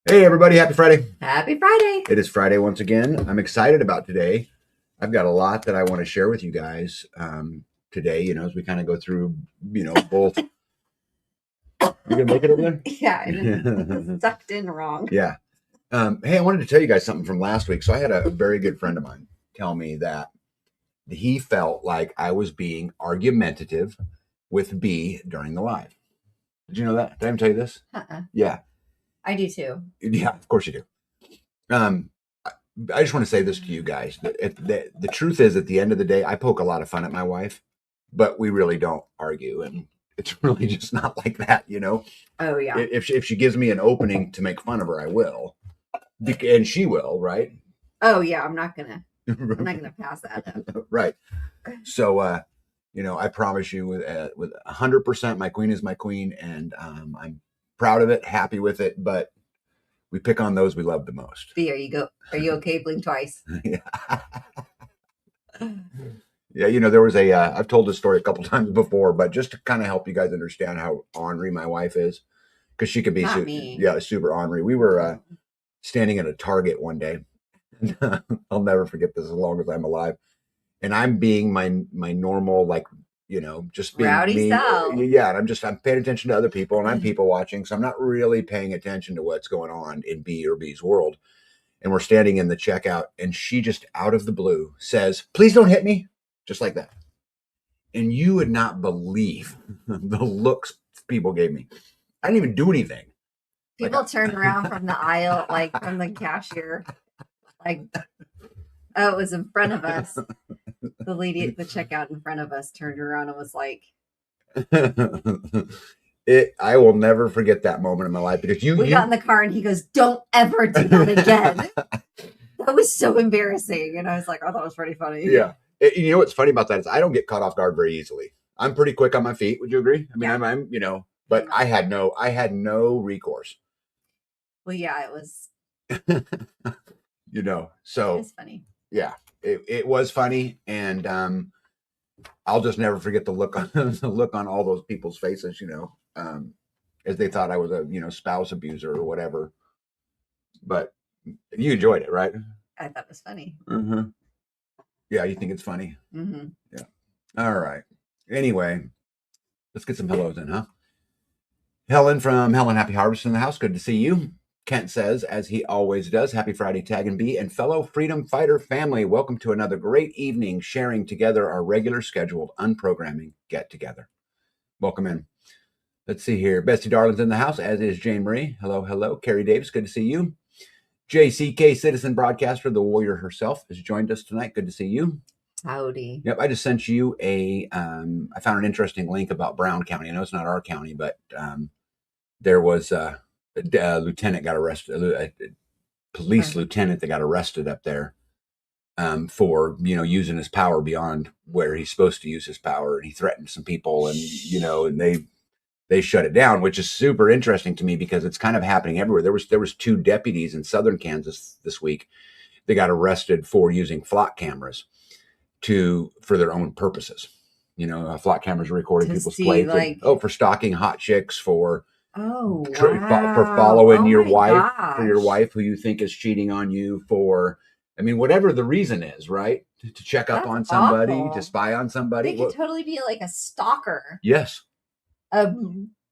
Hey everybody, happy Friday. Happy Friday. It is Friday once again. I'm excited about today. I've got a lot that I want to share with you guys today, as we kind of go through, both. You gonna make it over there? Yeah, I didn't sucked in wrong. Yeah. Hey, I wanted to tell you guys something from last week. So I had a very good friend of mine tell me that he felt like I was being argumentative with B during the live. Did you know that? Did I even tell you this? Yeah. I do too. Yeah, of course you do. I just want to say this to you guys. The truth is, at the end of the day, I poke a lot of fun at my wife, but we really don't argue. And it's really just not like that, Oh yeah. If she gives me an opening to make fun of her, I will. And she will, right? Oh yeah, I'm not gonna pass that up. Right. So, I promise you with 100%, my queen is my queen, and I'm proud of it, happy with it, but we pick on those we love the most. B, are you okay? Blink twice. Yeah. Yeah, there was I've told this story a couple times before, but just to kind of help you guys understand how ornery my wife is, because she could be super ornery. We were standing at a Target one day. I'll never forget this as long as I'm alive. And I'm being my normal, like, just being rowdy me. style. Yeah, and I'm paying attention to other people, and I'm people watching, so I'm not really paying attention to what's going on in B or B's world. And we're standing in the checkout, and she just out of the blue says, "Please don't hit me," just like that. And you would not believe the looks people gave me. I didn't even do anything. People turned around from the aisle, like from the cashier, like, oh, it was in front of us. The lady at the checkout in front of us turned around and was like, I will never forget that moment in my life, because we got in the car and he goes, "Don't ever do that again." That was so embarrassing. And I was like, oh, that was pretty funny. Yeah. You know what's funny about that is I don't get caught off guard very easily. I'm pretty quick on my feet. Would you agree? I mean, yeah. I'm but I had no recourse. Well, yeah, it was. So it's funny. Yeah, it was funny, and I'll just never forget the look on all those people's faces, as they thought I was a spouse abuser or whatever. But you enjoyed it, right? I thought it was funny. Mm-hmm. Yeah, you think it's funny? Mm-hmm. Yeah. All right. Anyway, let's get some hellos in, huh? Helen from Helen Happy Harvest in the house. Good to see you. Kent says, as he always does, happy Friday, Tag and B, and fellow freedom fighter family. Welcome to another great evening, sharing together our regular scheduled unprogramming get together. Welcome in. Let's see here. Bessie Darling's in the house, as is Jane Marie. Hello, hello. Carrie Davis, good to see you. JCK, citizen broadcaster, the warrior herself, has joined us tonight. Good to see you. Howdy. Yep, I just sent you I found an interesting link about Brown County. I know it's not our county, but there was a lieutenant got arrested, a police lieutenant that got arrested up there for using his power beyond where he's supposed to use his power, and he threatened some people, and and they shut it down, which is super interesting to me because it's kind of happening everywhere. There was 2 deputies in southern Kansas this week that got arrested for using flock cameras for their own purposes. Flock cameras recording people's plates, for stalking hot chicks, for for following your wife, for your wife who you think is cheating on you, for whatever the reason is, right? To check up on somebody, awful. To spy on somebody. They could totally be like a stalker. Yes. A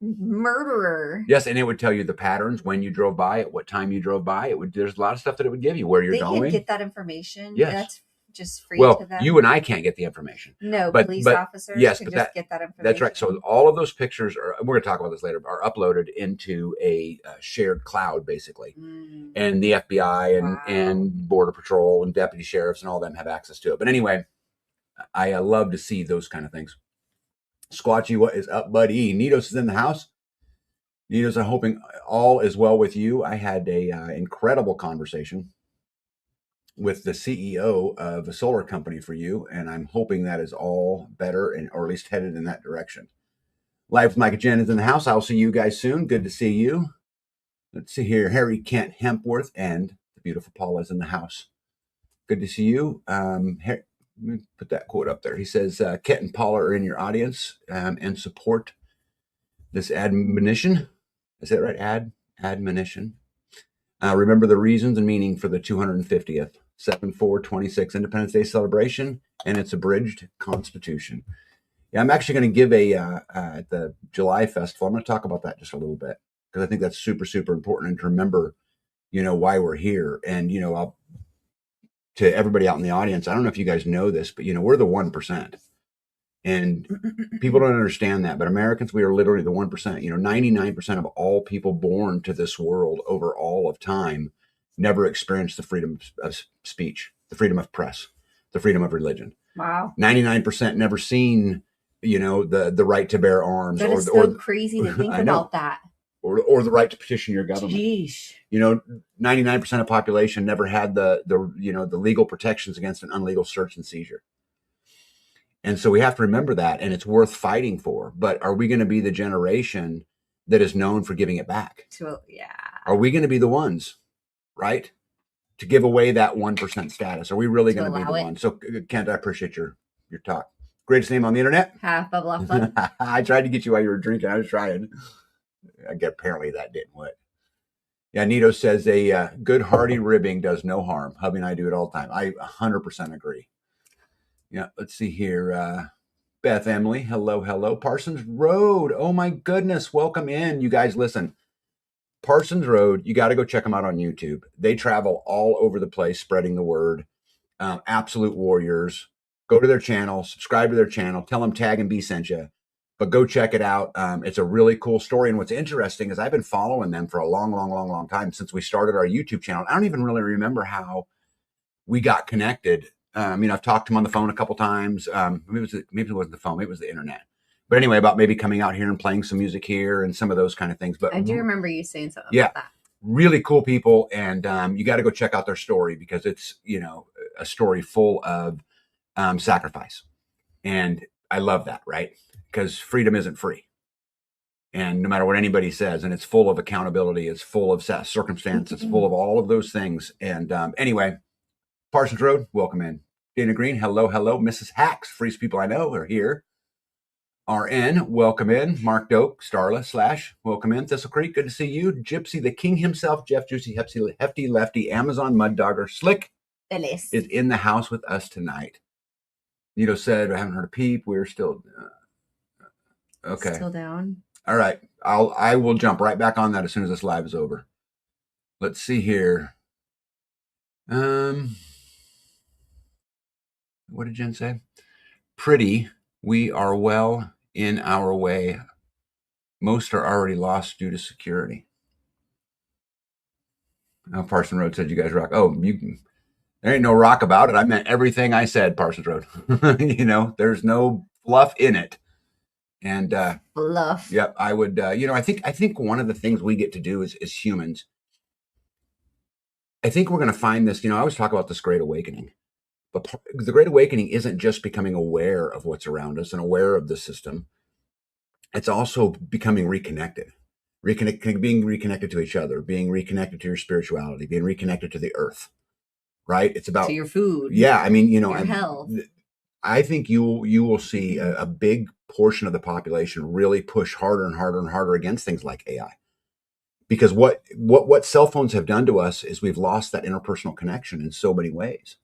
murderer. Yes, and it would tell you the patterns, when you drove by, at what time you drove by. There's a lot of stuff that it would give you, where you're going. They can get that information. Yes. That's just free to them. Well, you and I can't get the information. No, but police officers can just get that information. That's right. So all of those pictures we're going to talk about this later, are uploaded into a shared cloud, basically. And the FBI and Border Patrol and deputy sheriffs and all of them have access to it. But anyway, I love to see those kind of things. Squatchy, what is up, buddy? Nitos is in the house. Nitos, I'm hoping all is well with you. I had a incredible conversation with the CEO of a solar company for you, and I'm hoping that is all better, or at least headed in that direction. Live with Mike and Jen is in the house. I'll see you guys soon. Good to see you. Let's see here. Harry Kent Hempworth and the beautiful Paula is in the house. Good to see you. Let me put that quote up there. He says, Kent and Paula are in your audience and support this admonition. Is that right? Admonition. Remember the reasons and meaning for the 250th 7/4/26 Independence Day celebration and its abridged Constitution. Yeah, I'm actually going to give at the July Festival. I'm going to talk about that just a little bit because I think that's super, super important and to remember, why we're here. And, to everybody out in the audience, I don't know if you guys know this, but, we're the 1%. And people don't understand that. But Americans, we are literally the 1%. 99% of all people born to this world over all of time never experienced the freedom of speech, the freedom of press, the freedom of religion. Wow. 99% never seen the right to bear arms. That is so crazy to think about that. Or the right to petition your government. Jeez. 99% of population never had the legal protections against an unlegal search and seizure. And so we have to remember that, and it's worth fighting for. But are we going to be the generation that is known for giving it back? Yeah. Are we going to be the ones, right, to give away that 1% status? Are we really going to be the ones? So, Kent, I appreciate your talk. Greatest name on the internet? Half of Luffa. I tried to get you while you were drinking. I was trying. Apparently that didn't work. Yeah, Nito says a good hearty ribbing does no harm. Hubby and I do it all the time. I 100% agree. Yeah, let's see here. Beth Emily, hello. Parsons Road. Oh my goodness, welcome in. You guys, listen. Parsons Road, you got to go check them out on YouTube. They travel all over the place spreading the word. Absolute warriors. Go to their channel, subscribe to their channel, tell them Tag and B sent you. But go check it out. It's a really cool story. And what's interesting is I've been following them for a long time since we started our YouTube channel. I don't even really remember how we got connected. I've talked to them on the phone a couple times. Maybe it wasn't the phone, maybe it was the internet. But anyway, about maybe coming out here and playing some music here and some of those kind of things. But I do remember you saying something about that. Really cool people. And you got to go check out their story because it's, a story full of sacrifice. And I love that, right? Because freedom isn't free. And no matter what anybody says, and it's full of accountability, it's full of circumstance, it's full of all of those things. And anyway, Parsons Road, welcome in. Dana Green, hello. Mrs. Hacks, freest people I know are here. RN, welcome in. Mark Doak, Starla / welcome in. Thistle Creek, good to see you. Gypsy, the king himself, Jeff Juicy, Hefty Lefty, Amazon Mud Dogger, Slick Phyllis is in the house with us tonight. Nito said, I haven't heard a peep. We're still okay. Still down. All right. I will jump right back on that as soon as this live is over. Let's see here. What did Jen say? Pretty. We are well in our way. Most are already lost due to security. Oh, Parson Road said you guys rock. Oh, there ain't no rock about it. I meant everything I said, Parsons Road. There's no fluff in it. And fluff. Yep, I would. I think one of the things we get to do as humans, I think we're going to find this. I always talk about this Great Awakening, but the Great Awakening isn't just becoming aware of what's around us and aware of the system. It's also becoming reconnected, being reconnected to each other, being reconnected to your spirituality, being reconnected to the earth. Right? It's about to your food. Yeah, I mean, your health. I think you will see a big portion of the population really push harder and harder against things like AI, because what cell phones have done to us is we've lost that interpersonal connection in so many ways.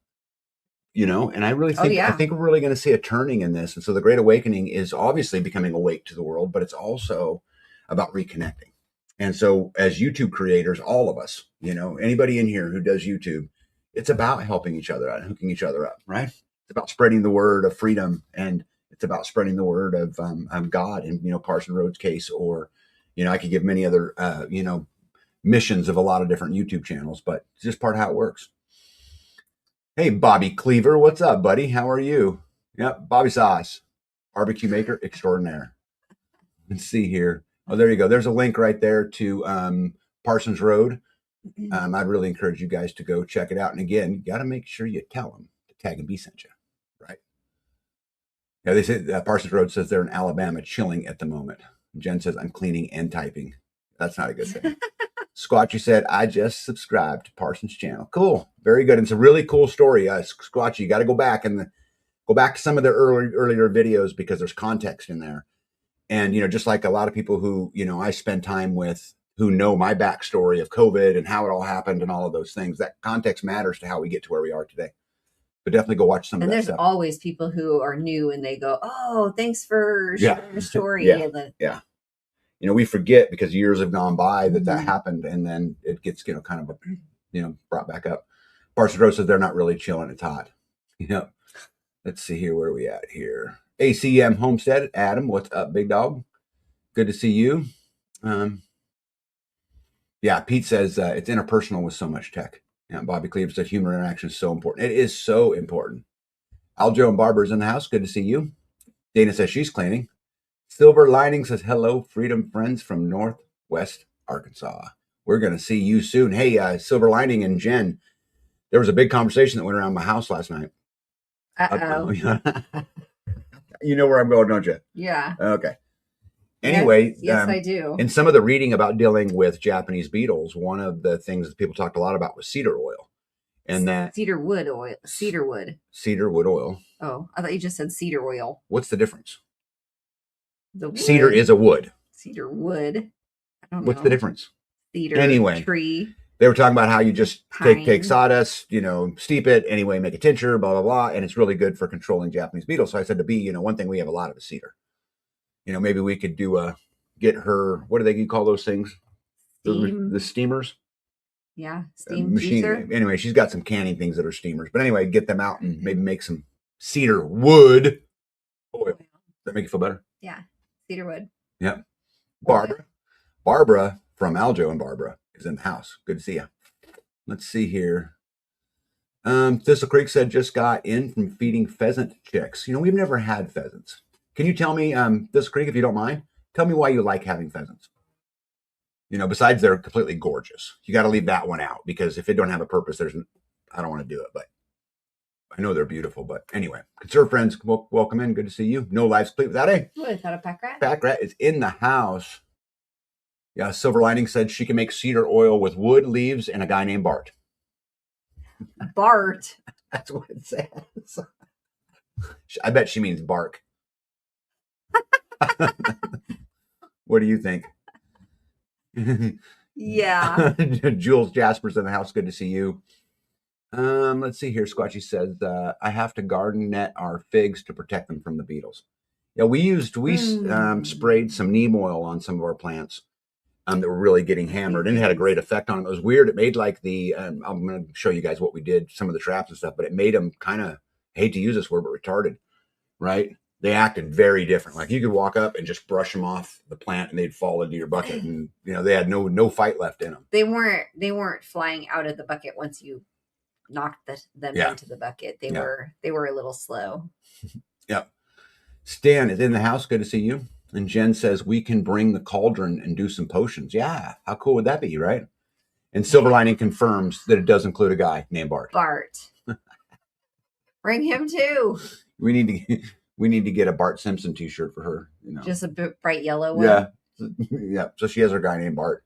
And I really think I think we're really going to see a turning in this, and so the Great Awakening is obviously becoming awake to the world, but it's also about reconnecting. And so, as YouTube creators, all of us, anybody in here who does YouTube, it's about helping each other out and hooking each other up, right? It's about spreading the word of freedom, and it's about spreading the word of God in Parson Road's case, or I could give many other missions of a lot of different YouTube channels, but it's just part of how it works. Hey, Bobby Cleaver, what's up, buddy? How are you? Yep, Bobby Sauce, barbecue maker extraordinaire. Let's see here. Oh, there you go. There's a link right there to Parsons Road. I'd really encourage you guys to go check it out. And again, you got to make sure you tell them the Tag and B sent you, right? Yeah, they say Parsons Road says they're in Alabama chilling at the moment. Jen says I'm cleaning and typing. That's not a good thing. Squatchy said I just subscribed to Parsons' channel. Cool, very good. It's a really cool story. Squatchy, you got to go back to some of their earlier videos because there's context in there. And just like a lot of people who I spend time with who know my backstory of COVID and how it all happened and all of those things. That context matters to how we get to where we are today. But definitely go watch some And of that there's stuff. always people who are new and they go, "Oh, thanks for sharing your story." Yeah. And Yeah. We forget because years have gone by that Mhm. happened, and then it gets, kind of, brought back up. Barcelona says they're not really chilling. It's hot. Let's see here. Where are we at here? ACM Homestead. Adam, what's up, big dog? Good to see you. Yeah, Pete says it's interpersonal with so much tech. Yeah, Bobby Cleaver said human interaction is so important. It is so important. Aljo and Barbara's in the house. Good to see you. Dana says she's cleaning. Silver Lining says hello, freedom friends from Northwest Arkansas. We're going to see you soon. Hey, Silver Lining and Jen, there was a big conversation that went around my house last night. uh-oh. You know where I'm going, don't you? Yeah. Okay. Anyway, yes, I do. In some of the reading about dealing with Japanese beetles, one of the things that people talked a lot about was cedar oil. And that cedar wood oil. Cedar wood oil. Oh, I thought you just said cedar oil. What's the difference? The wood. Cedar is a wood. Cedar wood. I don't know. What's the difference? Cedar tree. They were talking about how you just take sawdust, steep it, anyway, make a tincture, blah, blah, blah. And it's really good for controlling Japanese beetles. So I said to B, one thing we have a lot of is cedar. Maybe we could get her, what do they call those things? The steamers? Yeah, steam machine. juicer. Anyway, she's got some canning things that are steamers. But anyway, get them out and maybe make some cedar wood oil. Does that make you feel better? Yeah, cedar wood. Yep. Barbara from Aljo and Barbara is in the house. Good to see you. Let's see here. Thistle Creek said just got in from feeding pheasant chicks. We've never had pheasants. Can you tell me, Thistle Creek, if you don't mind, tell me why you like having pheasants? Besides they're completely gorgeous. You got to leave that one out because if it don't have a purpose, I don't want to do it, but I know they're beautiful. But anyway, conserve friends, welcome in. Good to see you. No life's complete without a pack rat. Pack rat is in the house. Yeah, Silver Lining said she can make cedar oil with wood, leaves, and a guy named Bart. Bart. That's what it says. I bet she means bark. What do you think? Yeah. Jules Jasper's in the house. Good to see you. Let's see here. Squatchy says, I have to garden net our figs to protect them from the beetles. Yeah, we sprayed some neem oil on some of our plants that were really getting hammered, and it had a great effect on them. It was weird. It made like I'm going to show you guys what we did, some of the traps and stuff, but it made them kind of, I hate to use this word, but retarded, right? They acted very different. Like you could walk up and just brush them off the plant and they'd fall into your bucket, and they had no fight left in them. They weren't flying out of the bucket once you knocked them into the bucket. They were a little slow. Yep. Stan is in the house. Good to see you. And Jen says we can bring the cauldron and do some potions. Yeah, how cool would that be, right? And Silver Lining confirms that it does include a guy named Bart. Bring him too. We need to get a Bart Simpson T-shirt for her. Just a bright yellow one. Yeah. So she has her guy named Bart.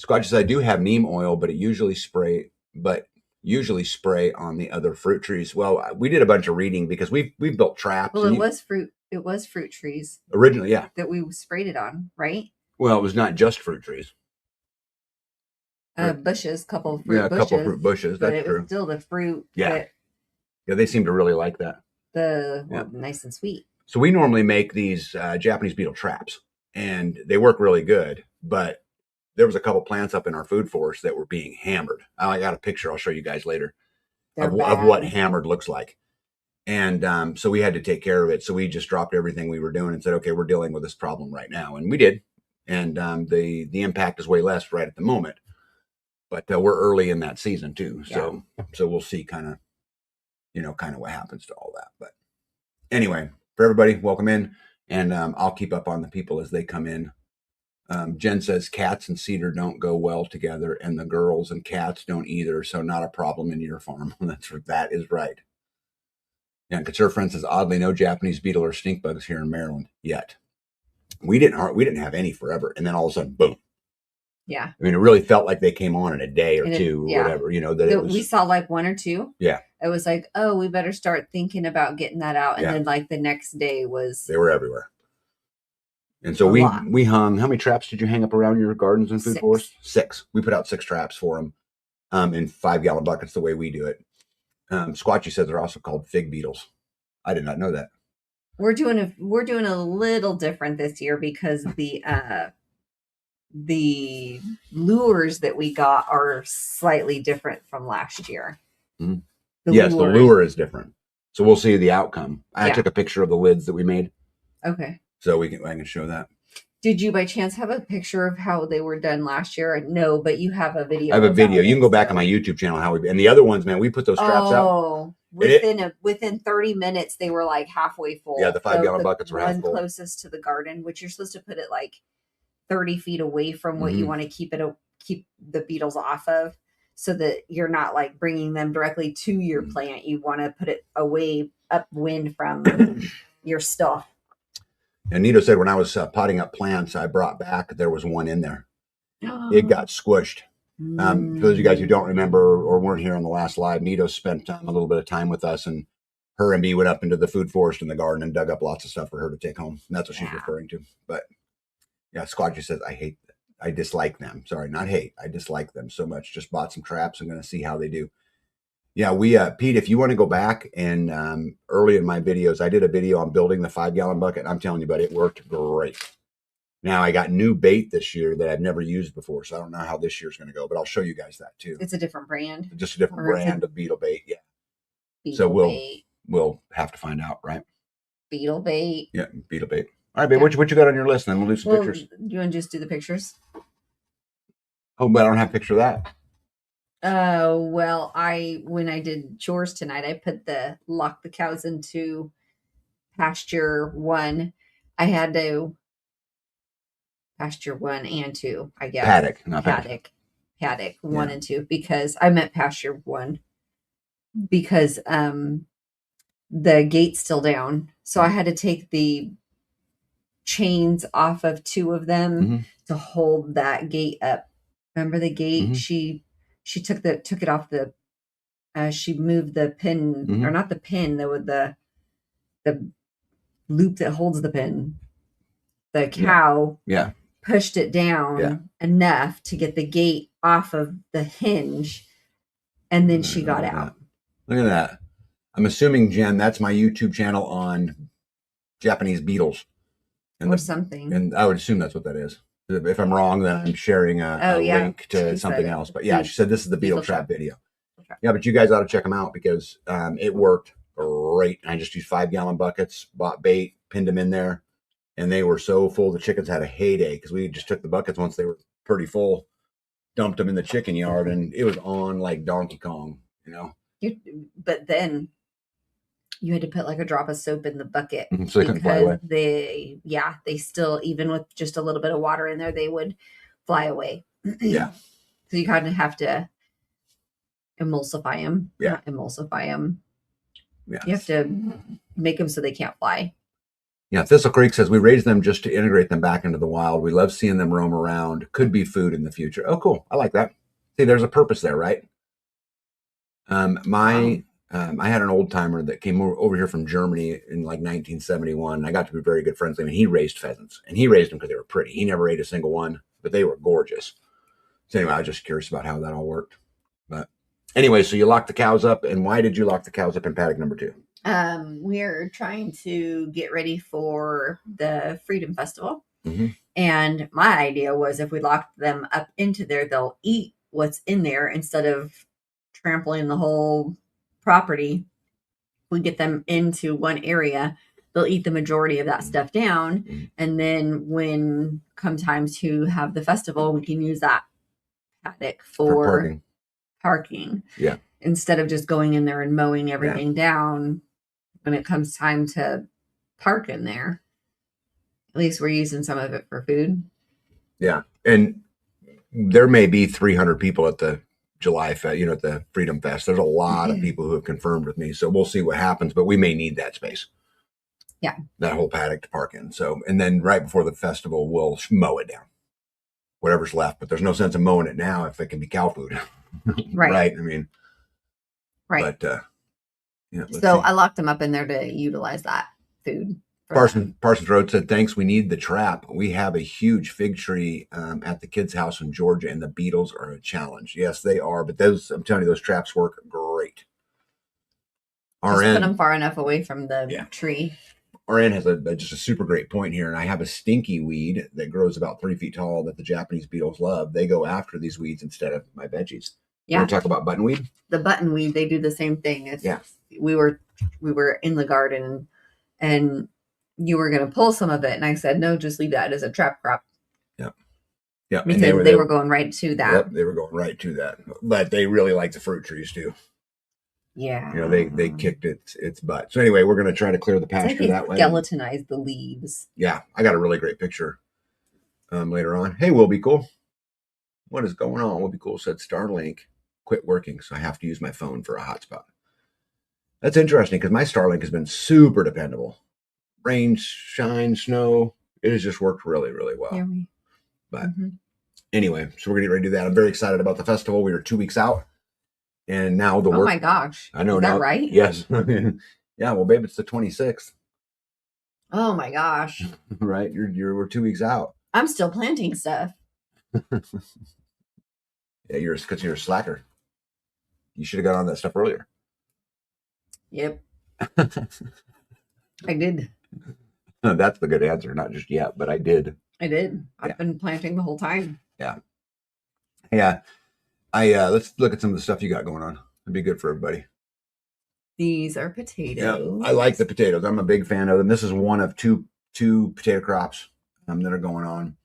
Squatch says I do have neem oil, but usually spray on the other fruit trees. Well, we did a bunch of reading because we built traps. Well, it was fruit trees originally, yeah, that we sprayed it on, right? Well, it was not just fruit trees. Bushes, couple of fruit bushes. That's true. Was still the fruit. Yeah, they seem to really like that. Nice and sweet. So we normally make these Japanese beetle traps, and they work really good. But there was a couple plants up in our food forest that were being hammered. I got a picture I'll show you guys later of what hammered looks like. And so we had to take care of it. So we just dropped everything we were doing and said, okay, we're dealing with this problem right now. And we did. And the impact is way less right at the moment. But we're early in that season too. So we'll see kind of what happens to all that. But anyway, for everybody, welcome in. And I'll keep up on the people as they come in. Jen says cats and cedar don't go well together, and the girls and cats don't either. So not a problem in your farm. That is right. And Conserve Friend says, oddly, no Japanese beetle or stink bugs here in Maryland yet. We didn't have any forever, and then all of a sudden, boom. Yeah. I mean, it really felt like they came on in a day or two, or whatever. We saw like one or two. Yeah. It was like, oh, we better start thinking about getting that out, and then like the next day was they were everywhere. And so A lot. we hung. How many traps did you hang up around your gardens and food 6. forest? 6. We put out 6 traps for them, in 5-gallon buckets, the way we do it. Squatchy says they're also called fig beetles. I did not know that. We're doing a little different this year because the lures that we got are slightly different from last year. Mhm. Yes, the lure is different. So we'll see the outcome. I took a picture of the lids that we made, Okay. so I can show that. Did you by chance have a picture of how they were done last year? No, but you have a video. I have a about video. it, You can go back so- on my YouTube channel. And the other ones, man, we put those traps out. Oh, within 30 minutes, they were like halfway full. Yeah, the 5-gallon buckets were half one full. closest to the garden, which you're supposed to put it like 30 feet away from what you want to keep the beetles off of, so that you're not like bringing them directly to your plant. You want to put it away upwind from your stuff. And Nito said when I was potting up plants, I brought back, there was one in there. It got squished. For those of you guys who don't remember or weren't here on the last live, Nito spent a little bit of time with us, and her and me went up into the food forest in the garden and dug up lots of stuff for her to take home. And that's what she's referring to. But yeah, Squatchy says, I dislike them. Sorry, not hate. I dislike them so much. Just bought some traps. I'm going to see how they do. Yeah, Pete, if you want to go back and early in my videos, I did a video on building the 5-gallon bucket. I'm telling you, buddy, it worked great. Now I got new bait this year that I've never used before, so I don't know how this year's going to go, but I'll show you guys that too. It's a different brand. Just a different brand of beetle bait. Yeah. Beetle bait. We'll have to find out, right? Beetle bait. Yeah, beetle bait. All right, babe, what you got on your list? And then we'll do some pictures. Do you want to just do the pictures? Oh, but I don't have a picture of that. Well, when I did chores tonight, I locked the cows into pasture 1. I had to pasture 1 and 2, I guess. Paddock, not paddock. Paddock 1 and 2, because I meant pasture 1 because the gate's still down. So I had to take the chains off of 2 of them to hold that gate up. Remember the gate? She took it off she moved the pin, or not the pin, the loop that holds the pin. The cow pushed it down enough to get the gate off of the hinge, and then she got out. Look at that. I'm assuming, Jen, that's my YouTube channel on Japanese beetles. Or something. And I would assume that's what that is. If I'm wrong, then I'm sharing a link to something else. But yeah, she said this is the beetle trap video. Yeah, but you guys ought to check them out because it worked great. I just used 5-gallon buckets, bought bait, pinned them in there, and they were so full. The chickens had a heyday because we just took the buckets once they were pretty full, dumped them in the chicken yard, and it was on like Donkey Kong, you know. But then you had to put like a drop of soap in the bucket so they couldn't fly away. They still, even with just a little bit of water in there, they would fly away. Yeah. So you kind of have to emulsify them. Yeah. Not emulsify them. Yeah. You have to make them so they can't fly. Yeah. Thistle Creek says we raise them just to integrate them back into the wild. We love seeing them roam around. Could be food in the future. Oh, cool. I like that. See, there's a purpose there, right? I had an old timer that came over here from Germany in like 1971. I got to be very good friends with him, and he raised pheasants, and he raised them because they were pretty. He never ate a single one, but they were gorgeous. So anyway, I was just curious about how that all worked. But anyway, so you locked the cows up, and why did you lock the cows up in paddock number 2? We're trying to get ready for the Freedom Festival. And my idea was if we locked them up into there, they'll eat what's in there instead of trampling the whole property. We get them into one area, they'll eat the majority of that stuff down, and then when come time to have the festival, we can use that paddock for parking. Yeah, instead of just going in there and mowing everything down when it comes time to park in there. At least we're using some of it for food. Yeah, and there may be 300 people at the July Fest, at the Freedom Fest. There's a lot of people who have confirmed with me, so we'll see what happens. But we may need that space. Yeah, that whole paddock to park in. So, and then right before the festival, we'll mow it down, whatever's left. But there's no sense of mowing it now if it can be cow food, right? I mean, right. But so I locked them up in there to utilize that food Parsons Road said, thanks. We need the trap. We have a huge fig tree at the kids' house in Georgia, and the beetles are a challenge. Yes, they are. But I'm telling you, those traps work great. Just put them far enough away from the tree. RN has just a super great point here. And I have a stinky weed that grows about 3 feet tall that the Japanese beetles love. They go after these weeds instead of my veggies. Yeah. You want to talk about buttonweed? The buttonweed, they do the same thing. We were in the garden and you were going to pull some of it. And I said, no, just leave that as a trap crop. Yep. Yeah. Because they were going right to that. Yep, they were going right to that. But they really like the fruit trees too. Yeah. You know, they kicked its butt. So anyway, we're going to try to clear the pasture that way. Skeletonize the leaves. Yeah. I got a really great picture later on. Hey, Will Be Cool. What is going on? Will Be Cool said Starlink quit working, so I have to use my phone for a hotspot. That's interesting because my Starlink has been super dependable. Rain, shine, snow. It has just worked really, really well. But anyway, so we're going to get ready to do that. I'm very excited about the festival. We were 2 weeks out. And now the work. Oh my gosh. I know. Is that right? Yes. Yeah. Well, babe, it's the 26th. Oh my gosh. Right. We're 2 weeks out. I'm still planting stuff. Yeah. Because you're a slacker. You should have got on that stuff earlier. Yep. I did. That's the good answer. Not just yet, but I did. I've been planting the whole time. Yeah. Yeah. Let's look at some of the stuff you got going on. It'd be good for everybody. These are potatoes. Yeah, I like the potatoes. I'm a big fan of them. This is one of two potato crops that are going on.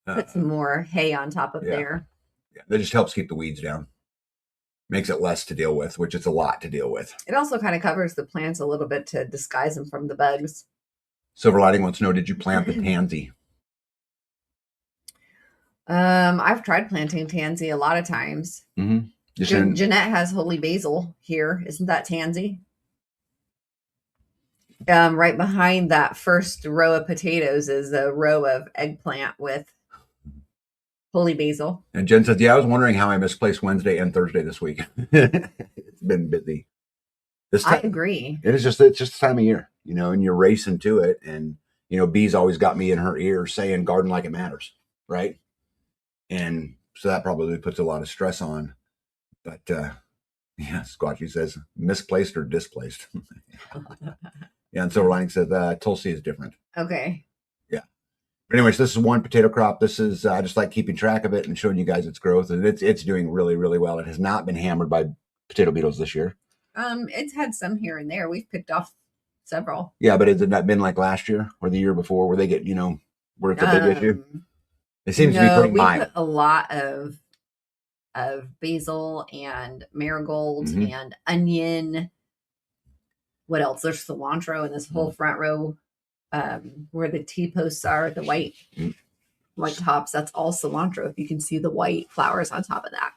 Put some more hay on top of there. Yeah, that just helps keep the weeds down. Makes it less to deal with, which it's a lot to deal with. It also kind of covers the plants a little bit to disguise them from the bugs. Silver Lighting wants to know, did you plant the tansy? I've tried planting tansy a lot of times. Mm-hmm. Jeanette has holy basil here. Isn't that tansy? Right behind that first row of potatoes is a row of eggplant with holy basil. And Jen says, yeah, I was wondering how I misplaced Wednesday and Thursday this week. It's been busy. I agree. It's just the time of year, and you're racing to it. And, Bee's always got me in her ear saying garden like it matters. Right. And so that probably puts a lot of stress on. But, yeah, Squatchy says misplaced or displaced. Yeah, and Silver Lining says Tulsi is different. Okay. Yeah. But anyways, this is one potato crop. This is, I just like keeping track of it and showing you guys its growth. And it's doing really, really well. It has not been hammered by potato beetles this year. It's had some here and there. We've picked off several. Yeah, but has it not been like last year or the year before where they get, where it's a big issue? It seems to be pretty mild. We put a lot of basil and marigold and onion. What else? There's cilantro in this whole front row where the T-posts are, the white tops. That's all cilantro. If you can see the white flowers on top of that.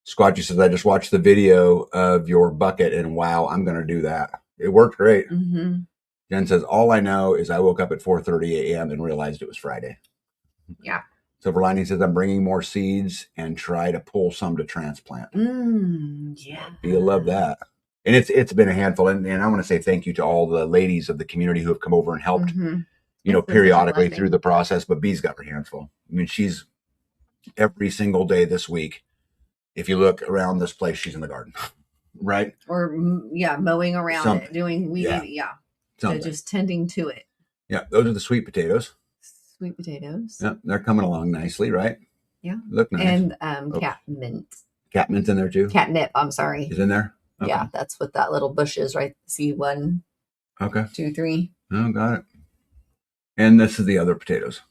Squatchy says, I just watched the video of your bucket and wow, I'm going to do that. It worked great. Mm-hmm. Jen says, all I know is I woke up at 4:30 a.m. and realized it was Friday. Yeah. Silver Lining says, I'm bringing more seeds and try to pull some to transplant. Yeah. You'll love that. And it's been a handful. And I want to say thank you to all the ladies of the community who have come over and helped, periodically through the process. But Bee's got her hands full. I mean, she's every single day this week. If you look around this place, she's in the garden, right? Or, mowing around it, doing weed. Yeah. So just tending to it. Yeah. Those are the sweet potatoes. Sweet potatoes. Yeah. They're coming along nicely, right? Yeah. Look nice. And catmint. Catmint's in there too? Catnip, I'm sorry. Is in there? Okay. Yeah, that's what that little bush is, right? See 1, okay, 2, 3. Oh, got it. And this is the other potatoes.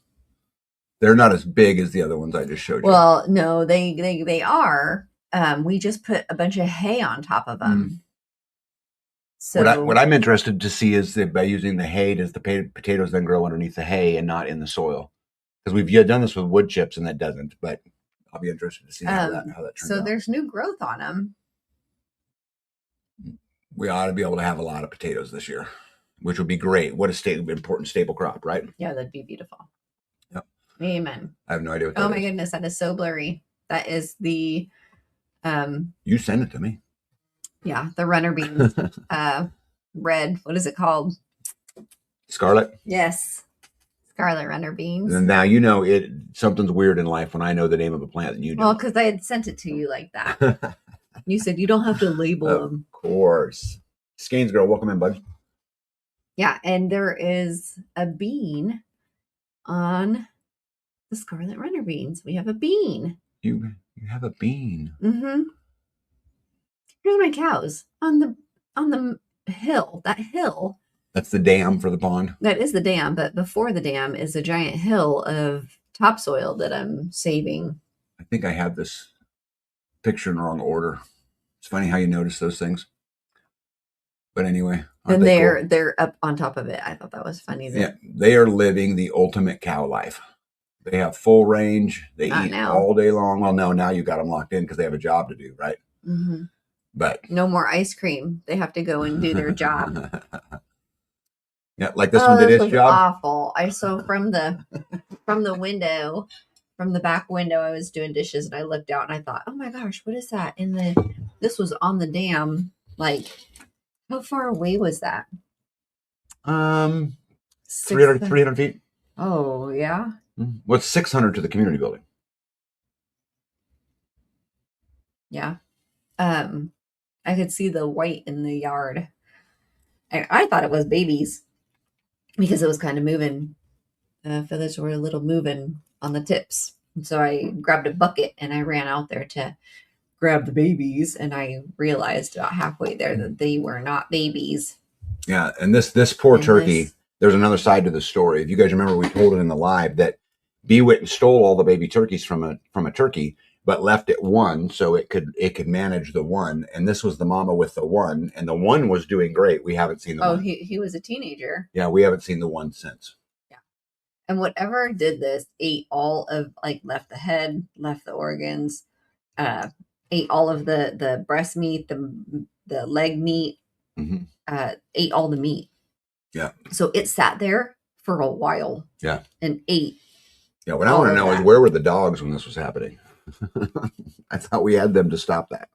They're not as big as the other ones I just showed you. Well, no, they are. We just put a bunch of hay on top of them. So what I'm interested to see is that by using the hay, does the potatoes then grow underneath the hay and not in the soil? Because we've done this with wood chips and that doesn't. But I'll be interested to see how that turns out. So there's new growth on them. We ought to be able to have a lot of potatoes this year, which would be great. What a important staple crop, right? Yeah, that'd be beautiful. Yep. Amen. I have no idea what that is. Oh my goodness, that is so blurry. That is the you send it to me. Yeah, the runner beans. Red. What is it called? Scarlet. Yes. Scarlet runner beans. And now you know it. Something's weird in life when I know the name of a plant and you Well, don't. because I had sent it to you like that. You said you don't have to label them. Of course. Skeins girl, welcome in, bud. Yeah, and there is a bean on the scarlet runner beans. We have a bean. You have a bean. Mm-hmm. Here's my cows on the hill. That hill. That's the dam for the pond. That is the dam, but before the dam is a giant hill of topsoil that I'm saving. I think I have this picture in the wrong order. It's funny how you notice those things. But anyway. And they're up on top of it. I thought that was funny. Yeah, they are living the ultimate cow life. They have full range. They eat all day long. Well, no, now you got them locked in because they have a job to do, right? Mm-hmm. But no more ice cream. They have to go and do their job. Yeah, like this one did its job. Awful. I saw from the window, from the back window, I was doing dishes and I looked out and I thought, oh my gosh, what is that? This was on the dam. Like, how far away was that? 300 feet. Oh, yeah. What's 600 to the community building? Yeah. I could see the white in the yard. I thought it was babies because it was kind of moving. Feathers were a little moving on the tips. And so I grabbed a bucket and I ran out there to grab the babies. And I realized about halfway there that they were not babies. Yeah. And this poor turkey, there's another side to the story. If you guys remember, we told it in the live that Bee-Wit stole all the baby turkeys from a turkey, but left it one so it could manage the one. And this was the mama with the one, and the one was doing great. We haven't seen the one. He was a teenager. Yeah, we haven't seen the one since. Yeah. And whatever did this ate all of, like, left the head, left the organs, ate all of the breast meat, the leg meat, ate all the meat. Yeah. So it sat there for a while. Yeah. And ate. Yeah, what I want to know is where were the dogs when this was happening? I thought we had them to stop that.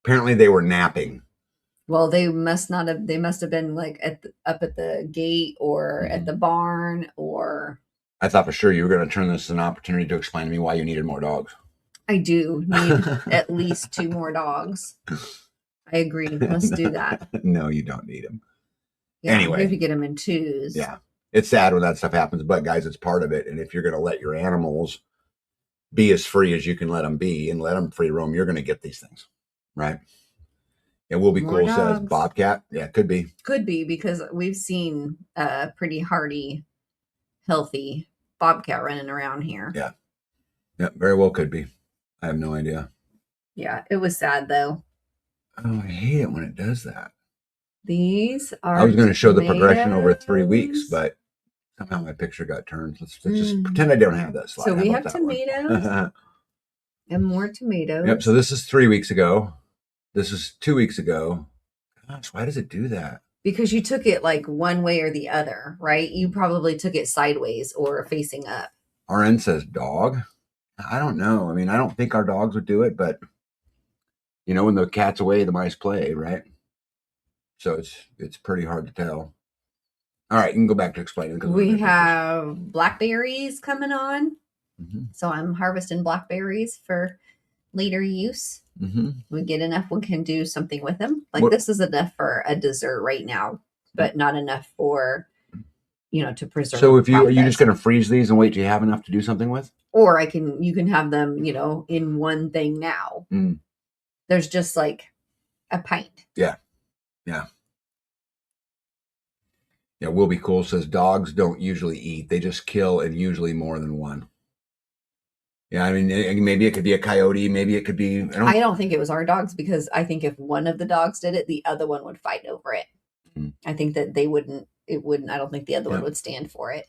Apparently they were napping. Well, they must not have. They must have been like up at the gate or at the barn or. I thought for sure you were going to turn this as an opportunity to explain to me why you needed more dogs. I do need at least 2 more dogs. I agree. Let's do that. No, you don't need them. Yeah, anyway, we have to get them in 2s. Yeah, it's sad when that stuff happens, but guys, it's part of it. And if you're going to let your animals be as free as you can let them be and let them free roam, you're going to get these things, right? It will be more cool, dogs. Says Bobcat. Yeah, could be. Could be, because we've seen a pretty hardy, healthy bobcat running around here. Yeah. Yeah, very well could be. I have no idea. Yeah, it was sad, though. Oh, I hate it when it does that. These are I was going to show the progression over 3 weeks, but somehow my picture got turned. Let's just pretend I don't have that slide. So we have tomatoes and more tomatoes. Yep, so this is 3 weeks ago. This is 2 weeks ago. Gosh, why does it do that? Because you took it like one way or the other, right? You probably took it sideways or facing up. RN says dog. I don't know. I mean, I don't think our dogs would do it, but you know, when the cat's away, the mice play, right? So it's pretty hard to tell. All right, you can go back to explaining. We have blackberries coming on. So I'm harvesting blackberries for later use. We get enough, we can do something with them. Like this is enough for a dessert right now, but not enough for, you know, to preserve. So are you just going to freeze these and wait till you have enough to do something with? Or you can have them, you know, in one thing now. There's just like a pint. Yeah. Yeah. Yeah, Will Be Cool says dogs don't usually eat. They just kill, and usually more than one. Yeah, I mean, maybe it could be a coyote. Maybe it could be... I don't think it was our dogs, because I think if one of the dogs did it, the other one would fight over it. I think that I don't think the other one would stand for it.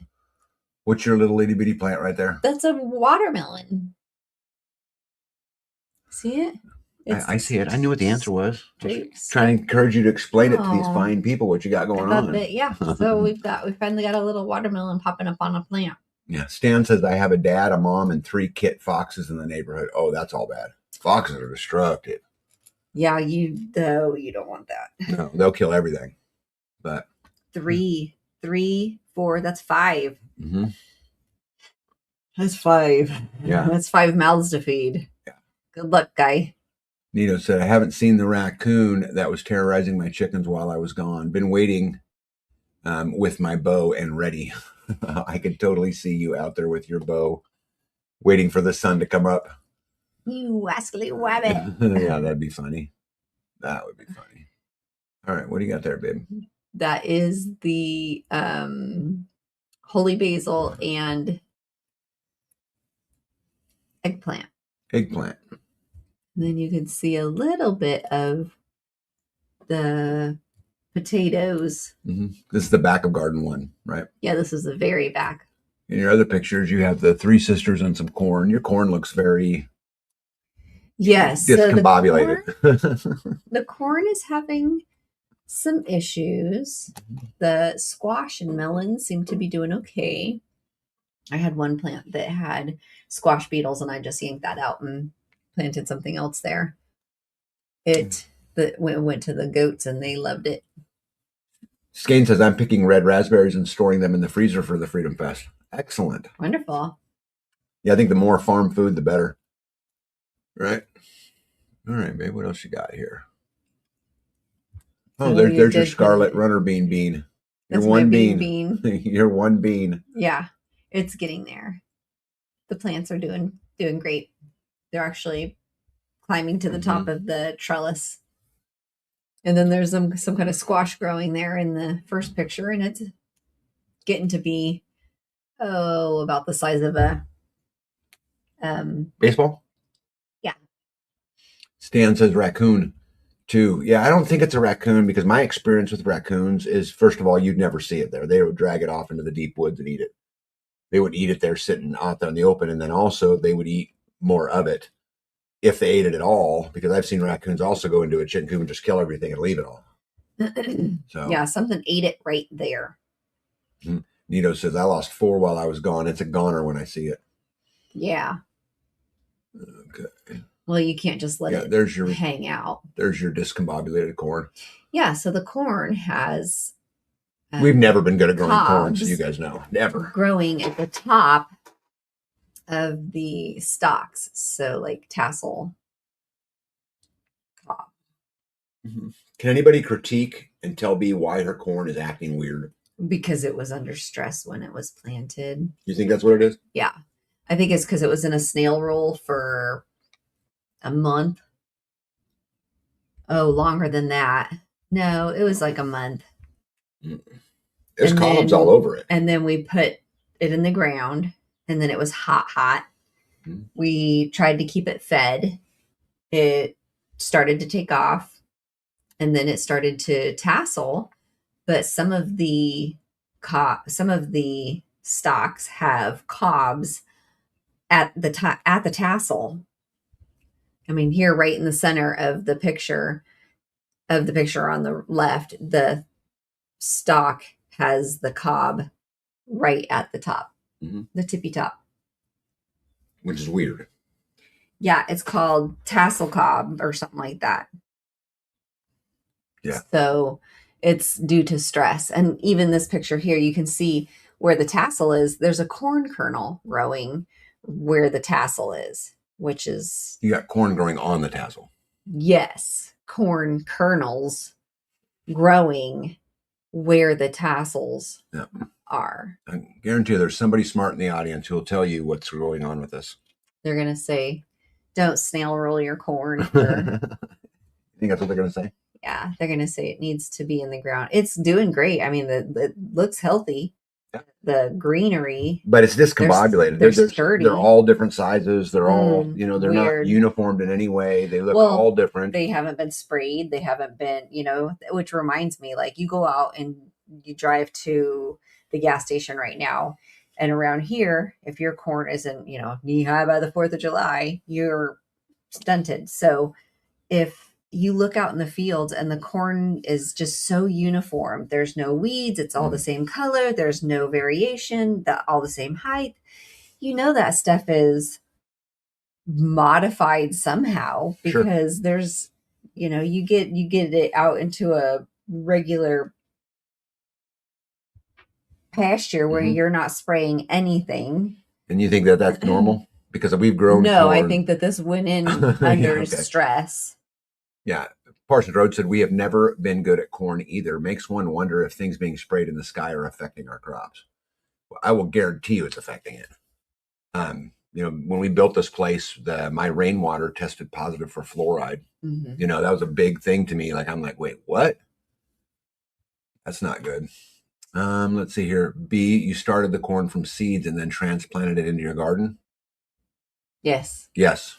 What's your little itty bitty plant right there? That's a watermelon. See it? I see it. I knew what the answer was. Trying to encourage you to explain it to these fine people what you got going on. Yeah. So we finally got a little watermelon popping up on a plant. Yeah. Stan says I have a dad, a mom, and 3 kit foxes in the neighborhood. Oh, that's all bad. Foxes are destructive. Yeah, you don't want that. No, they'll kill everything. But three, 4. That's 5. Mm-hmm. That's 5. Yeah. That's 5 mouths to feed. Yeah. Good luck, guy. Nito said, I haven't seen the raccoon that was terrorizing my chickens while I was gone. Been waiting with my bow and ready. I could totally see you out there with your bow, waiting for the sun to come up. You rascally rabbit. Yeah, that'd be funny. That would be funny. All right, what do you got there, babe? That is the holy basil and eggplant. Eggplant. And then you can see a little bit of the potatoes. Mm-hmm. This is the back of garden 1, right? Yeah, this is the very back. In your other pictures, you have the 3 sisters and some corn. Your corn looks very discombobulated. So the corn is having some issues. The squash and melons seem to be doing okay. I had one plant that had squash beetles, and I just yanked that out and planted something else there. It went to the goats, and they loved it. Skane says, I'm picking red raspberries and storing them in the freezer for the Freedom Fest. Excellent. Wonderful. Yeah, I think the more farm food, the better. Right? All right, babe. What else you got here? Oh, there's your scarlet runner bean. That's one bean. You're one bean. Yeah, it's getting there. The plants are doing great. They're actually climbing to the top of the trellis. And then there's some kind of squash growing there in the first picture, and it's getting to be about the size of a baseball. Yeah. Stan says raccoon too. Yeah, I don't think it's a raccoon, because my experience with raccoons is, first of all, you'd never see it there. They would drag it off into the deep woods and eat it. They would eat it there sitting out there in the open, and then also they would eat more of it if they ate it at all, because I've seen raccoons also go into a chicken coop and just kill everything and leave it all. So yeah, something ate it right there. Nito says, I lost 4 while I was gone. It's a goner when I see it. Yeah. Okay. Well, you can't just let it hang out. There's your discombobulated corn. Yeah, so the corn has... we've never been good at growing corn, so you guys know. Never. Growing at the top of the stalks, so like tassel cob. Mm-hmm. Can anybody critique and tell B why her corn is acting weird? Because it was under stress when it was planted. You think that's what it is? Yeah. I think it's because it was in a snail roll for a month. Oh, longer than that. No, it was like a month. There's cobs all over it. And then we put it in the ground, and then it was hot. Mm-hmm. We tried to keep it fed. It started to take off, and then it started to tassel. But some of the stalks have cobs at the tassel. I mean, here, right in the center of the picture on the left, the stalk has the cob right at the top, the tippy top. Which is weird. Yeah, it's called tassel cob or something like that. Yeah. So it's due to stress. And even this picture here, you can see where the tassel is. There's a corn kernel growing where the tassel is, which is... You got corn growing on the tassel. Yes. Corn kernels growing where the tassels are. I guarantee you there's somebody smart in the audience who will tell you what's going on with this. They're going to say, don't snail roll your corn. You think that's what they're going to say? Yeah, they're going to say it needs to be in the ground. It's doing great. I mean, it looks healthy. Yeah. The greenery. But it's discombobulated. They're sturdy. They're all different sizes. They're all, they're weird. Not uniformed in any way. They look all different. They haven't been sprayed. They haven't been, which reminds me, like you go out and you drive to the gas station right now. And around here, if your corn isn't, knee high by the 4th of July, you're stunted. So if you look out in the fields and the corn is just so uniform, there's no weeds. It's all the same color. There's no variation, all the same height. That stuff is modified somehow because there's, you get it out into a regular pasture where Mhm. you're not spraying anything. And you think that that's normal? Because we've grown No, corn. I think that this went in Yeah, under okay. stress. Yeah. Parsons Road said, we have never been good at corn either. Makes one wonder if things being sprayed in the sky are affecting our crops. Well, I will guarantee you it's affecting it. When we built this place, my rainwater tested positive for fluoride. Mm-hmm. That was a big thing to me. Like, I'm like, wait, what? That's not good. Let's see here. B, you started the corn from seeds and then transplanted it into your garden? Yes. Yes.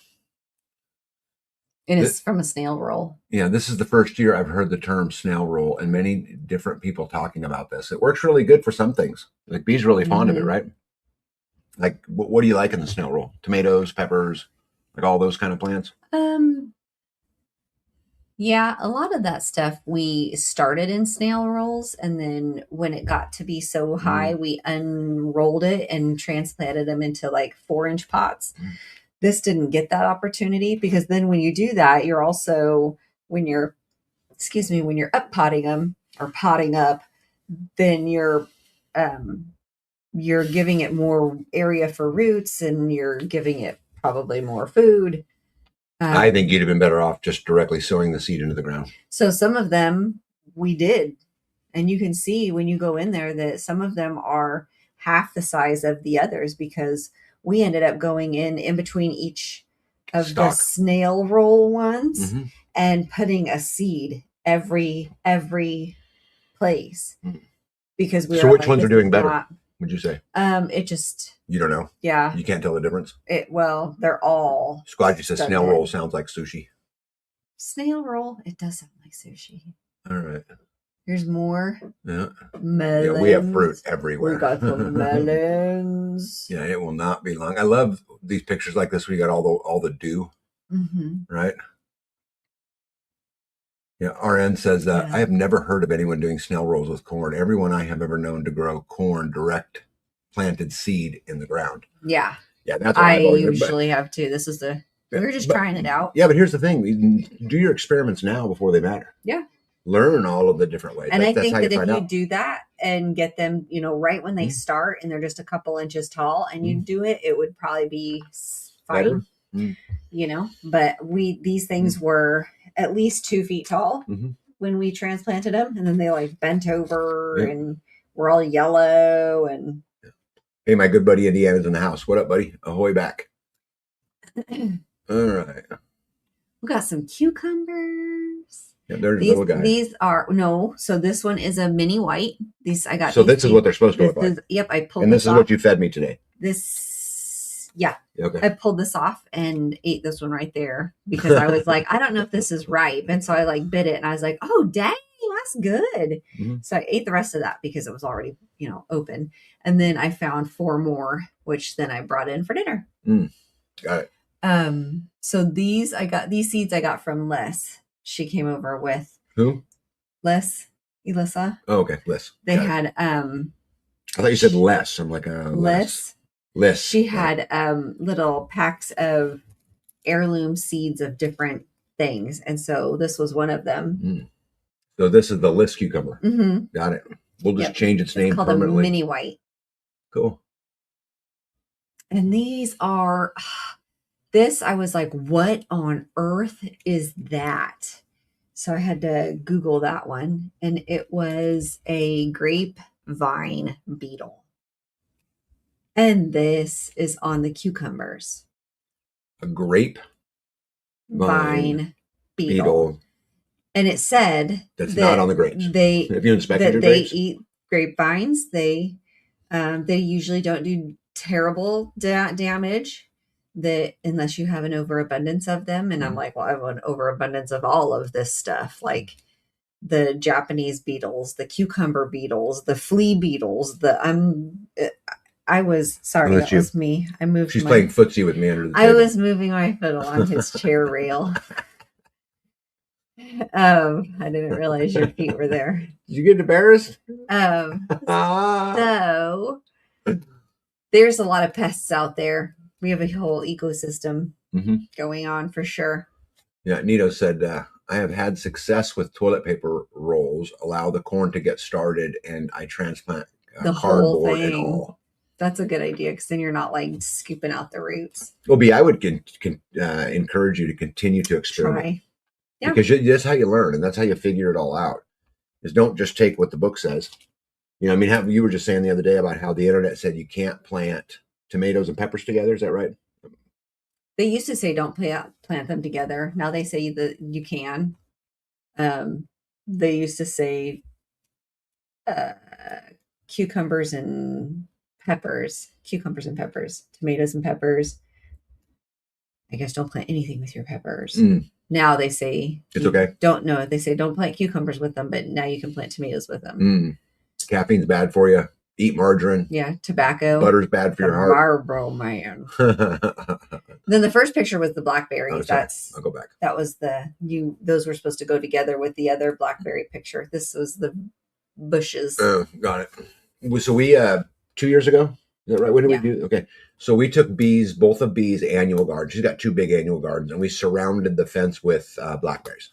And it's from a snail roll. Yeah, this is the first year I've heard the term snail roll and many different people talking about this. It works really good for some things. Like B's really fond of it, right? Like, what do you like in the snail roll? Tomatoes, peppers, like all those kind of plants? Yeah, a lot of that stuff we started in snail rolls, and then when it got to be so high, we unrolled it and transplanted them into like 4-inch pots. This didn't get that opportunity because then when you do that, you're also when you're up potting them or potting up, then you're giving it more area for roots and you're giving it probably more food. I think you'd have been better off just directly sowing the seed into the ground. So some of them we did. And you can see when you go in there that some of them are half the size of the others because we ended up going in between each of the snail roll ones and putting a seed every place because we. So which ones are doing better? Would you say? It just. You don't know. Yeah. You can't tell the difference. Well, they're all. Squadgy says snail roll sounds like sushi. Snail roll. It does sound like sushi. All right. There's more. Yeah. Melons. Yeah, we have fruit everywhere. We got some melons. Yeah, it will not be long. I love these pictures like this. We got all the dew. Right. Yeah. RN says, I have never heard of anyone doing snail rolls with corn. Everyone I have ever known to grow corn direct planted seed in the ground. Yeah. Yeah, that's what I usually have too. This is we're just trying it out. Yeah, but here's the thing. Do your experiments now before they matter. Yeah. Learn all of the different ways. And I think that if you do that and get them, right when they start and they're just a couple inches tall and you do it, it would probably be fine. But these things were at least 2 feet tall when we transplanted them, and then they like bent over and were all yellow and. Hey, my good buddy Indiana's in the house. What up, buddy? Ahoy back. All right. We got some cucumbers. Yeah, they're little guys. These are so this one is a mini white. These I got. So this is what they're supposed to look like. Yep, I pulled. And this is what you fed me today. Yeah. Okay. I pulled this off and ate this one right there because I was like, I don't know if this is ripe, and so I like bit it and I was like, oh dang, that's good. So I ate the rest of that because it was already open, and then I found 4 more, which then I brought in for dinner. Got it. So these seeds I got from Les. She came over with who? Les, Elissa. Oh, okay, Les. They had I thought you said Les. I'm like Les. Les. She had little packs of heirloom seeds of different things, and so this was one of them. So this is the Les cucumber. Got it. We'll just change its name called permanently. A mini white. Cool. And these are. This, I was like, what on earth is that? So I had to Google that one. And it was a grapevine beetle. And this is on the cucumbers. A grape vine beetle. And it said that's not on the grapes. If you inspected your grapes, they eat grapevines. They usually don't do terrible damage. Unless you have an overabundance of them. And I'm like, well, I have an overabundance of all of this stuff, like the Japanese beetles, the cucumber beetles, the flea beetles. I was sorry, that was me. I moved. She's playing footsie with me under the table. I was moving my foot along his chair rail. I didn't realize your feet were there. Did you get embarrassed? So there's a lot of pests out there. We have a whole ecosystem going on for sure. Yeah, Nito said, I have had success with toilet paper rolls. Allow the corn to get started, and I transplant The whole cardboard and thing. all. That's a good idea because then you're not like scooping out the roots. Well, B, I would encourage you to continue to experiment. Try. Yeah. Because that's how you learn, and that's how you figure it all out. Is don't just take what the book says. You know, I mean, you were just saying the other day about how the internet said you can't plant tomatoes and peppers together. Is that right? They used to say don't plant them together. Now they say that you can. They used to say cucumbers and peppers, tomatoes and peppers. I guess don't plant anything with your peppers. Now they say it's okay. Don't know. They say don't plant cucumbers with them, but now you can plant tomatoes with them. Caffeine's bad for you. Eat margarine. Yeah, tobacco. Butter's bad for your heart. Marlboro Man. Then the first picture was the blackberries. I'll go back. That was those were supposed to go together with the other blackberry picture. This was the bushes. Oh, got it. So we 2 years ago, is that right? When did we do? Okay. So we took both of Bee's annual gardens. She's got 2 big annual gardens, and we surrounded the fence with blackberries.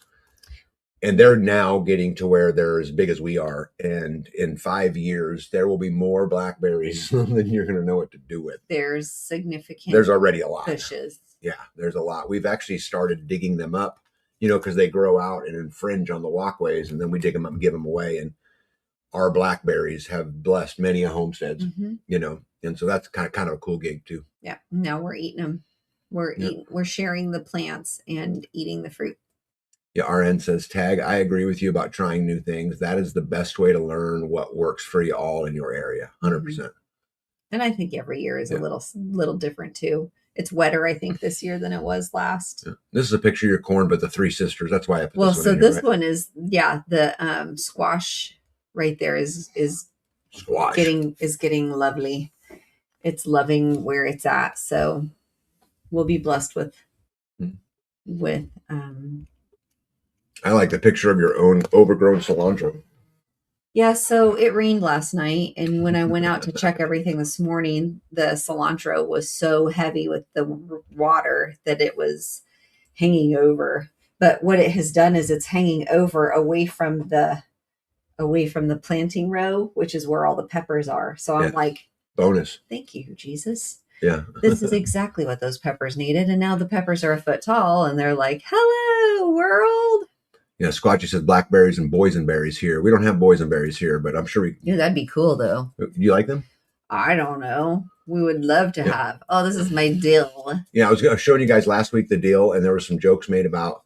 And they're now getting to where they're as big as we are. And in 5 years, there will be more blackberries than you're going to know what to do with. There's already a lot. Bushes. Yeah, there's a lot. We've actually started digging them up, because they grow out and infringe on the walkways. And then we dig them up and give them away. And our blackberries have blessed many homesteads, and so that's kind of a cool gig too. Yeah. Now we're eating them. We're sharing the plants and eating the fruit. Yeah. RN says, Tag, I agree with you about trying new things. That is the best way to learn what works for you all in your area. 100%. And I think every year is a little different too. It's wetter, I think, this year than it was last. Yeah. This is a picture of your corn, but the 3 sisters. That's why I put this one in this here, right? one is the squash right there is squash getting lovely. It's loving where it's at. So we'll be blessed with I like the picture of your own overgrown cilantro. Yeah, so it rained last night, and when I went out to check everything this morning, the cilantro was so heavy with the water that it was hanging over. But what it has done is it's hanging over away from the planting row, which is where all the peppers are. So I'm like, bonus. Thank you, Jesus. Yeah. This is exactly what those peppers needed. And now the peppers are a foot tall, and they're like, hello, world. Yeah, Squatchy says blackberries and boysenberries here. We don't have boysenberries here, but I'm sure that'd be cool, though. Do you like them? I don't know. We would love to have. Oh, this is my dill. Yeah, I was showing you guys last week the dill, and there were some jokes made about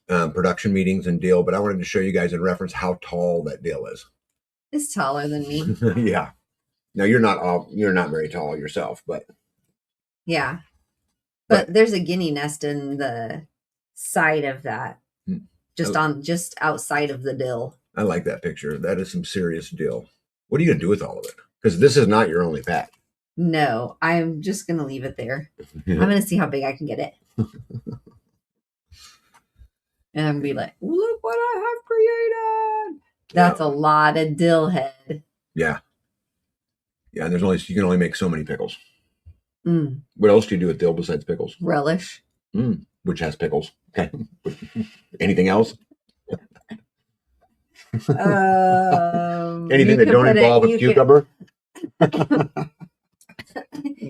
production meetings and dill, but I wanted to show you guys in reference how tall that dill is. It's taller than me. Yeah. Now you're not very tall yourself, but yeah. But there's a guinea nest in the side of that. Just outside of the dill. I like that picture. That is some serious dill. What are you gonna do with all of it? Because this is not your only patch. No, I'm just gonna leave it there. I'm gonna see how big I can get it. And I'm gonna be like, look what I have created. That's a lot of dill head. Yeah. Yeah, and you can only make so many pickles. What else do you do with dill besides pickles? Relish. Which has pickles. Okay. Anything else? Anything that don't involve a cucumber?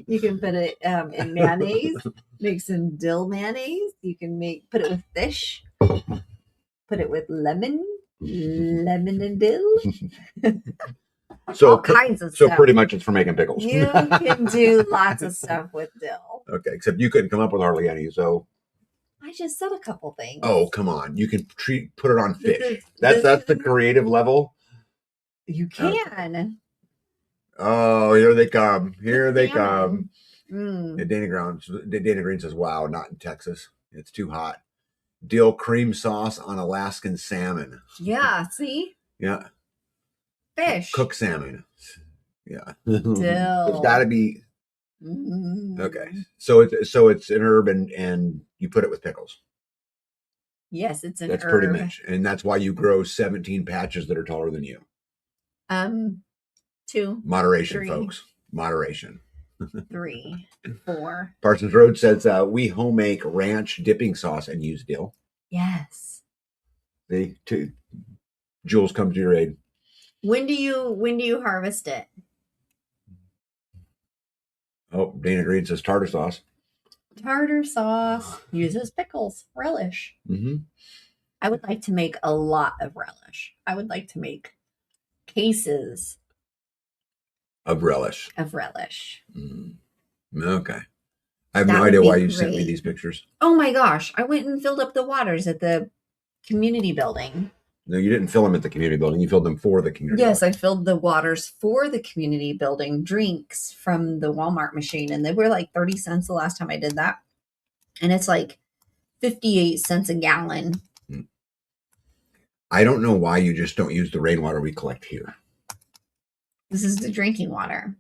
You can put it in mayonnaise. Make some dill mayonnaise. You can put it with fish. Put it with lemon and dill. So all kinds of stuff. So pretty much it's for making pickles. You can do lots of stuff with dill. Okay, except you couldn't come up with hardly any, so I just said a couple things. Oh, come on. You can put it on fish. That's the creative level. You can. Oh, here they come. Here they come. Dana Green says, wow, not in Texas. It's too hot. Dill cream sauce on Alaskan salmon. Yeah, see? Yeah. Fish. Cooked salmon. Yeah. Dill. It's got to be. Okay. So it's an herb and you put it with pickles. Yes, it's an herb. That's pretty much. And that's why you grow 17 patches that are taller than you. 2. Moderation, 3. Folks. Moderation. 3, 4. Parsons Road says we homemake ranch dipping sauce and use dill. Yes. Jules comes to your aid. When do you harvest it? Oh, Dana Green says tartar sauce. Tartar sauce uses pickles, relish. Mm-hmm. I would like to make a lot of relish. I would like to make cases Of relish. of relish. Okay. I have That no would idea be why you sent me great. these pictures. Oh my gosh, I went and filled up the waters at the community building. No, you didn't fill them at the community building. You filled them for the community Yes, building. I filled the waters for the community building drinks from the Walmart machine, and they were like 30 cents the last time I did that. And it's like 58 cents a gallon. I don't know why you just don't use the rainwater we collect here. This is the drinking water.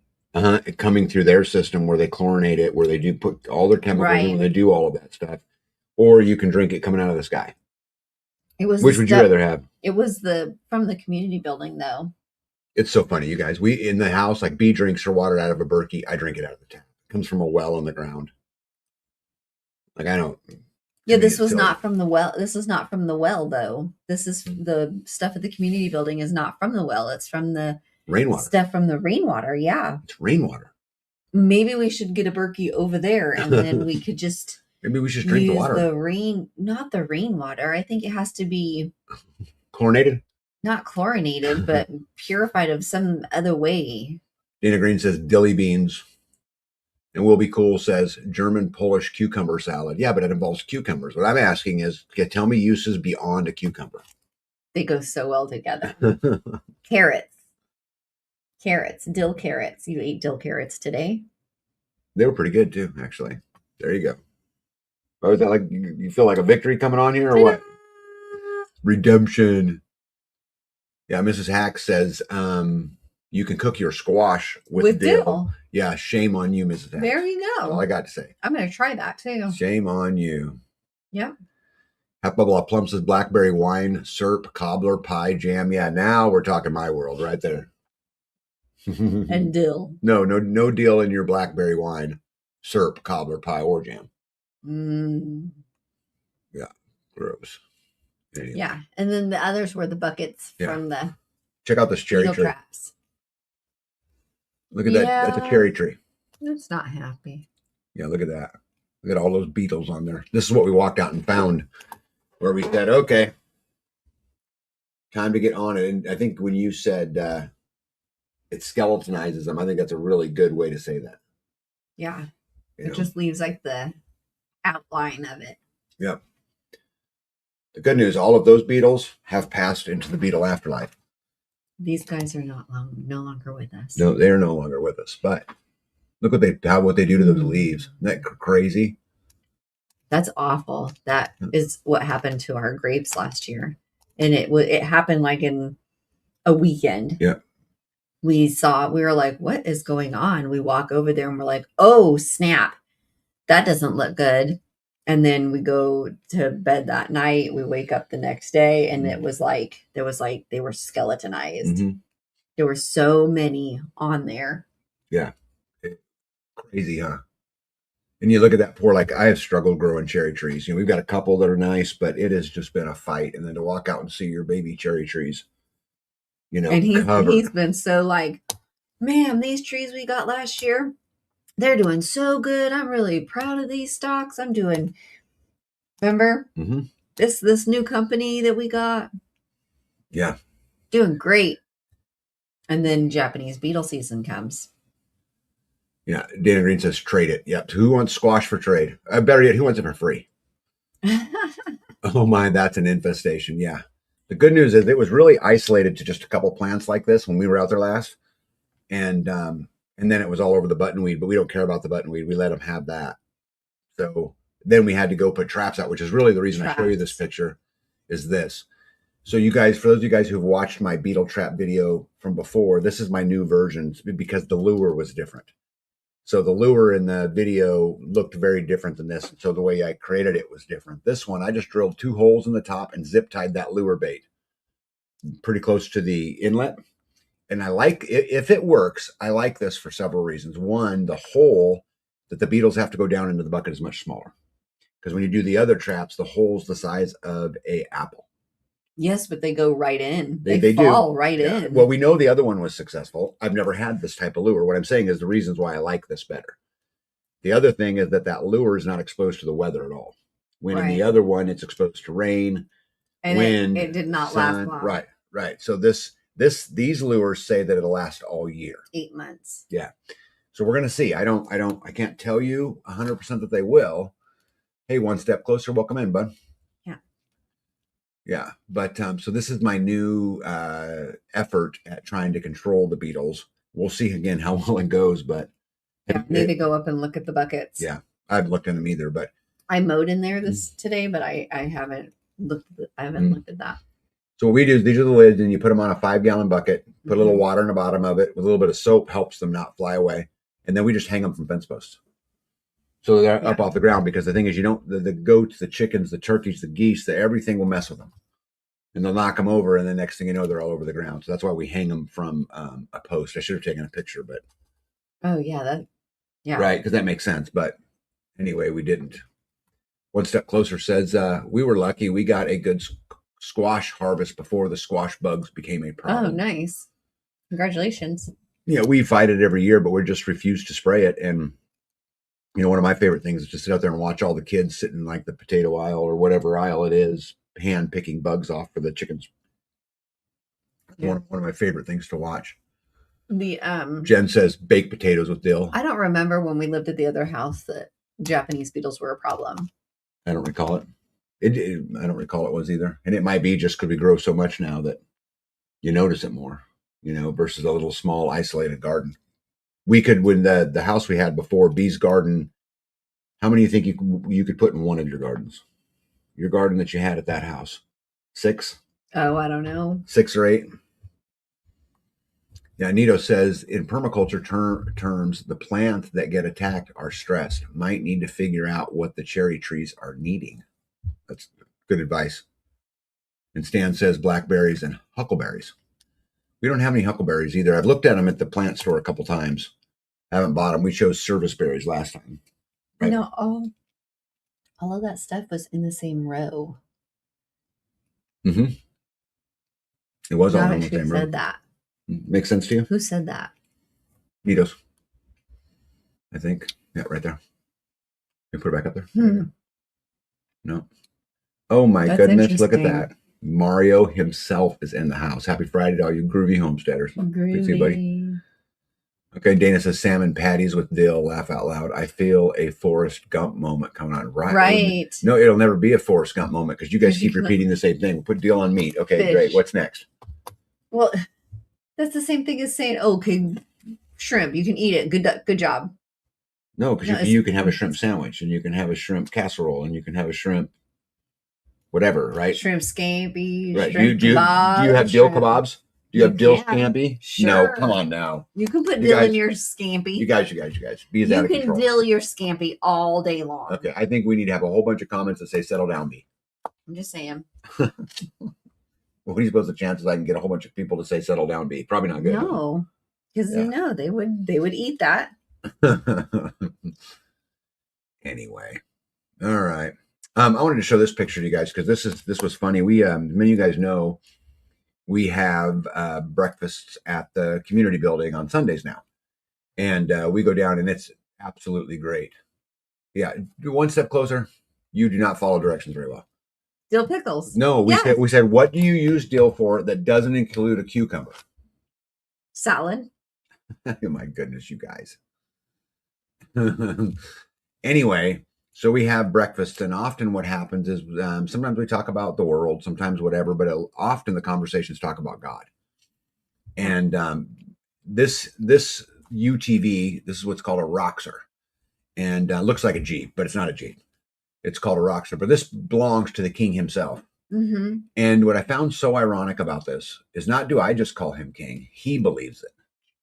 Coming through their system where they chlorinate it, where they do put all their chemicals in, Right. where they do all of that stuff. Or you can drink it coming out of the sky. It was Which would you rather have? It was from the community building though. It's so funny, you guys. We in the house, like B drinks her water out of a Berkey. I drink it out of the tap. It comes from a well on the ground. Like I don't. Yeah, to me, this it's was silly. not from the well. This is not from the well though. This is the stuff at the community building is not from the well. It's from the Rainwater. stuff from the rainwater. Yeah. It's rainwater. Maybe we should get a Berkey over there, and then we could just Maybe we should drink the use water. not the rainwater. I think it has to be Chlorinated? not chlorinated, but purified of some other way. Dana Green says dilly beans. And Will Be Cool says German Polish cucumber salad. Yeah, but it involves cucumbers. What I'm asking is, tell me uses beyond a cucumber. They go so well together. Carrots, dill carrots. You ate dill carrots today? They were pretty good too, actually. There you go. Oh, is that like you feel like a victory coming on here or what? Redemption. Yeah, Mrs. Hack says you can cook your squash with dill. Yeah, shame on you, Mrs. Hack. There you go. That's all I got to say. I'm going to try that too. Shame on you. Yep. Half Bubble Plum says blackberry wine, syrup, cobbler, pie, jam. Yeah, now we're talking my world right there. And dill. No deal in your blackberry wine, syrup, cobbler, pie, or jam. Yeah, gross. Anyway. Yeah, and then the others were the buckets from the. Check out this cherry tree. Traps. Look at that. That's a cherry tree. It's not happy. Yeah, look at that. Look at all those beetles on there. This is what we walked out and found, where we said, okay, time to get on it. And I think when you said it skeletonizes them, I think that's a really good way to say that. Yeah. It just leaves like the outline of it. Yep. The good news, all of those beetles have passed into the beetle afterlife. These guys are no longer with us. No, they are no longer with us. But look what they do to those leaves. Isn't that crazy? That's awful. That is what happened to our grapes last year, and it happened like in a weekend. Yeah. We were like, what is going on? We walk over there and we're like, oh snap, that doesn't look good. And then we go to bed that night. We wake up the next day and it was like, they were skeletonized. Mm-hmm. There were so many on there. Yeah. Crazy, huh? And you look at that poor, like I have struggled growing cherry trees. You know, we've got a couple that are nice, but it has just been a fight. And then to walk out and see your baby cherry trees, you know, and he's been so like, man, these trees we got last year, they're doing so good. I'm really proud of these stalks. Remember this new company that we got? Yeah. Doing great. And then Japanese beetle season comes. Yeah. Dana Green says trade it. Yep. Who wants squash for trade? Better yet, who wants it for free? Oh my, that's an infestation. Yeah. The good news is it was really isolated to just a couple plants like this when we were out there last. And then it was all over the buttonweed, but we don't care about the buttonweed. We let them have that. So then we had to go put traps out, which is really the reason I show you this picture is this. So you guys, for those of you guys who've watched my beetle trap video from before, this is my new version because the lure was different. So the lure in the video looked very different than this. So the way I created it was different. This one, I just drilled 2 holes in the top and zip tied that lure bait pretty close to the inlet. And I like, if it works, I like this for several reasons. One, the hole that the beetles have to go down into the bucket is much smaller. Because when you do the other traps, the hole's the size of an apple. Yes, but they go right in. They fall do. right Yeah. in. Well, we know the other one was successful. I've never had this type of lure. What I'm saying is the reasons why I like this better. The other thing is that lure is not exposed to the weather at all. When in the Right. other one, it's exposed to rain, And wind, it did not last sun. long. Right, right. So these lures say that it'll last all year. 8 months. Yeah. So we're gonna see. I can't tell you 100% that they will. Hey, one step closer. Welcome in, bud. Yeah. Yeah. But so this is my new effort at trying to control the beetles. We'll see again how well it goes, but yeah, I need to go up and look at the buckets. Yeah. I haven't looked at them either, but I mowed in there today, but I haven't looked at that. So what we do is these are the lids, and you put them on a 5-gallon bucket, put a little water in the bottom of it with a little bit of soap, helps them not fly away. And then we just hang them from fence posts. So they're up off the ground, because the thing is, the goats, the chickens, the turkeys, the geese, everything will mess with them. And they'll knock them over, and the next thing you know, they're all over the ground. So that's why we hang them from a post. I should have taken a picture, but. Oh, yeah. Right, because that makes sense. But anyway, we didn't. One Step Closer says, we were lucky. We got a good squash harvest before the squash bugs became a problem. Oh, nice. Congratulations. Yeah, we fight it every year, but we just refuse to spray it. And, one of my favorite things is to sit out there and watch all the kids sitting in like the potato aisle or whatever aisle it is, hand picking bugs off for the chickens. Yeah. One of my favorite things to watch. Jen says baked potatoes with dill. I don't remember when we lived at the other house that Japanese beetles were a problem. I don't recall it. I don't recall it was either. And it might be just because we grow so much now that you notice it more, versus a little small isolated garden. We could, when the house we had before, Bee's Garden, how many do you think you could put in one of your gardens? Your garden that you had at that house? 6? Oh, I don't know. 6 or 8? Yeah, Nito says, in permaculture terms, the plants that get attacked are stressed. Might need to figure out what the cherry trees are needing. That's good advice. And Stan says blackberries and huckleberries. We don't have any huckleberries either. I've looked at them at the plant store a couple times. Haven't bought them. We chose service berries last time. Right? All of that stuff was in the same row. Mm-hmm. It was all in the same row. Who said that? Makes sense to you? Who said that? Nitos. I think. Yeah, right there. You put it back up there? No. Oh my goodness, look at that. Mario himself is in the house. Happy Friday to all you groovy homesteaders. Groovy. Good to see you, buddy. Okay, Dana says salmon patties with dill. Laugh out loud. I feel a Forrest Gump moment coming on. Right. No, it'll never be a Forrest Gump moment because you guys keep repeating the same thing. We'll put dill on meat. Okay, fish. Great. What's next? Well, that's the same thing as saying, okay, shrimp, you can eat it. Good job. No, because you can have a shrimp sandwich, and you can have a shrimp casserole, and you can have a shrimp whatever, right? Shrimp scampi. Right. Shrimp do you have dill kebabs? Do you have dill scampi? Sure. No, come on now. You can put dill in your scampi. You guys. Be out of control. You can dill your scampi all day long. Okay, I think we need to have a whole bunch of comments that say settle down, B. I'm just saying. Well, what do you suppose the chances I can get a whole bunch of people to say settle down, B? Probably not good. No, because they would eat that. Anyway. All right. I wanted to show this picture to you guys because this was funny. We many of you guys know we have breakfasts at the community building on Sundays now, and we go down and it's absolutely great. Yeah, one step closer. You do not follow directions very well. Dill pickles. No, we said what do you use dill for that doesn't include a cucumber? Salad. Oh my goodness, you guys. Anyway. So we have breakfast, and often what happens is sometimes we talk about the world, sometimes whatever, but often the conversations talk about God. And this UTV, this is what's called a Roxor, and looks like a Jeep, but it's not a Jeep. It's called a Roxor, but this belongs to the king himself. Mm-hmm. And what I found so ironic about this is not do I just call him king, he believes it.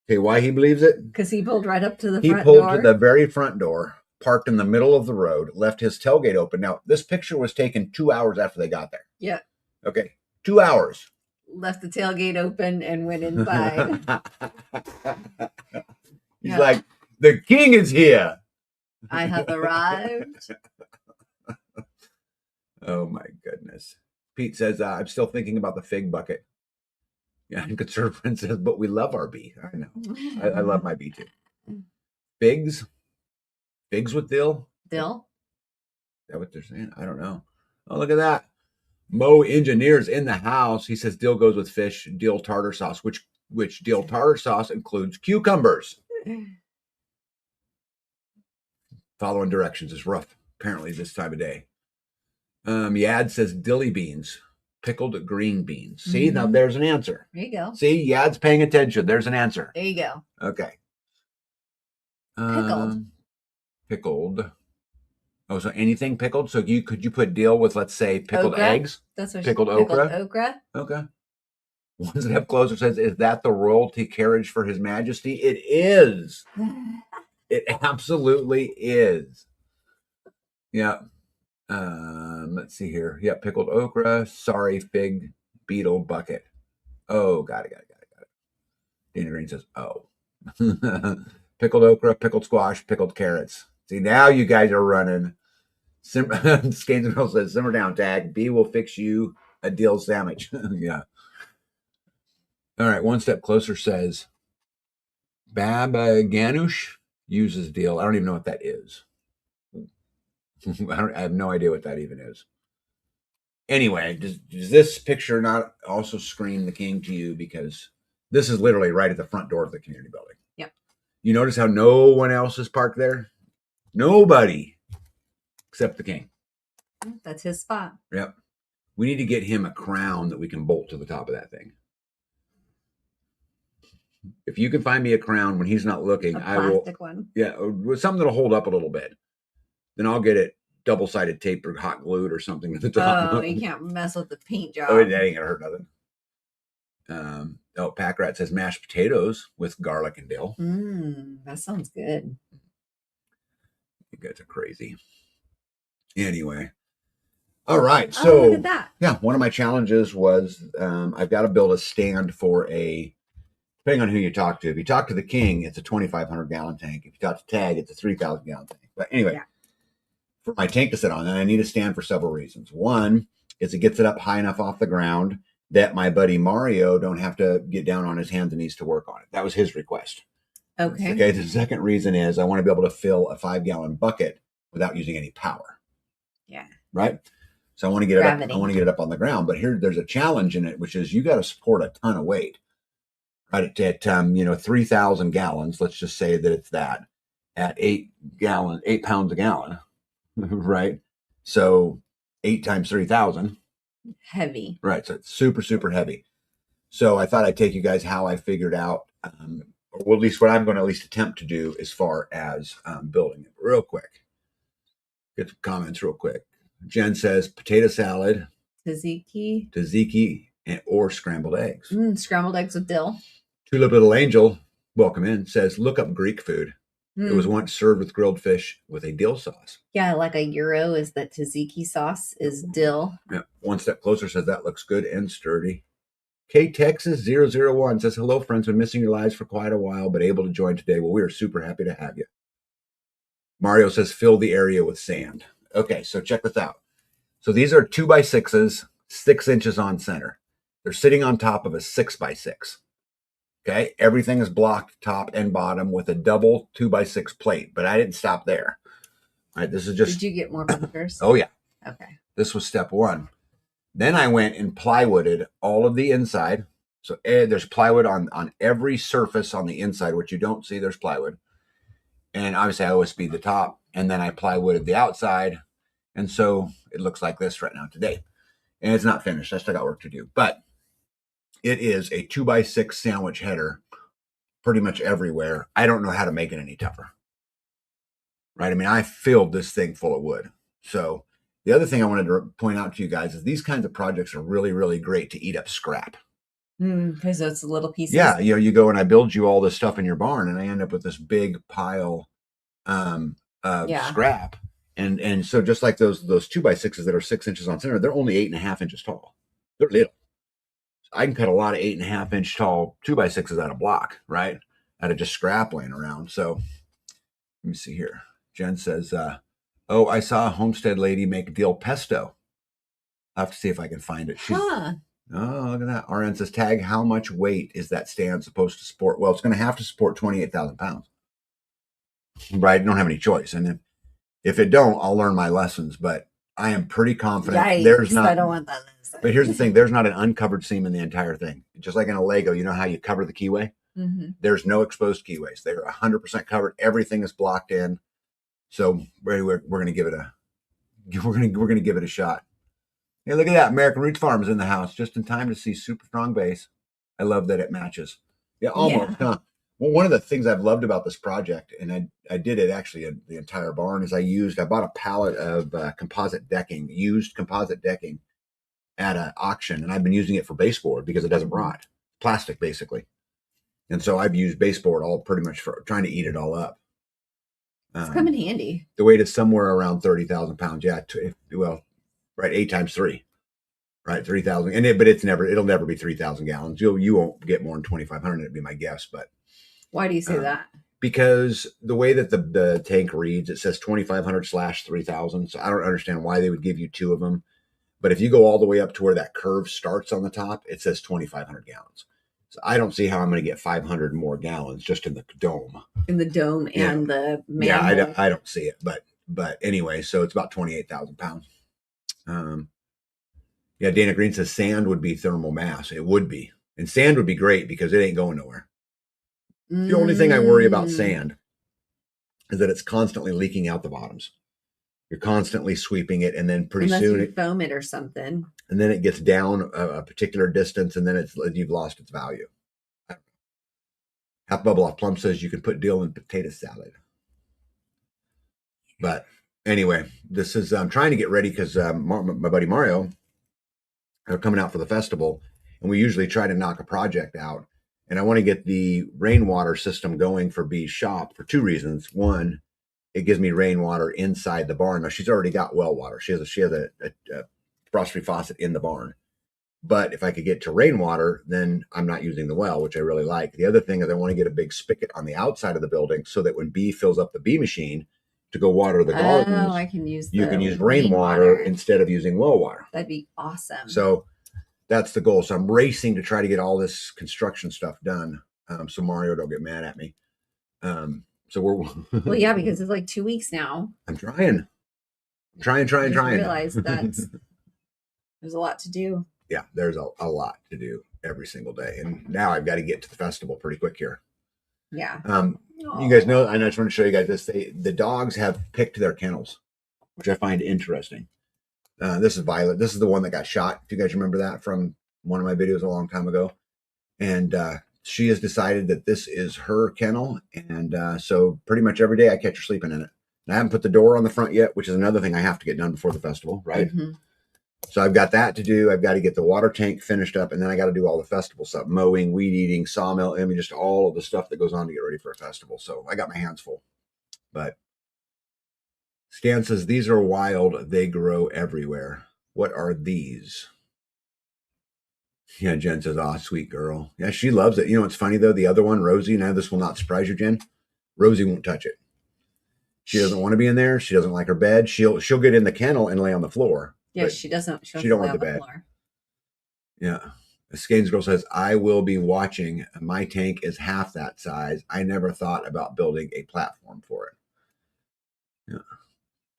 Okay, why he believes it? Because he pulled right up to the front door. He pulled to the very front door, parked in the middle of the road, left his tailgate open. Now, this picture was taken 2 hours after they got there. Yeah. Okay. 2 hours. Left the tailgate open and went inside. He's like, the king is here. I have arrived. Oh, my goodness. Pete says, I'm still thinking about the fig bucket. Yeah, and Conservative Friend says, but we love our bee. I know. I love my bee too. Figs? Figs with dill? Dill? Is that what they're saying? I don't know. Oh, look at that. Mo Engineers in the house. He says dill goes with fish, dill tartar sauce, which dill tartar sauce includes cucumbers. Following directions is rough, apparently, this time of day. Yad says dilly beans, pickled green beans. See, now there's an answer. There you go. See, Yad's paying attention. There's an answer. There you go. Okay. Pickled. Pickled. Oh, so anything pickled? So could you put dill with, let's say, pickled Okra? eggs? That's what Pickled okra? Okra. Okay. Ones that have closer says, is that the royalty carriage for His Majesty? It is. It absolutely is. Yeah. Let's see here. Yeah, pickled okra. Sorry, fig beetle bucket. Oh, got it. Dana Green says, oh. Pickled okra, pickled squash, pickled carrots. See, now you guys are running. Skanes Girl says, simmer down, Tag. B will fix you a dill sandwich. Yeah. All right, One Step Closer says, Baba Ganush uses dill. I don't even know what that is. I have no idea what that even is. Anyway, does this picture not also scream the king to you? Because this is literally right at the front door of the community building. Yep. You notice how no one else is parked there? Nobody except the king. That's his spot. Yep. We need to get him a crown that we can bolt to the top of that thing. If you can find me a crown when he's not looking, I will. Plastic one. Yeah, with something that'll hold up a little bit. Then I'll get it double-sided tape or hot glued or something at the top. Oh, you can't mess with the paint job. Oh, that ain't gonna hurt nothing. Pack Rat says mashed potatoes with garlic and dill. That sounds good. You guys are crazy. Anyway. All right. So look at that. Yeah, one of my challenges was I've got to build a stand for depending on who you talk to. If you talk to the king, it's a 2,500 gallon tank. If you talk to Tag, it's a 3,000 gallon tank. But anyway, for my tank to sit on, and I need a stand for several reasons. One is it gets it up high enough off the ground that my buddy Mario don't have to get down on his hands and knees to work on it. That was his request. Okay. The second reason is I want to be able to fill a 5-gallon bucket without using any power. Yeah. Right. So I want to get it up. I want to get it up on the ground. But there's a challenge in it, which is you got to support a ton of weight. Right at 3,000 gallons. Let's just say that it's that at 8 pounds a gallon. Right. So 8 times 3,000. Heavy. Right. So it's super, super heavy. So I thought I'd take you guys how I figured out, or at least what I'm going to at least attempt to do as far as building it real quick. Get some comments real quick. Jen says potato salad, tzatziki, or scrambled eggs. Scrambled eggs with dill. Tulip Little Angel, welcome in, says look up Greek food. It was once served with grilled fish with a dill sauce. Yeah, like a gyro is that tzatziki sauce is dill. Yeah. One Step Closer says that looks good and sturdy. K Texas 001 says hello friends, been missing your lives for quite a while but able to join today. Well, we are super happy to have you. Mario says fill the area with sand. Okay, so check this out. So these are 2x6s, 6 inches on center. They're sitting on top of a 6x6. Okay, everything is blocked top and bottom with a double 2x6 plate, but I didn't stop there. All right, this is just. Did you get more bunkers? Oh yeah. Okay. This was step one. Then I went and plywooded all of the inside. So there's plywood on every surface on the inside, which you don't see. There's plywood, and obviously I OSB'd the top, and then I plywooded the outside, and so it looks like this right now today. And it's not finished. I still got work to do, but. It is a 2x6 sandwich header pretty much everywhere. I don't know how to make it any tougher. Right? I mean, I filled this thing full of wood. So the other thing I wanted to point out to you guys is these kinds of projects are really, really great to eat up scrap. Because it's little pieces. Yeah. You go and I build you all this stuff in your barn and I end up with this big pile of scrap. And so just like those 2x6s that are 6 inches on center, they're only 8.5 inches tall. They're little. I can cut a lot of 8.5 inch tall 2x6s out of block, right? Out of just scrap laying around. So let me see here. Jen says, I saw a homestead lady make dill pesto. I'll have to see if I can find it. Huh. Oh, look at that. RN says, tag, how much weight is that stand supposed to support? Well, it's going to have to support 28,000 pounds. Right? I don't have any choice. And if it don't, I'll learn my lessons. But I am pretty confident there's not. I don't want that lesson. But here's the thing. There's not an uncovered seam in the entire thing. Just like in a Lego, you know how you cover the keyway? Mm-hmm. There's no exposed keyways. They're 100% covered. Everything is blocked in. So we're going to give it a shot. Hey, look at that. American Roots Farm is in the house just in time to see super strong base. I love that it matches. Yeah, almost. Yeah. Huh? Well, one of the things I've loved about this project, and I did it actually in the entire barn, is I bought a pallet of composite decking, used composite decking at an auction, and I've been using it for baseboard because it doesn't rot. Plastic, basically. And so I've used baseboard all pretty much for trying to eat it all up. It's come in handy. The weight is somewhere around 30,000 pounds. Yeah. Right. 8 times 3, right. 3,000. But it'll never be 3,000 gallons. You won't get more than 2,500. It'd be my guess. But why do you say that? Because the way that the tank reads, it says 2,500/3,000. So I don't understand why they would give you 2 of them. But if you go all the way up to where that curve starts on the top, it says 2,500 gallons. So I don't see how I'm going to get 500 more gallons just in the dome. In the dome and the manhole. Yeah, I don't see it. But anyway, so it's about 28,000 pounds. Yeah, Dana Green says sand would be thermal mass. It would be. And sand would be great because it ain't going nowhere. The only thing I worry about sand is that it's constantly leaking out the bottoms. You're constantly sweeping it, and then pretty soon you foam it or something. And then it gets down a particular distance, and then you've lost its value. Half Bubble Off Plum says you can put dill in potato salad. But anyway, this is I'm trying to get ready because my buddy Mario are coming out for the festival, and we usually try to knock a project out. And I want to get the rainwater system going for Bee's shop for 2 reasons. One, it gives me rainwater inside the barn. Now she's already got well water. She has a frost-free faucet in the barn. But if I could get to rainwater, then I'm not using the well, which I really like. The other thing is I want to get a big spigot on the outside of the building so that when Bee fills up the Bee machine to go water the gardens, you can use rainwater instead of using well water. That'd be awesome. So that's the goal. So I'm racing to try to get all this construction stuff done, so Mario don't get mad at me. So we're well, yeah, because it's like 2 weeks now. I'm trying. I realize that there's a lot to do. Yeah, there's a lot to do every single day, and now I've got to get to the festival pretty quick here. Yeah. You guys know, I just want to show you guys this. The dogs have picked their kennels, which I find interesting. This is Violet. This is the one that got shot. If you guys remember that from one of my videos a long time ago. And she has decided that this is her kennel. And so pretty much every day I catch her sleeping in it. And I haven't put the door on the front yet, which is another thing I have to get done before the festival, right? Mm-hmm. So I've got that to do. I've got to get the water tank finished up, and then I got to do all the festival stuff, mowing, weed eating, sawmill, I mean, just all of the stuff that goes on to get ready for a festival. So I got my hands full. But Stan says, these are wild. They grow everywhere. What are these? Yeah, Jen says, sweet girl. Yeah, she loves it. You know, it's funny, though. The other one, Rosie, now this will not surprise you, Jen. Rosie won't touch it. She doesn't want to be in there. She doesn't like her bed. She'll get in the kennel and lay on the floor. Yeah, she doesn't. She don't want the bed. Floor. Yeah. Skanes Girl says, I will be watching. My tank is half that size. I never thought about building a platform for it. Yeah.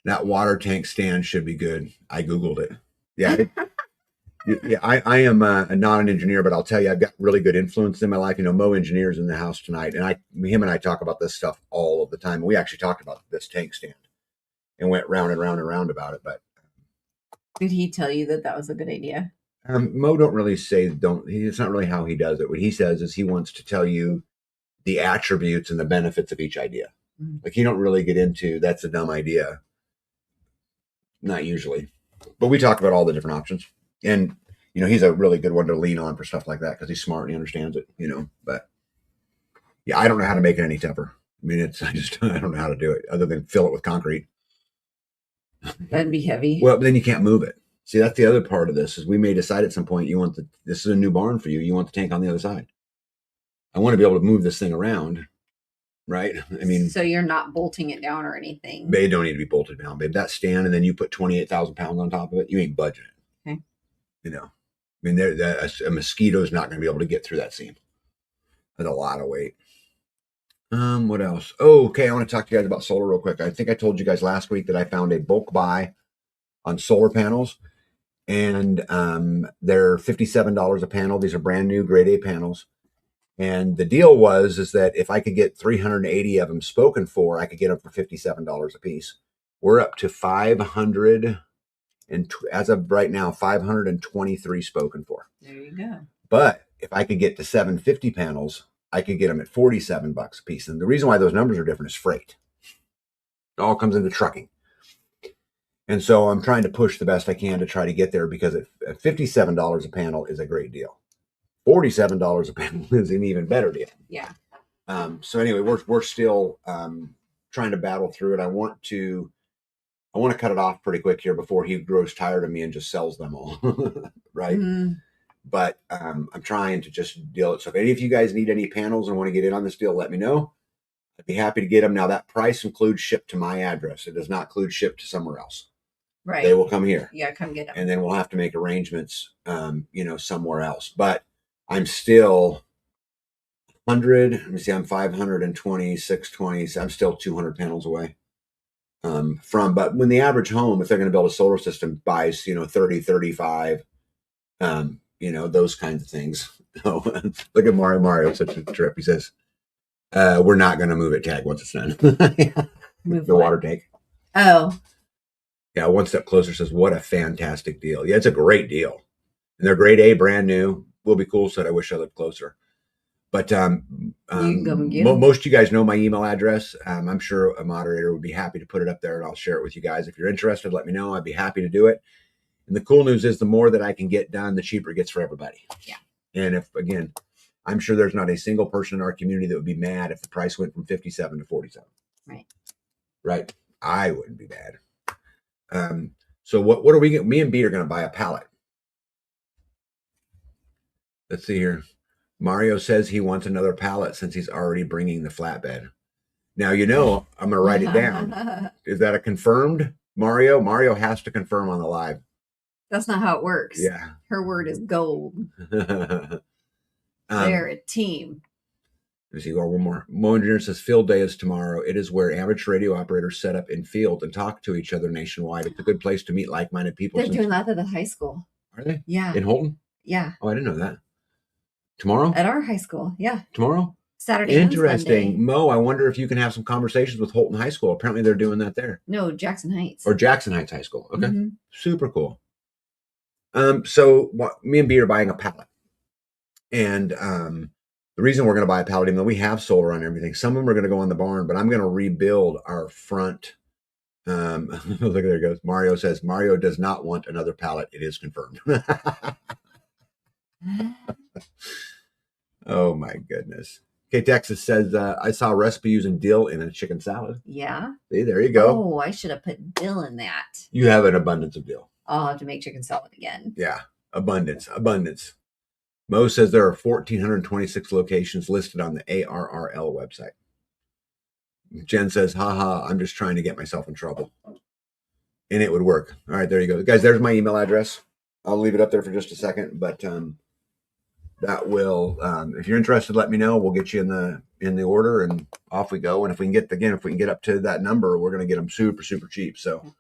That water tank stand should be good. I Googled it. Yeah. Yeah. I am not an engineer, but I'll tell you, I've got really good influence in my life. You know, Mo Engineer's in the house tonight, and him and I talk about this stuff all of the time. We actually talked about this tank stand and went round and round and round about it, but did he tell you that was a good idea? Mo don't really say it's not really how he does it. What he says is he wants to tell you the attributes and the benefits of each idea. Mm-hmm. Like, he don't really get into that's a dumb idea. Not usually. But we talk about all the different options. And, you know, he's a really good one to lean on for stuff like that because he's smart and he understands it, you know. But yeah, I don't know how to make it any tougher. I mean, I don't know how to do it other than fill it with concrete. That'd be heavy. Well, then you can't move it. See, that's the other part of this is we may decide at some point this is a new barn for you. You want the tank on the other side. I want to be able to move this thing around, right? I mean, so you're not bolting it down or anything. They don't need to be bolted down, babe. That stand, and then you put 28,000 pounds on top of it. You ain't budging it. Okay. You know, I mean, a mosquito is not going to be able to get through that seam. That's a lot of weight. What else? Oh, okay. I want to talk to you guys about solar real quick. I think I told you guys last week that I found a bulk buy on solar panels, and they're $57 a panel. These are brand new grade A panels. And the deal is that if I could get 380 of them spoken for, I could get them for $57 a piece. We're up to 500, and as of right now, 523 spoken for. There you go. But if I could get to 750 panels, I could get them at $47 a piece. And the reason why those numbers are different is freight. It all comes into trucking. And so I'm trying to push the best I can to try to get there, because at $57 a panel is a great deal. $47 a panel is an even better deal. Yeah. So anyway, we're still trying to battle through it. I want to cut it off pretty quick here before he grows tired of me and just sells them all. Right. Mm-hmm. But I'm trying to just deal it. So if any of you guys need any panels and want to get in on this deal, let me know. I'd be happy to get them. Now that price includes ship to my address. It does not include ship to somewhere else. Right. They will come here. Yeah, come get them. And then we'll have to make arrangements, somewhere else. But I'm still 100. Let me see. I'm 520, 620. So I'm still 200 panels away but when the average home, if they're going to build a solar system, buys, 30, 35, those kinds of things. Oh, look at Mario. Mario's such a trip. He says, we're not going to move it, Tag, once it's done. Move the what? Water tank. Oh. Yeah, one step closer says, what a fantastic deal. Yeah, it's a great deal. And they're grade A, brand new. Will be cool, said I wish I lived closer. But you can go and get them. Most of you guys know my email address. I'm sure a moderator would be happy to put it up there, and I'll share it with you guys. If you're interested, let me know. I'd be happy to do it. And the cool news is the more that I can get done, the cheaper it gets for everybody. Yeah. And I'm sure there's not a single person in our community that would be mad if the price went from 57 to 47. Right. Right. I wouldn't be mad. So what are we getting? Me and B are going to buy a pallet. Let's see here. Mario says he wants another pallet since he's already bringing the flatbed. Now, I'm going to write it down. Is that a confirmed Mario? Mario has to confirm on the live. That's not how it works. Yeah. Her word is gold. They're a team. Let's see, one more. Mo Engineer says field day is tomorrow. It is where amateur radio operators set up in field and talk to each other nationwide. It's a good place to meet like-minded people. They're doing that at the high school. Are they? Yeah. In Holton? Yeah. Oh, I didn't know that. Tomorrow? At our high school, yeah. Tomorrow? Saturday. Interesting. Mo, I wonder if you can have some conversations with Holton High School. Apparently they're doing that there. No, Jackson Heights. Or Jackson Heights High School. Okay. Mm-hmm. Super cool. So me and B are buying a pallet. And the reason we're going to buy a pallet, even though we have solar on everything, some of them are going to go on the barn, but I'm going to rebuild our front. Look, there it goes. Mario says Mario does not want another pallet. It is confirmed. Oh my goodness. Okay, Texas says I saw a recipe using dill in a chicken salad. Yeah. See, there you go. Oh, I should have put dill in that. You have an abundance of dill. I'll have to make chicken salad again. Yeah, abundance. Mo says there are 1,426 locations listed on the ARRL website. Jen says, haha, I'm just trying to get myself in trouble. And it would work. All right, there you go. Guys, there's my email address. I'll leave it up there for just a second, but that will, if you're interested, let me know. We'll get you in the order and off we go. And if we can get up to that number, we're going to get them super, super cheap. So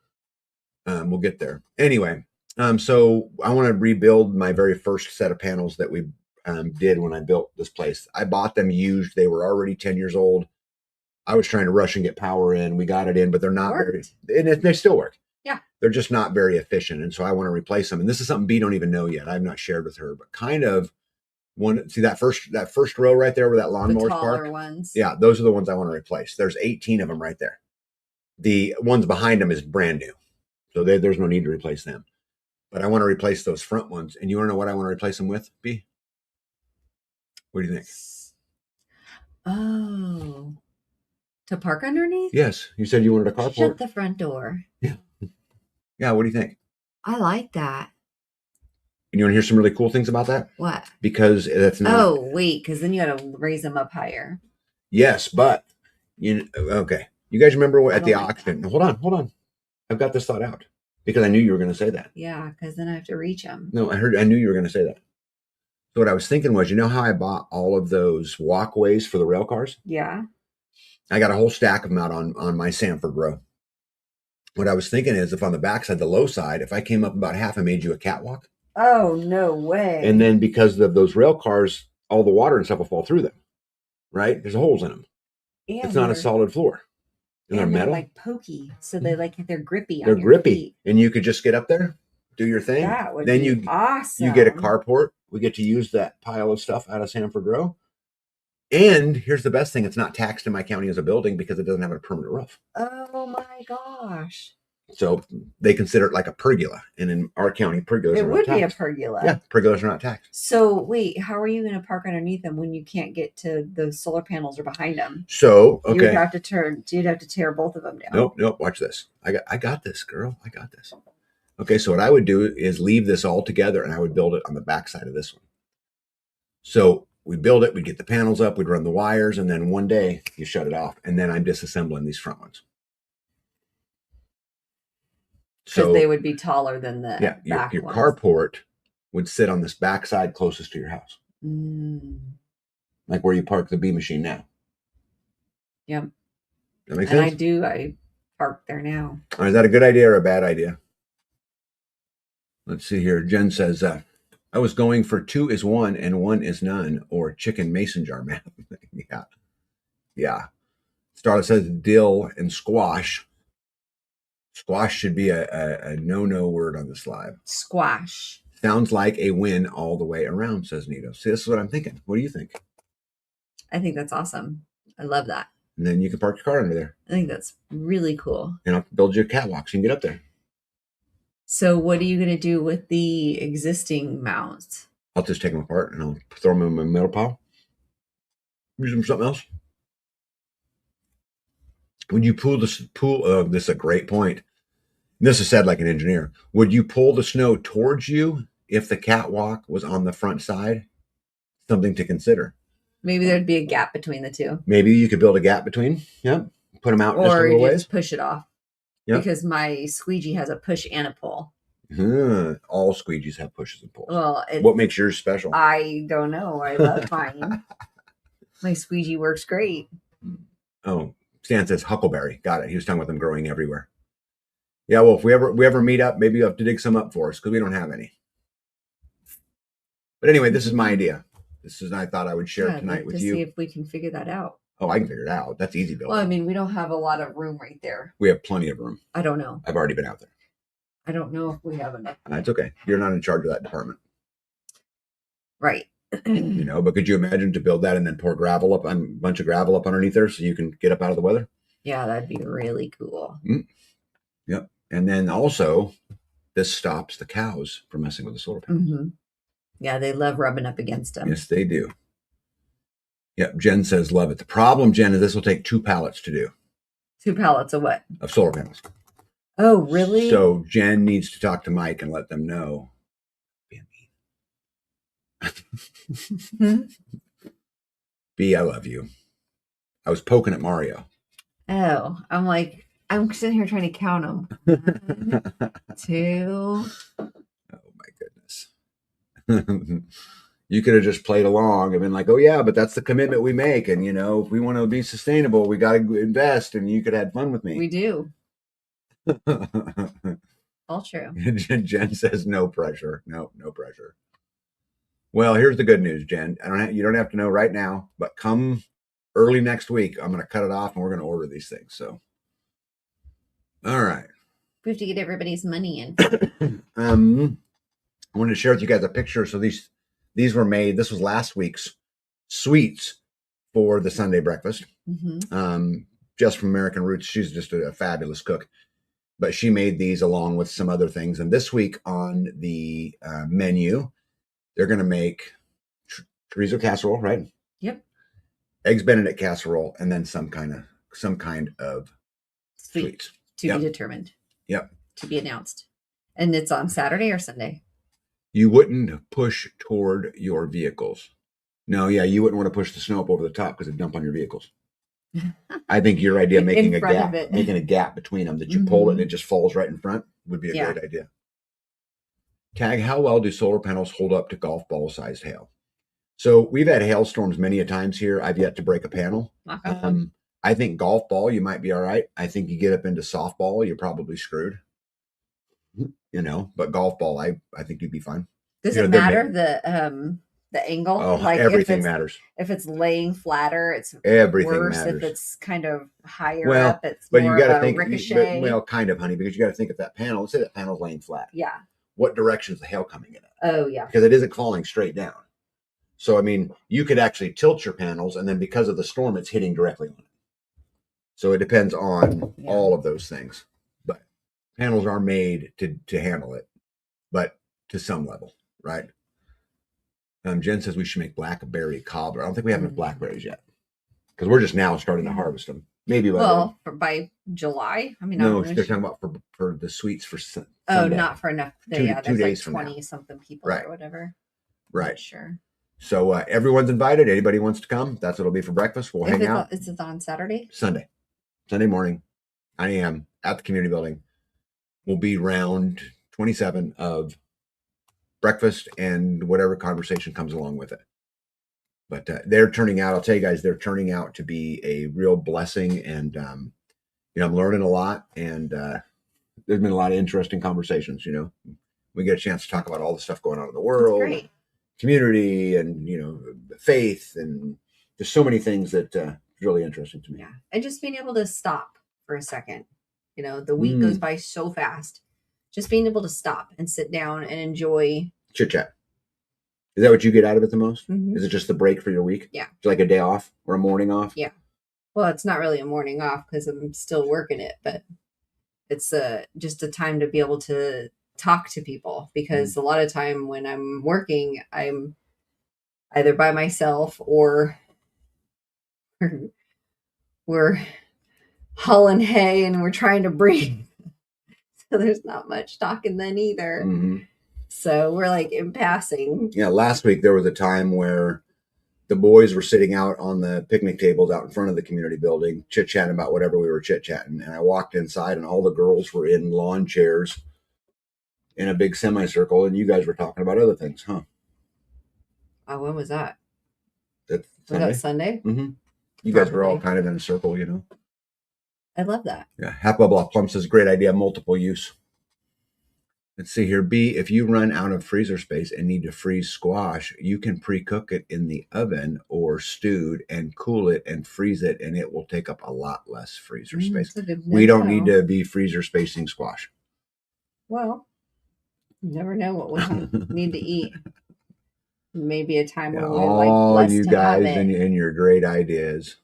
we'll get there. Anyway, so I want to rebuild my very first set of panels that we did when I built this place. I bought them used. They were already 10 years old. I was trying to rush and get power in. We got it in, but they're not they still work. Yeah. They're just not very efficient. And so I want to replace them. And this is something B don't even know yet. I've not shared with her, but kind of see that first row right there where that lawnmower's parked? Ones. Yeah, those are the ones I want to replace. There's 18 of them right there. The ones behind them is brand new. So there's no need to replace them. But I want to replace those front ones. And you want to know what I want to replace them with, B? What do you think? Oh. To park underneath? Yes. You said you wanted a carport. Shut the front door. Yeah. Yeah, what do you think? I like that. And you want to hear some really cool things about that? What? Because that's not... Oh, wait, because then you got to raise them up higher. Yes, but... okay. You guys remember at the auction... Hold on. I've got this thought out. because I knew you were going to say that. Yeah, because then I have to reach them. No, I knew you were going to say that. So what I was thinking was, you know how I bought all of those walkways for the rail cars? Yeah. I got a whole stack of them out on my Sanford row. What I was thinking is, if on the backside, the low side, if I came up about half, I made you a catwalk. Oh, no way. And then because of those rail cars, all the water and stuff will fall through them, right? There's holes in them. And it's not a solid floor. And they're metal. Like pokey, so they're grippy. They're grippy, and you could just get up there, do your thing. That would then be awesome. You get a carport. We get to use that pile of stuff out of Sanford Row. And here's the best thing: it's not taxed in my county as a building because it doesn't have a permanent roof. Oh my gosh! So they consider it like a pergola, and in our county, pergolas it would be a pergola. Yeah, pergolas are not taxed. So wait, how are you going to park underneath them when you can't get to the solar panels or behind them? So okay, you'd have to tear both of them down. Nope. Watch this. I got this, girl. I got this. Okay, so what I would do is leave this all together, and I would build it on the back side of this one. So we build it, we'd get the panels up, we'd run the wires, and then one day you shut it off, and then I'm disassembling these front ones. Because they would be taller than the back your ones. carport would sit on this back side closest to your house. Like where you park the bee machine now. Yep. That makes sense? I park there now. Is that a good idea or a bad idea? Let's see here. Jen says, I was going for 2 is 1 and 1 is none, or chicken mason jar math. Yeah. Starla says dill and squash. Squash should be a no word on this live. Squash. Sounds like a win all the way around, says Nito. See, this is what I'm thinking. What do you think? I think that's awesome. I love that. And then you can park your car under there. I think that's really cool. And I'll build you a catwalk so you can get up there. So what are you going to do with the existing mounts? I'll just take them apart and I'll throw them in my metal pile. Use them for something else. Would you this is a great point. This is said like an engineer. Would you pull the snow towards you if the catwalk was on the front side? Something to consider. Maybe there'd be a gap between the two. Maybe you could build a gap between. Yep. Put them out just a little ways. Or just push it off. Yep. Because my squeegee has a push and a pull. All squeegees have pushes and pulls. Well, what makes yours special? I don't know. I love mine. My squeegee works great. Oh, Stan says huckleberry. Got it. He was talking about them growing everywhere. Yeah, well, if we ever meet up, maybe you have to dig some up for us because we don't have any. But anyway, this is my idea. I thought I would share it tonight with you. See if we can figure that out. Oh, I can figure it out. That's easy building. Well, I mean, we don't have a lot of room right there. We have plenty of room. I don't know. I've already been out there. I don't know if we have enough. It's okay. You're not in charge of that department. Right. But could you imagine to build that and then pour a bunch of gravel up underneath there so you can get up out of the weather? Yeah, that'd be really cool. Yep. And then also, this stops the cows from messing with the solar panels. Mm-hmm. Yeah, they love rubbing up against them. Yes, they do. Yep. Jen says, love it. The problem, Jen, is this will take 2 pallets to do. 2 pallets of what? Of solar panels. Oh, really? So Jen needs to talk to Mike and let them know. B, I love you. I was poking at Mario. Oh, I'm sitting here trying to count them. 1, 2. Oh my goodness. You could have just played along and been like, oh yeah, but that's the commitment we make. And if we want to be sustainable, we got to invest, and you could have had fun with me. We do. All true. Jen says no pressure. No pressure. Well, here's the good news, Jen. You don't have to know right now, but come early next week, I'm going to cut it off and we're going to order these things. So, all right. We have to get everybody's money in. I wanted to share with you guys a picture. So these were made. This was last week's sweets for the Sunday breakfast. Mm-hmm. Just from American Roots. She's just a fabulous cook. But she made these along with some other things. And this week on the menu, they're going to make chorizo casserole, right? Yep. Eggs Benedict casserole, and then some kind of sweets. To be determined. Yep. To be announced. And it's on Saturday or Sunday? You wouldn't push toward your vehicles. No, yeah, you wouldn't want to push the snow up over the top because it'd dump on your vehicles. I think your idea of making a gap between them, that you pull it and it just falls right in front. would be a great idea. Tag, how well do solar panels hold up to golf ball sized hail? So we've had hailstorms many a times here. I've yet to break a panel. I think golf ball, you might be all right. I think you get up into softball, you're probably screwed. But golf ball, I think you'd be fine. Does it matter the angle? Oh, like everything matters. If it's laying flatter, it's everything worse. Matters. If it's kind of higher up, it's but more you got to of a think ricochet. Kind of, honey, because you got to think of that panel. Let's say that panel's laying flat. Yeah. What direction is the hail coming in? Oh, yeah. Because it isn't falling straight down. So, I mean, you could actually tilt your panels, and then because of the storm, it's hitting directly on it. So it depends on all of those things. But panels are made to handle it, but to some level, right? Jen says we should make blackberry cobbler. I don't think we have enough blackberries yet because we're just now starting to harvest them. Maybe by July. I mean, no, they're talking about for the sweets for Sunday. Not for enough. There's 2 days from 20 something people or whatever. Right. Sure. So everyone's invited. Anybody wants to come? That's what it'll be for breakfast. We'll hang out. Is it on Saturday? Sunday morning, 9 a.m. at the community building. We'll be round 27 of breakfast and whatever conversation comes along with it. But they're turning out, I'll tell you guys, they're turning out to be a real blessing. And, I'm learning a lot. And there's been a lot of interesting conversations, We get a chance to talk about all the stuff going on in the world. That's great. Community and, faith. And there's so many things that are really interesting to me. Yeah. And just being able to stop for a second. The week goes by so fast. Just being able to stop and sit down and enjoy chit chat. Is that what you get out of it the most? Mm-hmm. Is it just the break for your week? Yeah. It's like a day off or a morning off? Yeah. Well, it's not really a morning off because I'm still working it, but it's just a time to be able to talk to people because a lot of time when I'm working, I'm either by myself or we're hauling hay and we're trying to breathe. So there's not much talking then either. Mm-hmm. So we're like in passing. Yeah, last week there was a time where the boys were sitting out on the picnic tables out in front of the community building, chit-chatting about whatever we were chit-chatting. And I walked inside and all the girls were in lawn chairs in a big semicircle, and you guys were talking about other things, huh? Oh, when was that? Was that Sunday? Mm-hmm. You guys were all kind of in a circle, I love that. Yeah, Half Bubble Off Plum says, great idea, multiple use. Let's see here. B, if you run out of freezer space and need to freeze squash, you can pre-cook it in the oven or stewed and cool it and freeze it, and it will take up a lot less freezer space. We don't need to be freezer spacing squash. Well, you never know what we need to eat. Maybe a time when we're all you guys and your great ideas.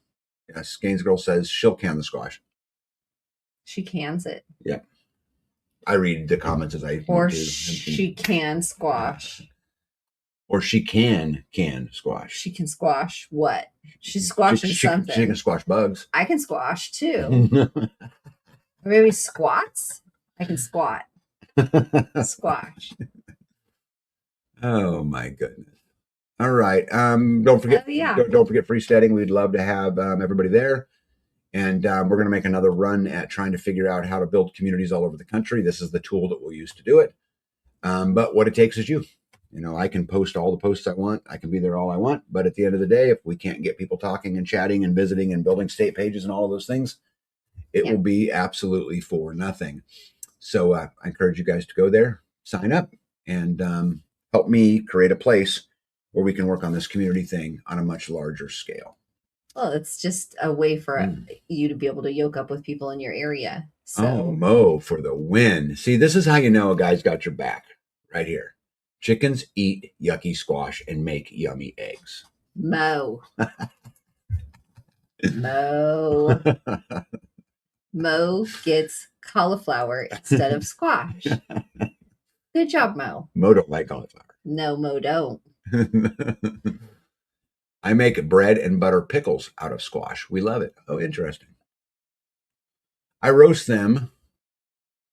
Yes, Gaines Girl says she'll can the squash. She cans it. Yeah. I read the comments as I or she can squash. Or she can squash. She can squash what? She's squashing something. She can squash bugs. I can squash too. Or maybe squats? I can squat. Squash. Oh my goodness. All right. Don't forget don't forget freesteading. We'd love to have everybody there. And we're going to make another run at trying to figure out how to build communities all over the country. This is the tool that we'll use to do it. But what it takes is you. I can post all the posts I want. I can be there all I want. But at the end of the day, if we can't get people talking and chatting and visiting and building state pages and all of those things, it will be absolutely for nothing. So I encourage you guys to go there, sign up, and help me create a place where we can work on this community thing on a much larger scale. Well, it's just a way for you to be able to yoke up with people in your area. So. Oh, Mo for the win. See, this is how you know a guy's got your back right here. Chickens eat yucky squash and make yummy eggs. Mo. Mo. Mo gets cauliflower instead of squash. Good job, Mo. Mo don't like cauliflower. No, Mo don't. I make bread and butter pickles out of squash. We love it. Oh, interesting. I roast them,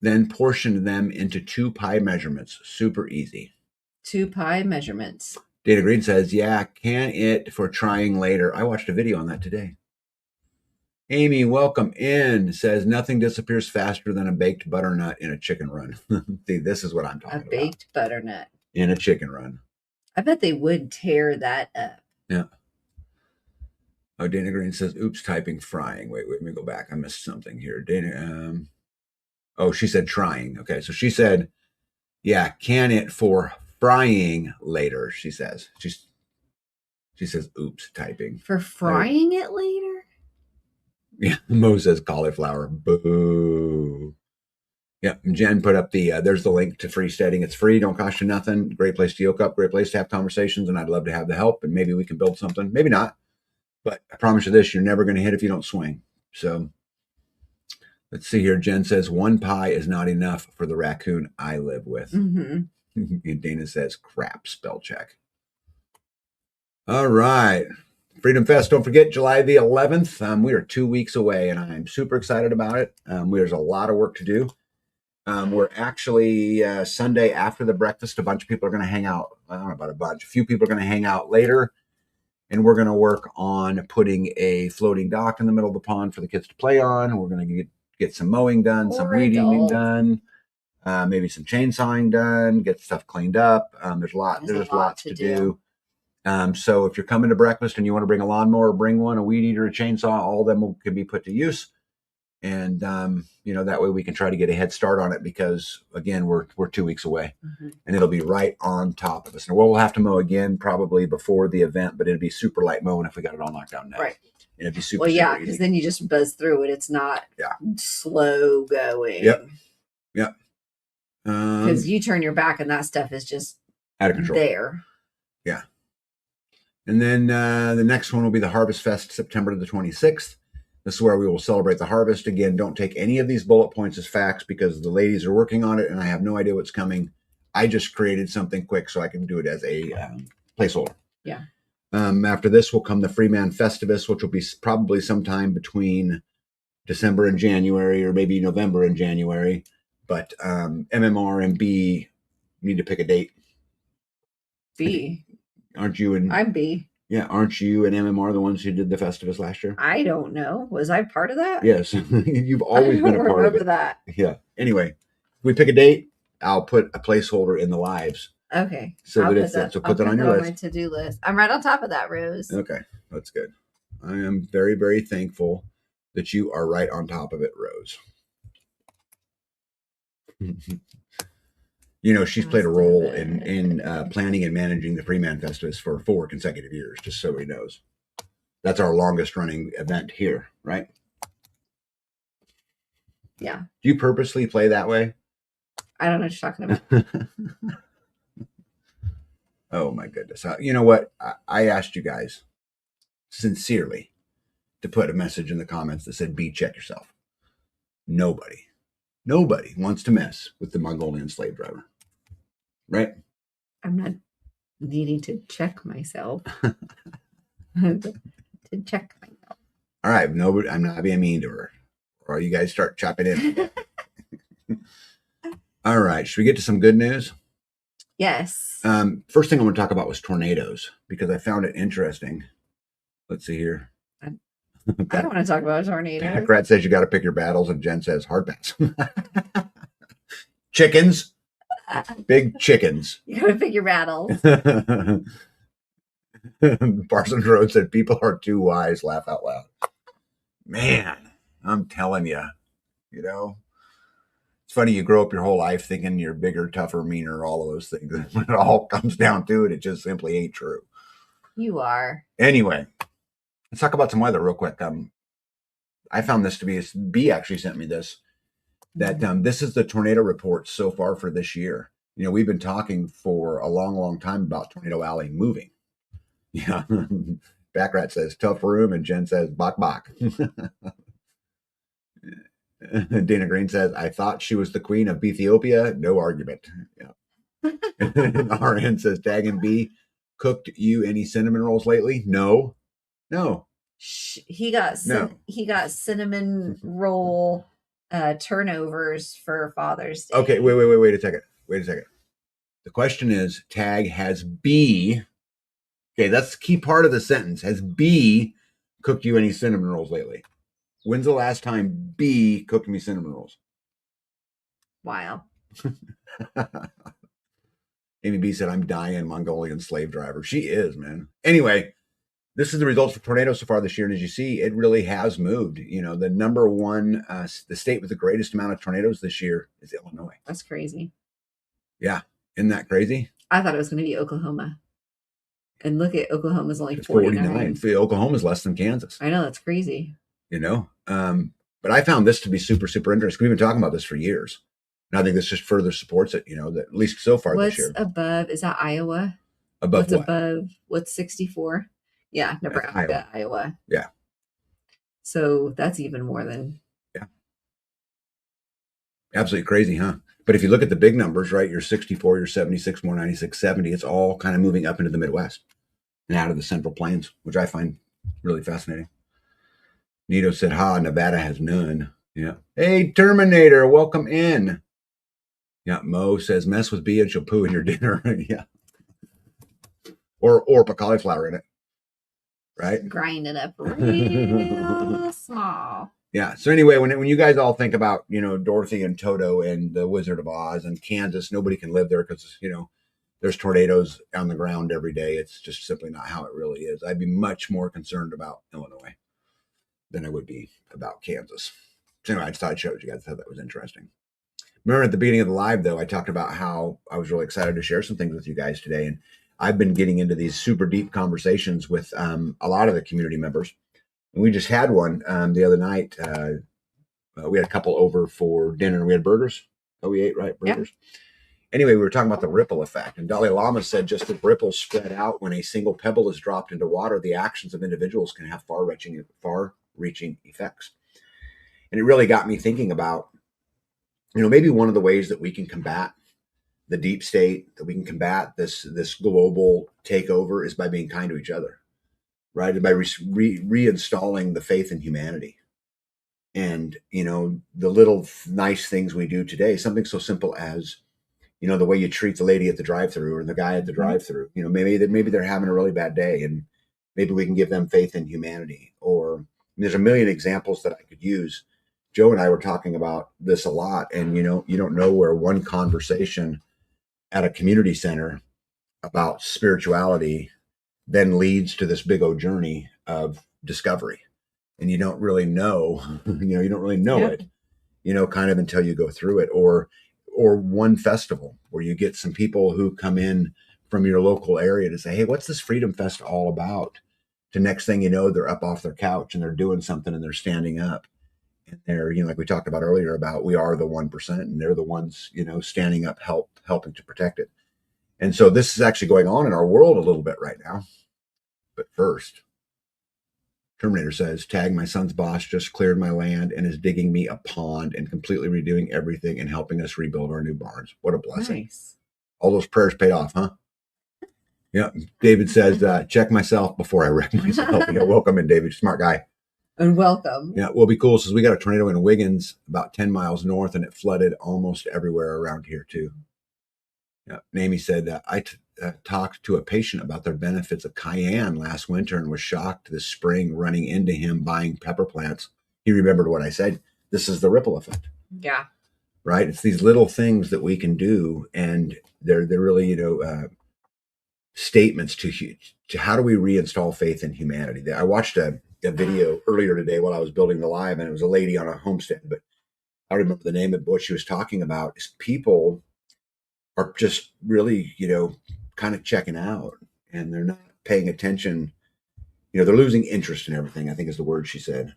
then portion them into 2 pie measurements. Super easy. 2 pie measurements. Data Green says, yeah, can it for trying later. I watched a video on that today. Amy, welcome in. Says nothing disappears faster than a baked butternut in a chicken run. See, this is what I'm talking about. A baked butternut in a chicken run. I bet they would tear that up. Yeah. Oh, Dana Green says, oops, typing frying. Wait, let me go back. I missed something here. Dana, oh, she said trying. Okay, so she said, yeah, can it for frying later, she says. She says, oops, typing. For frying it later? Yeah, Mo says cauliflower. Boo. Yeah, Jen put up there's the link to Freesteading. It's free, don't cost you nothing. Great place to yoke up, great place to have conversations, and I'd love to have the help, and maybe we can build something. Maybe not, but I promise you this, you're never going to hit if you don't swing. So let's see here. Jen says, 1 pie is not enough for the raccoon I live with. Mm-hmm. Dana says, crap, spell check. All right. Freedom Fest, don't forget, July the 11th. We are 2 weeks away, and I'm super excited about it. There's a lot of work to do. We're actually Sunday after the breakfast, a bunch of people are going to hang out. I don't know about a bunch. A few people are going to hang out later, and we're going to work on putting a floating dock in the middle of the pond for the kids to play on. We're going to get some mowing done, some weed eating done, maybe some chainsawing done, get stuff cleaned up. There's lots to do. So if you're coming to breakfast and you want to bring a lawnmower, bring one, a weed eater, a chainsaw, all of them can be put to use. And, that way we can try to get a head start on it because, again, we're 2 weeks away. Mm-hmm. And it'll be right on top of us. And we'll have to mow again probably before the event, but it'd be super light mowing if we got it all knocked down now. Right. And it'd be super because then you just buzz through it. It's not slow going. Yep. Because you turn your back and that stuff is just out of control. There. Yeah. And then the next one will be the Harvest Fest, September the 26th. This is where we will celebrate the harvest. Again, don't take any of these bullet points as facts because the ladies are working on it and I have no idea what's coming. I just created something quick so I can do it as a placeholder. Yeah. After this will come the Freeman Festivus, which will be probably sometime between December and January or maybe November and January. But MMR and B need to pick a date. B. Aren't you and I'm B. Yeah, aren't you and MMR the ones who did the Festivus last year? I don't know. Was I part of that? Yes, you've always been a part of it. That. Yeah. Anyway, if we pick a date, I'll put a placeholder in the lives. Okay. So I'll put that on your list. My to-do list. I'm right on top of that, Rose. Okay, that's good. I am very, very thankful that you are right on top of it, Rose. She's played a role in planning and managing the Freeman Festivus for 4 consecutive years, just so he knows. That's our longest running event here, right? Yeah. Do you purposely play that way? I don't know what you're talking about. Oh, my goodness. You know what? I asked you guys sincerely to put a message in the comments that said, check yourself. Nobody wants to mess with the Mongolian slave driver. Right? I'm not needing to check myself. to check myself. All right. I'm not being mean to her. Or you guys start chopping in. All right. Should we get to some good news? Yes. First thing I want to talk about was tornadoes because I found it interesting. Let's see here. I don't want to talk about tornadoes. Pat says you got to pick your battles, and Jen says hard pass. Chickens. Big chickens. You gotta pick your battles. Parsons Road said people are too wise, laugh out loud. Man, I'm telling you, it's funny you grow up your whole life thinking you're bigger, tougher, meaner, all of those things. And when it all comes down to it, it just simply ain't true. You are. Anyway, let's talk about some weather real quick. I found this to be, B actually sent me this. That this is the tornado report so far for this year. We've been talking for a long, long time about Tornado Alley moving. Yeah. Backrat says tough room, and Jen says bok bok. Dana Green says, I thought she was the queen of Ethiopia. No argument. Yeah. RN says, Tag and B, cooked you any cinnamon rolls lately? No. He got cinnamon roll turnovers for Father's Day. Okay, wait a second. The question is, Tag, has B, okay, that's the key part of the sentence. Has B cooked you any cinnamon rolls lately? When's the last time B cooked me cinnamon rolls? Wow. Amy B said, I'm dying, Mongolian slave driver. She is, man. Anyway, this is the results for tornadoes so far this year. And as you see, it really has moved. You know, the number one, the state with the greatest amount of tornadoes this year is Illinois. That's crazy. Yeah. Isn't that crazy? I thought it was going to be Oklahoma. And look at Oklahoma's only It's 49. Oklahoma's less than Kansas. I know, that's crazy. You know, but I found this to be super, super interesting. We've been talking about this for years. And I think this just further supports it, you know, that at least so far this year. What's above? Is that Iowa? Above what's what? Above? What's 64? Yeah, Nebraska, Iowa. Yeah. So that's even more than. Yeah. Absolutely crazy, huh? But if you look at the big numbers, right, you're 64, you're 76, more 96, 70, it's all kind of moving up into the Midwest and out of the Central Plains, which I find really fascinating. Nito said, Nevada has none. Yeah. Hey, Terminator, welcome in. Yeah, Mo says, mess with B and she'll poo in your dinner. Yeah. Or put cauliflower in it. Right? Grind it up real small. Yeah. So anyway, when you guys all think about, you know, Dorothy and Toto and the Wizard of Oz and Kansas, nobody can live there because, you know, there's tornadoes on the ground every day. It's just simply not how it really is. I'd be much more concerned about Illinois than I would be about Kansas. So anyway, I just thought I'd show you guys. I thought that was interesting. Remember at the beginning of the live, though, I talked about how I was really excited to share some things with you guys today. And I've been getting into these super deep conversations with a lot of the community members. And we just had one the other night. We had a couple over for dinner. We had burgers. Oh, we ate, right? Burgers. Yeah. Anyway, we were talking about the ripple effect. And Dalai Lama said just as ripples spread out when a single pebble is dropped into water, the actions of individuals can have far-reaching effects. And it really got me thinking about, you know, maybe one of the ways that we can combat the deep state, that we can combat this global takeover is by being kind to each other, right? And by reinstalling the faith in humanity. And, you know, the little nice things we do today, something so simple as, you know, the way you treat the lady at the drive-thru or the guy at the drive-thru, you know, maybe they're having a really bad day and maybe we can give them faith in humanity. Or there's a million examples that I could use. Joe and I were talking about this a lot, and, you know, you don't know where one conversation at a community center about spirituality then leads to this big old journey of discovery. And you don't really know, you don't really know it, you know, kind of until you go through it. Or one festival where you get some people who come in from your local area to say, hey, what's this Freedom Fest all about? The next thing you know, they're up off their couch and they're doing something and they're standing up. And they're, you know, like we talked about earlier about we are the 1%, and they're the ones, you know, standing up, helping to protect it. And so this is actually going on in our world a little bit right now. But first, Terminator says, tag, my son's boss just cleared my land and is digging me a pond and completely redoing everything and helping us rebuild our new barns. What a blessing. Nice. All those prayers paid off, huh? Yeah. David says, check myself before I wreck myself. You know, welcome in, David. Smart guy. And welcome. Yeah, will be cool. Says we got a tornado in Wiggins about 10 miles north, and it flooded almost everywhere around here too. Yeah, Amy said I talked to a patient about their benefits of cayenne last winter and was shocked this spring running into him buying pepper plants. He remembered what I said. This is the ripple effect. Yeah. Right. It's these little things that we can do, and they're really, you know, statements to how do we reinstall faith in humanity. I watched a video earlier today while I was building the live, and it was a lady on a homestead, but I don't remember the name of what she was talking about. Is people are just really, you know, kind of checking out, and they're not paying attention. You know, they're losing interest in everything, I think is the word she said.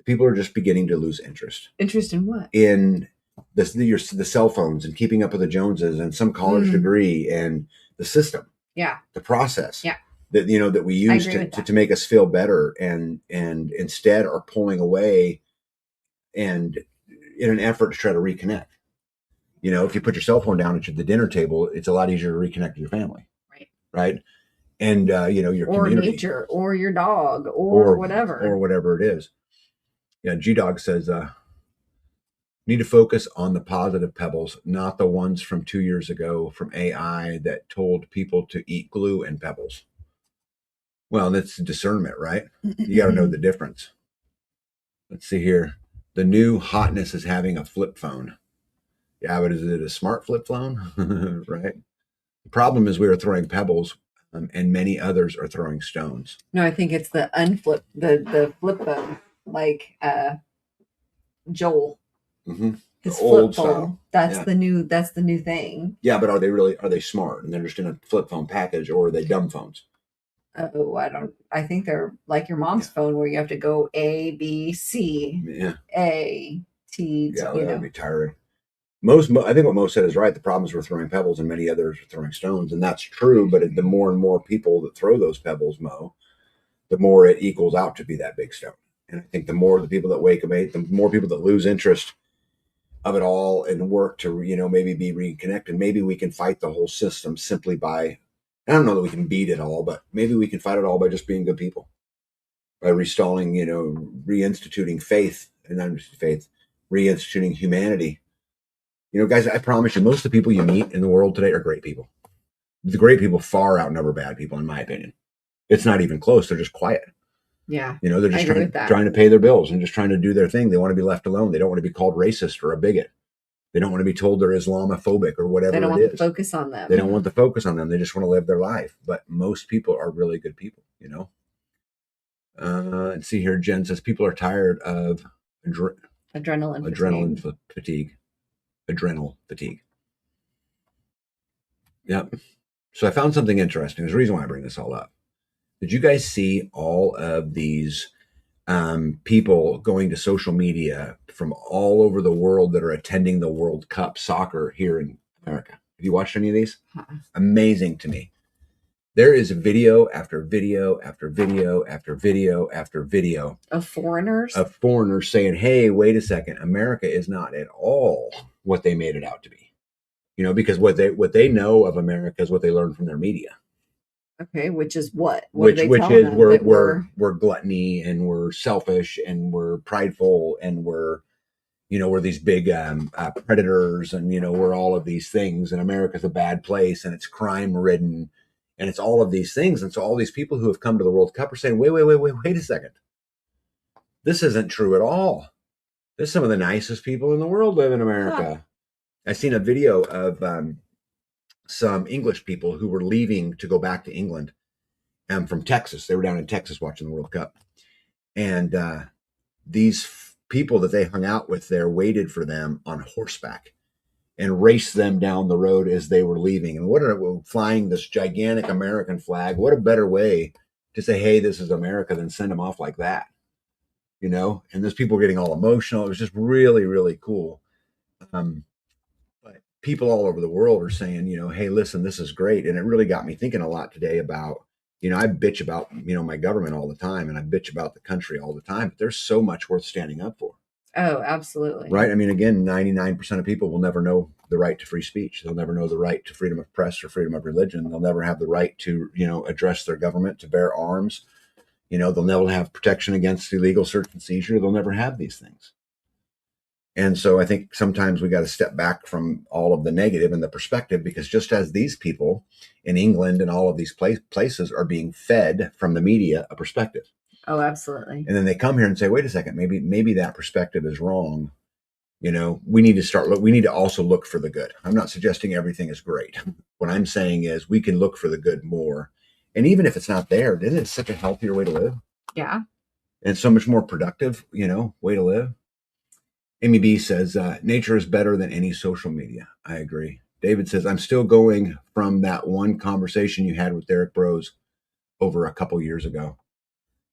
People are just beginning to lose interest. Interest in what? In the cell phones and keeping up with the Joneses and some college degree and the system. Yeah. The process. Yeah. That, you know, that we use to make us feel better, and instead are pulling away and in an effort to try to reconnect. You know, if you put your cell phone down at the dinner table, it's a lot easier to reconnect with your family. Right. Right. And, you know, your community. Or nature, or your dog, or whatever. Or whatever it is. Yeah. G-Dog says, need to focus on the positive pebbles, not the ones from 2 years ago from AI that told people to eat glue and pebbles. Well, that's discernment, right? You got to know the difference. Let's see here. The new hotness is having a flip phone. Yeah, but is it a smart flip phone? Right. The problem is we are throwing pebbles, and many others are throwing stones. No, I think it's the unflip, the flip phone, like Joel. Mm-hmm. His old flip phone. style. That's Yeah. the new thing. Yeah, but are they smart and they're just in a flip phone package, or are they dumb phones? Oh, I think they're like your mom's phone where you have to go A, B, C, Yeah. A, T. Yeah, You that know. would be tiring. I think what Mo said is right. The problem is we're throwing pebbles and many others are throwing stones, and that's true. But the more and more people that throw those pebbles, Mo, the more it equals out to be that big stone. And I think the more the people that wake up, the more people that lose interest of it all and work to, maybe be reconnected. Maybe we can fight the whole system simply by, I don't know that we can beat it all, but maybe we can fight it all by just being good people, by reinstalling, reinstituting faith, and not just faith, reinstituting humanity. Guys, I promise you, most of the people you meet in the world today are great people. The great people far outnumber bad people, in my opinion. It's not even close. They're just quiet. Yeah. They're just trying to pay their bills and just trying to do their thing. They want to be left alone. They don't want to be called racist or a bigot. They don't want to be told they're Islamophobic or whatever it is. They don't want the focus on them. They don't want the focus on them. They just want to live their life. But most people are really good people, And see here, Jen says people are tired of adrenaline fatigue. Adrenal fatigue. Yep. So I found something interesting. There's a reason why I bring this all up. Did you guys see all of these people going to social media from all over the world that are attending the World Cup soccer here in America? Have you watched any of these? Amazing to me. There is video after video after video after video after video of foreigners saying, hey, wait a second, America is not at all what they made it out to be. Because what they know of America is what they learn from their media. Okay, which is what? Which is we're gluttony and we're selfish and we're prideful and we're these big predators and we're all of these things, and America's a bad place and it's crime ridden and it's all of these things. And so all these people who have come to the World Cup are saying, wait a second. This isn't true at all. There's some of the nicest people in the world live in America. Huh. I seen a video of some English people who were leaving to go back to England from Texas. They were down in Texas watching the World Cup. And these people that they hung out with there waited for them on horseback and raced them down the road as they were leaving. And flying this gigantic American flag. What a better way to say, hey, this is America, than send them off like that. And those people were getting all emotional. It was just really, really cool. But people all over the world are saying, hey, listen, this is great. And it really got me thinking a lot today about, I bitch about, my government all the time, and I bitch about the country all the time, but there's so much worth standing up for. Oh, absolutely. Right. I mean, again, 99% of people will never know the right to free speech. They'll never know the right to freedom of press or freedom of religion. They'll never have the right to, address their government, to bear arms. They'll never have protection against illegal search and seizure. They'll never have these things. And so I think sometimes we got to step back from all of the negative and the perspective, because just as these people in England and all of these places are being fed from the media a perspective. Oh, absolutely. And then they come here and say, wait a second, maybe that perspective is wrong. We need to also look for the good. I'm not suggesting everything is great. What I'm saying is we can look for the good more. And even if it's not there, isn't it such a healthier way to live? Yeah. And so much more productive, way to live. Amy B says, nature is better than any social media. I agree. David says, I'm still going from that one conversation you had with Derek Bros over a couple years ago.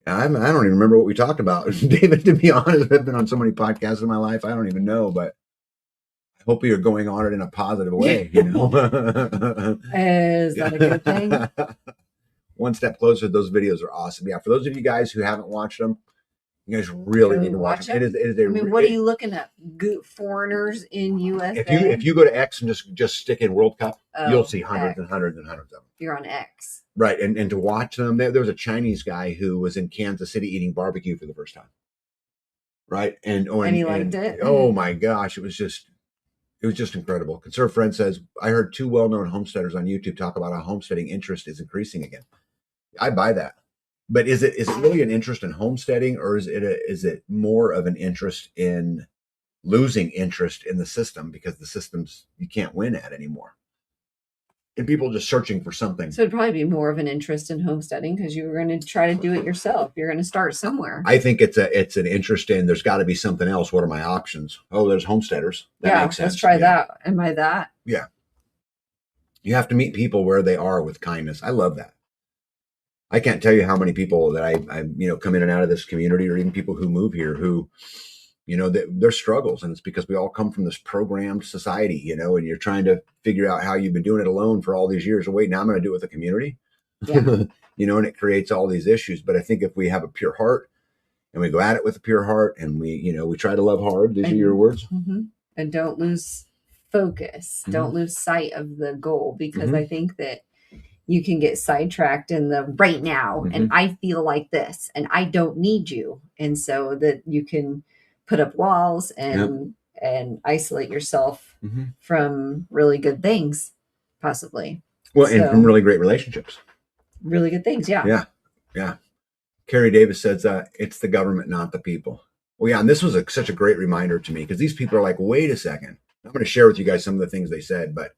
I don't even remember what we talked about. David, to be honest, I've been on so many podcasts in my life, I don't even know, but I hope you're going on it in a positive way. Is that a good thing? One step closer. Those videos are awesome. Yeah, for those of you guys who haven't watched them, you guys really need to watch them. What are you looking at? Foreigners in USA? If you go to X and just stick in World Cup, you'll see hundreds and hundreds and hundreds of them. You're on X. Right. And to watch them, there was a Chinese guy who was in Kansas City eating barbecue for the first time. Right. And he liked it. Oh my gosh. It was just incredible. Conserve Friend says, I heard 2 well-known homesteaders on YouTube talk about how homesteading interest is increasing again. I buy that. But is it really an interest in homesteading, or is it more of an interest in losing interest in the system because the systems you can't win at anymore? And people just searching for something. So it'd probably be more of an interest in homesteading because you were going to try to do it yourself. You're going to start somewhere. I think it's an interest in there's got to be something else. What are my options? Oh, there's homesteaders. That makes sense. Let's try that. Am I that? Yeah. You have to meet people where they are with kindness. I love that. I can't tell you how many people that I come in and out of this community, or even people who move here who, their struggles, and it's because we all come from this programmed society, and you're trying to figure out how you've been doing it alone for all these years. Oh, wait, now I'm going to do it with a community. Yeah. And it creates all these issues. But I think if we have a pure heart and we go at it with a pure heart and we try to love hard, these are your words. Mm-hmm. And don't lose focus. Mm-hmm. Don't lose sight of the goal, because mm-hmm. I think that you can get sidetracked in the right now. Mm-hmm. And I feel like this and I don't need you. And so that you can put up walls and isolate yourself mm-hmm. from really good things, possibly. Well, and from really great relationships. Really good things, yeah. Yeah, yeah. Carrie Davis says, it's the government, not the people. Well, yeah, and this was such a great reminder to me, because these people are like, wait a second. I'm going to share with you guys some of the things they said, but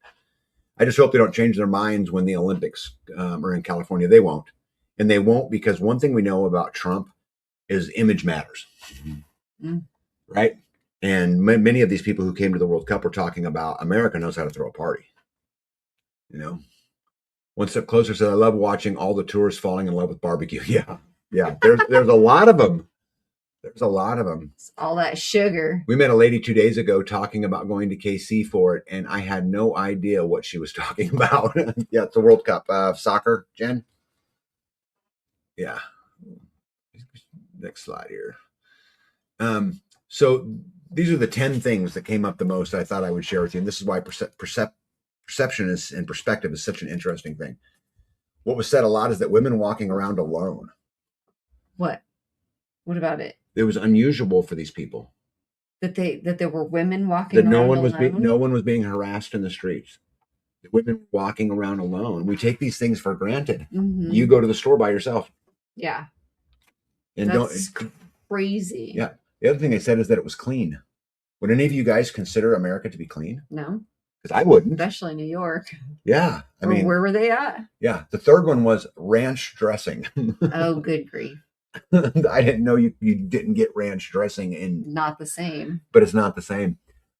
I just hope they don't change their minds when the Olympics are in California. They won't. And they won't, because one thing we know about Trump is image matters. Mm-hmm. Right? And many of these people who came to the World Cup were talking about America knows how to throw a party. One step closer said, I love watching all the tourists falling in love with barbecue. Yeah. Yeah. There's a lot of them. There's a lot of them. It's all that sugar. We met a lady 2 days ago talking about going to KC for it, and I had no idea what she was talking about. Yeah, it's the World Cup soccer, Jen. Yeah. Next slide here. So these are the 10 things that came up the most I thought I would share with you. And this is why perception is, and perspective is such an interesting thing. What was said a lot is that women walking around alone. What about it? It was unusual for these people. That there were women walking around alone? No one was being harassed in the streets. The women walking around alone. We take these things for granted. Mm-hmm. You go to the store by yourself. Yeah. And that's crazy. Yeah. The other thing they said is that it was clean. Would any of you guys consider America to be clean? No. Because I wouldn't. Especially New York. Yeah. I mean, where were they at? Yeah. The third one was ranch dressing. Oh, good grief. I didn't know you didn't get ranch dressing in. Not the same. But it's not the same.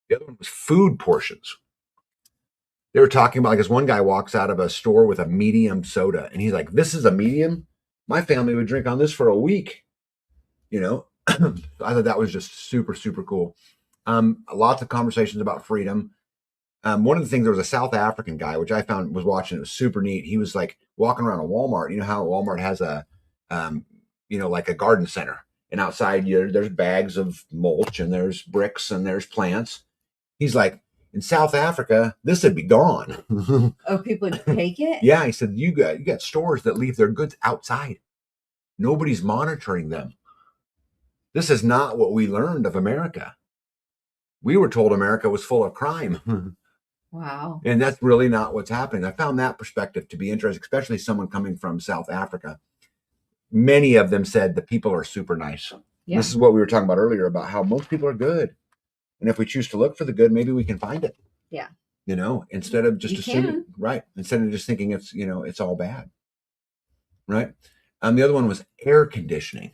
The other one was food portions. They were talking about, like, this one guy walks out of a store with a medium soda, and he's like, this is a medium? My family would drink on this for a week. I thought that was just super, super cool. Lots of conversations about freedom. One of the things, there was a South African guy, which I found was watching. It was super neat. He was like walking around a Walmart. You know how Walmart has a, like a garden center, and outside there's bags of mulch and there's bricks and there's plants. He's like, in South Africa, this would be gone. Oh, people would take it? Yeah. He said, you got stores that leave their goods outside. Nobody's monitoring them. This is not what we learned of America. We were told America was full of crime. Wow. And that's really not what's happening. I found that perspective to be interesting, especially someone coming from South Africa. Many of them said the people are super nice. Yeah. This is what we were talking about earlier, about how most people are good. And if we choose to look for the good, maybe we can find it. Yeah. Instead of just assuming, right. Instead of just thinking it's all bad. Right. The other one was air conditioning.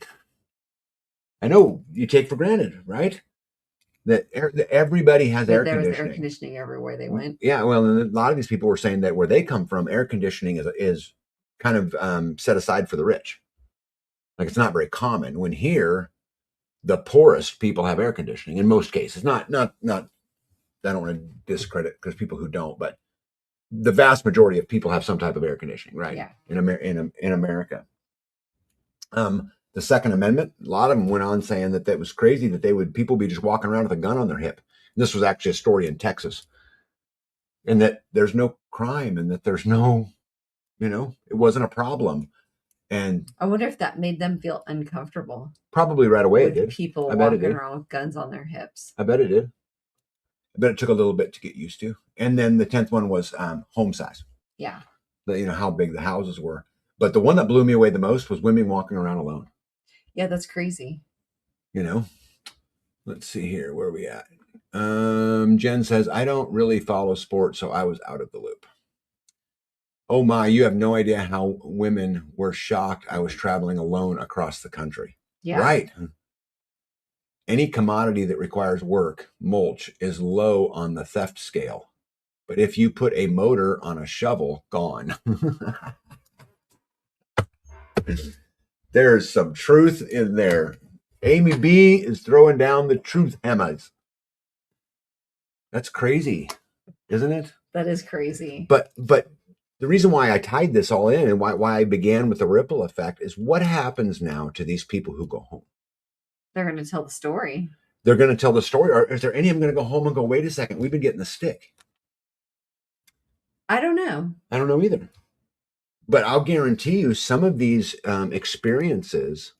I know you take for granted, right? That everybody has air conditioning. There was air conditioning everywhere they went. Yeah, well, and a lot of these people were saying that where they come from, air conditioning is kind of set aside for the rich. Like, it's not very common. When here, the poorest people have air conditioning in most cases. Not. I don't want to discredit because people who don't, but the vast majority of people have some type of air conditioning, right? Yeah. In America. The Second Amendment, a lot of them went on saying that was crazy that people be just walking around with a gun on their hip. And this was actually a story in Texas. And that there's no crime, and that there's no, it wasn't a problem. And I wonder if that made them feel uncomfortable. Probably right away it did. People walking around with guns on their hips. I bet it did. I bet it took a little bit to get used to. And then the 10th one was home size. Yeah. How big the houses were. But the one that blew me away the most was women walking around alone. Yeah, that's crazy. You know, let's see here. Where are we at? Jen says, I don't really follow sports, so I was out of the loop. Oh my, you have no idea how women were shocked I was traveling alone across the country. Yeah. Right. Any commodity that requires work, mulch, is low on the theft scale. But if you put a motor on a shovel, gone. There's some truth in there. Amy B is throwing down the truth hammers. That's crazy, isn't it? That is crazy. But the reason why I tied this all in and why I began with the ripple effect is what happens now to these people who go home? They're going to tell the story. They're going to tell the story. Or is there any of them going to go home and go, wait a second, we've been getting the stick? I don't know. I don't know either. But I'll guarantee you some of these experiences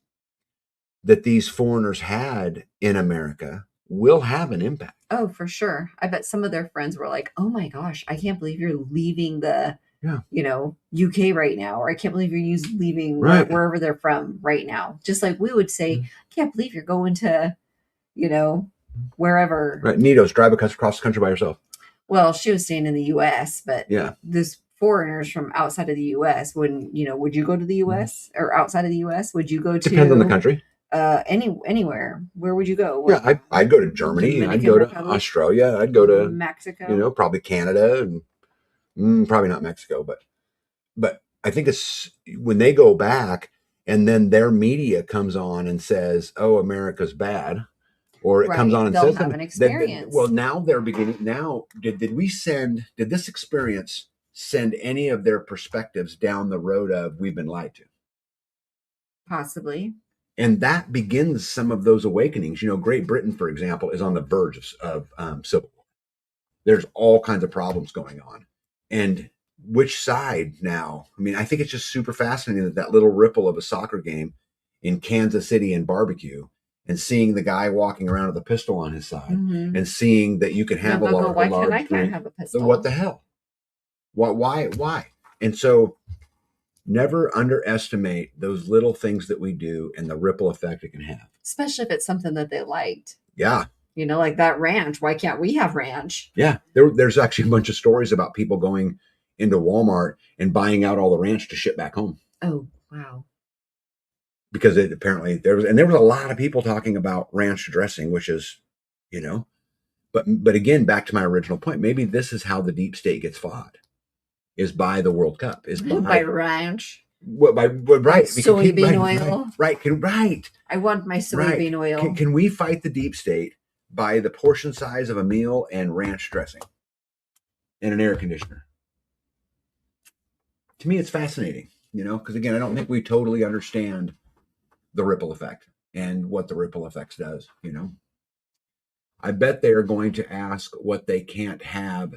that these foreigners had in America will have an impact. Oh, for sure. I bet some of their friends were like, oh my gosh, I can't believe you're leaving the, UK right now. Or I can't believe you're leaving wherever they're from right now. Just like we would say, I can't believe you're going to, wherever. Right. Nitos, drive across the country by yourself. Well, she was staying in the U.S., but yeah, this foreigners from outside of the U.S. wouldn't, would you go to the U.S. or outside of the U.S.? Would you go to? Depends on the country. Anywhere. Where would you go? Yeah, I'd go to Germany. Dominican I'd go to Republic? Australia. I'd go to Mexico. Probably Canada, and probably not Mexico, but I think it's when they go back and then their media comes on and says, "Oh, America's bad." Or it comes on and says have an experience. Well, now they're beginning. Now, did this experience send any of their perspectives down the road of we've been lied to? Possibly. And that begins some of those awakenings. Great Britain, for example, is on the verge of civil war. There's all kinds of problems going on. And which side now? I mean, I think it's just super fascinating that little ripple of a soccer game in Kansas City and barbecue, and seeing the guy walking around with a pistol on his side, and seeing that you can have a large why can't I can't have a pistol? What the hell? Why? And so never underestimate those little things that we do and the ripple effect it can have. Especially if it's something that they liked. Yeah. Like that ranch. Why can't we have ranch? Yeah. There's actually a bunch of stories about people going into Walmart and buying out all the ranch to ship back home. Oh, wow. Because apparently there was a lot of people talking about ranch dressing, which is, but again, back to my original point, maybe this is how the deep state gets fought, is by the World Cup, is by ranch. Right. Soybean oil. Right. I want my soybean oil. Can we fight the deep state by the portion size of a meal and ranch dressing and an air conditioner? To me, it's fascinating, because again, I don't think we totally understand the ripple effect and what the ripple effects does. I bet they are going to ask what they can't have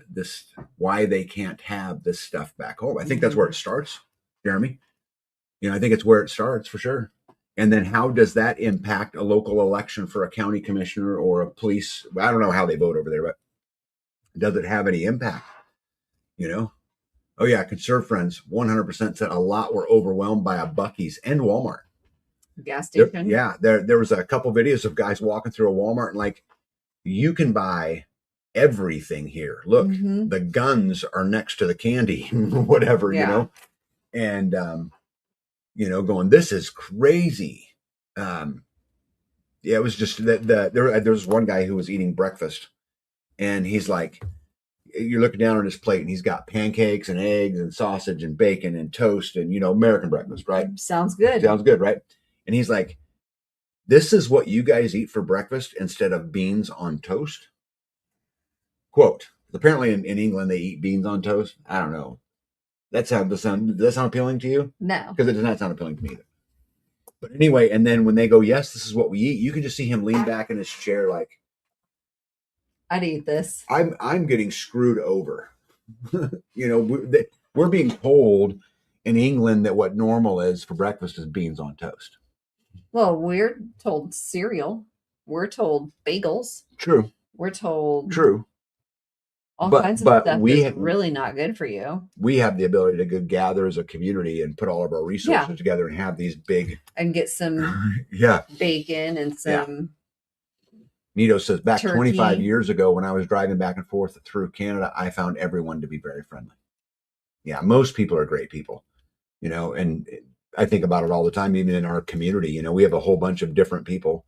why they can't have this stuff back home. I think that's where it starts, Jeremy. I think it's where it starts for sure. And then how does that impact a local election for a county commissioner or a police? I don't know how they vote over there, but does it have any impact? Oh yeah, Conserve Friends 100% said a lot were overwhelmed by a Buc-ee's and Walmart. Gas station. There was a couple videos of guys walking through a Walmart and you can buy everything here. Look, the guns are next to the candy, whatever, and going, this is crazy. It was just that there was one guy who was eating breakfast, and he's like, you're looking down on his plate, and he's got pancakes and eggs and sausage and bacon and toast and American breakfast, right? Sounds good, right? And he's like, this is what you guys eat for breakfast instead of beans on toast? Quote. Apparently in England, they eat beans on toast. I don't know. Does that sound appealing to you? No. Because it does not sound appealing to me either. But anyway, and then when they go, yes, this is what we eat, you can just see him lean back in his chair like, I'd eat this. I'm getting screwed over. We're being told in England that what normal is for breakfast is beans on toast. Well, we're told cereal. We're told bagels. True. We're told. True. all But- kinds of but stuff we- that's really not good for you. We have the ability to gather as a community and put all of our resources Yeah. together and have these big, And get some yeah. bacon and some Nito says back turkey. 25 years ago when I was driving back and forth through Canada, I found everyone to be very friendly. Yeah, most people are great people, you know, and I think about it all the time, even in our community. You know, we have a whole bunch of different people,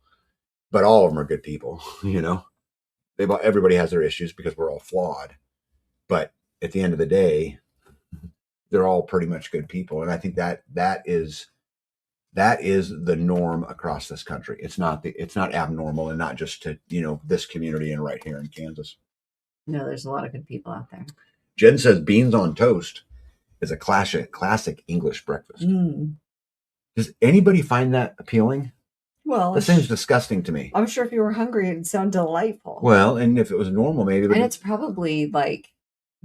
but all of them are good people, you know. Everybody has their issues because we're all flawed. But at the end of the day, they're all pretty much good people. And I think that is the norm across this country. It's not abnormal, and not just to, you know, this community and right here in Kansas. No, there's a lot of good people out there. Jen says beans on toast is a classic English breakfast. Does anybody find that appealing? Well, That seems disgusting to me. I'm sure if you were hungry, it'd sound delightful. Well, and if it was normal, maybe. And it's probably like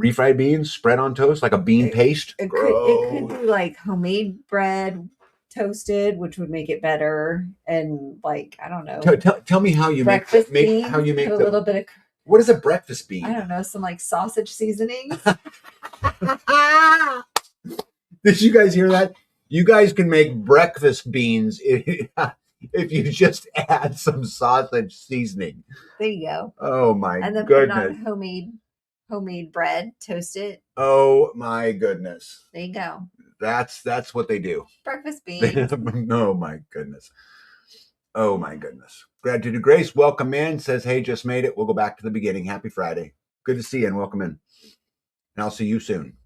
refried beans spread on toast, like a bean paste. It could be like homemade bread toasted, which would make it better. And like, I don't know. Tell me how you make beans, how you make a little bit of, what is a breakfast bean? I don't know, some like sausage seasonings. Did you guys hear that? You guys can make breakfast beans if you just add some sausage seasoning. There you go. Oh my and then goodness. put it on homemade bread, toast it. Oh my goodness. There you go. That's what they do. Breakfast beans. Oh my goodness. Oh my goodness. Gratitude to Grace, welcome in. Says, hey, just made it. We'll go back to the beginning. Happy Friday. Good to see you and welcome in. And I'll see you soon.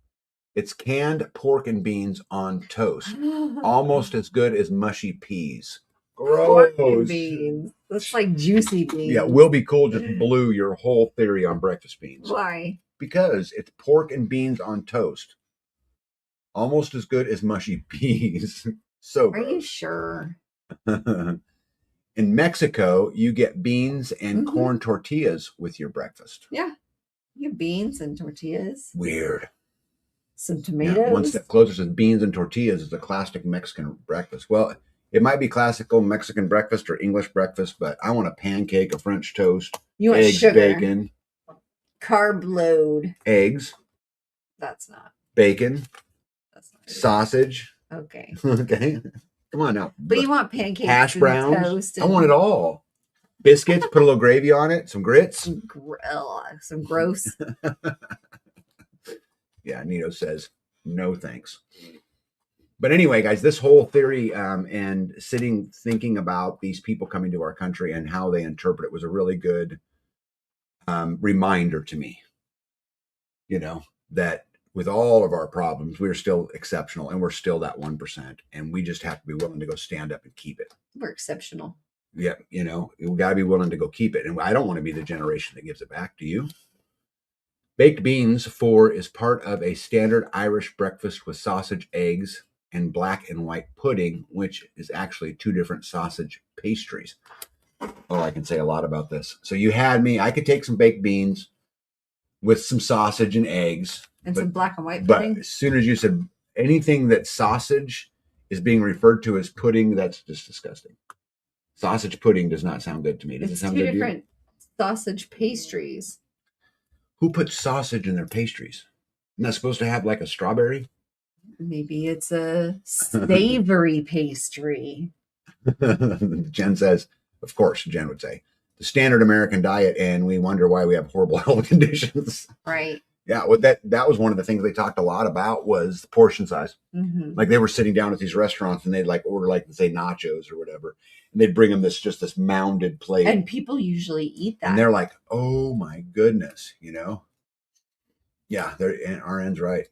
It's canned pork and beans on toast. Almost as good as mushy peas. Gross. Pork and beans. That's like juicy beans. Yeah, Will Be Cool just blew your whole theory on breakfast beans. Why? Because it's pork and beans on toast. Almost as good as mushy peas. So Are you sure? In Mexico, you get beans and corn tortillas with your breakfast. Yeah. You have beans and tortillas. Weird. Some tomatoes. Yeah, one step closer says beans and tortillas is a classic Mexican breakfast. Well, it might be classical Mexican breakfast or English breakfast, but I want a pancake, a French toast, you want eggs, sugar, bacon, carb load. eggs, That's not. bacon, That's not. sausage. Okay. Okay. Come on now. But you want pancakes, hash and browns. toast, I want it all. Biscuits, put a little gravy on it, some grits. Some gross. Yeah, Nito says, no thanks. But anyway, guys, this whole theory and thinking about these people coming to our country and how they interpret it was a really good reminder to me, you know, that with all of our problems, we're still exceptional and we're still that 1%. And we just have to be willing to go stand up and keep it. We're exceptional. Yeah, you know, we got to be willing to go keep it. And I don't want to be the generation that gives it back. Do you? Baked beans is part of a standard Irish breakfast with sausage, eggs, and black and white pudding, which is actually two different sausage pastries. Oh, I can say a lot about this. So you had me. I could take some baked beans with some sausage and eggs. And some black and white pudding. But as soon as you said anything that sausage is being referred to as pudding, that's just disgusting. Sausage pudding does not sound good to me. Does it sound good to you? Two different sausage pastries. Who puts sausage in their pastries? Isn't that supposed to have like a strawberry? Maybe it's a savory pastry. Jen says, of course, Jen would say, the standard American diet, and we wonder why we have horrible health conditions. Right. Yeah, well, that was one of the things they talked a lot about was the portion size. Mm-hmm. Like they were sitting down at these restaurants and they'd like order like say nachos or whatever, and they'd bring them this mounded plate, and people usually eat that, and they're like, "Oh my goodness," you know. Yeah, RN's right.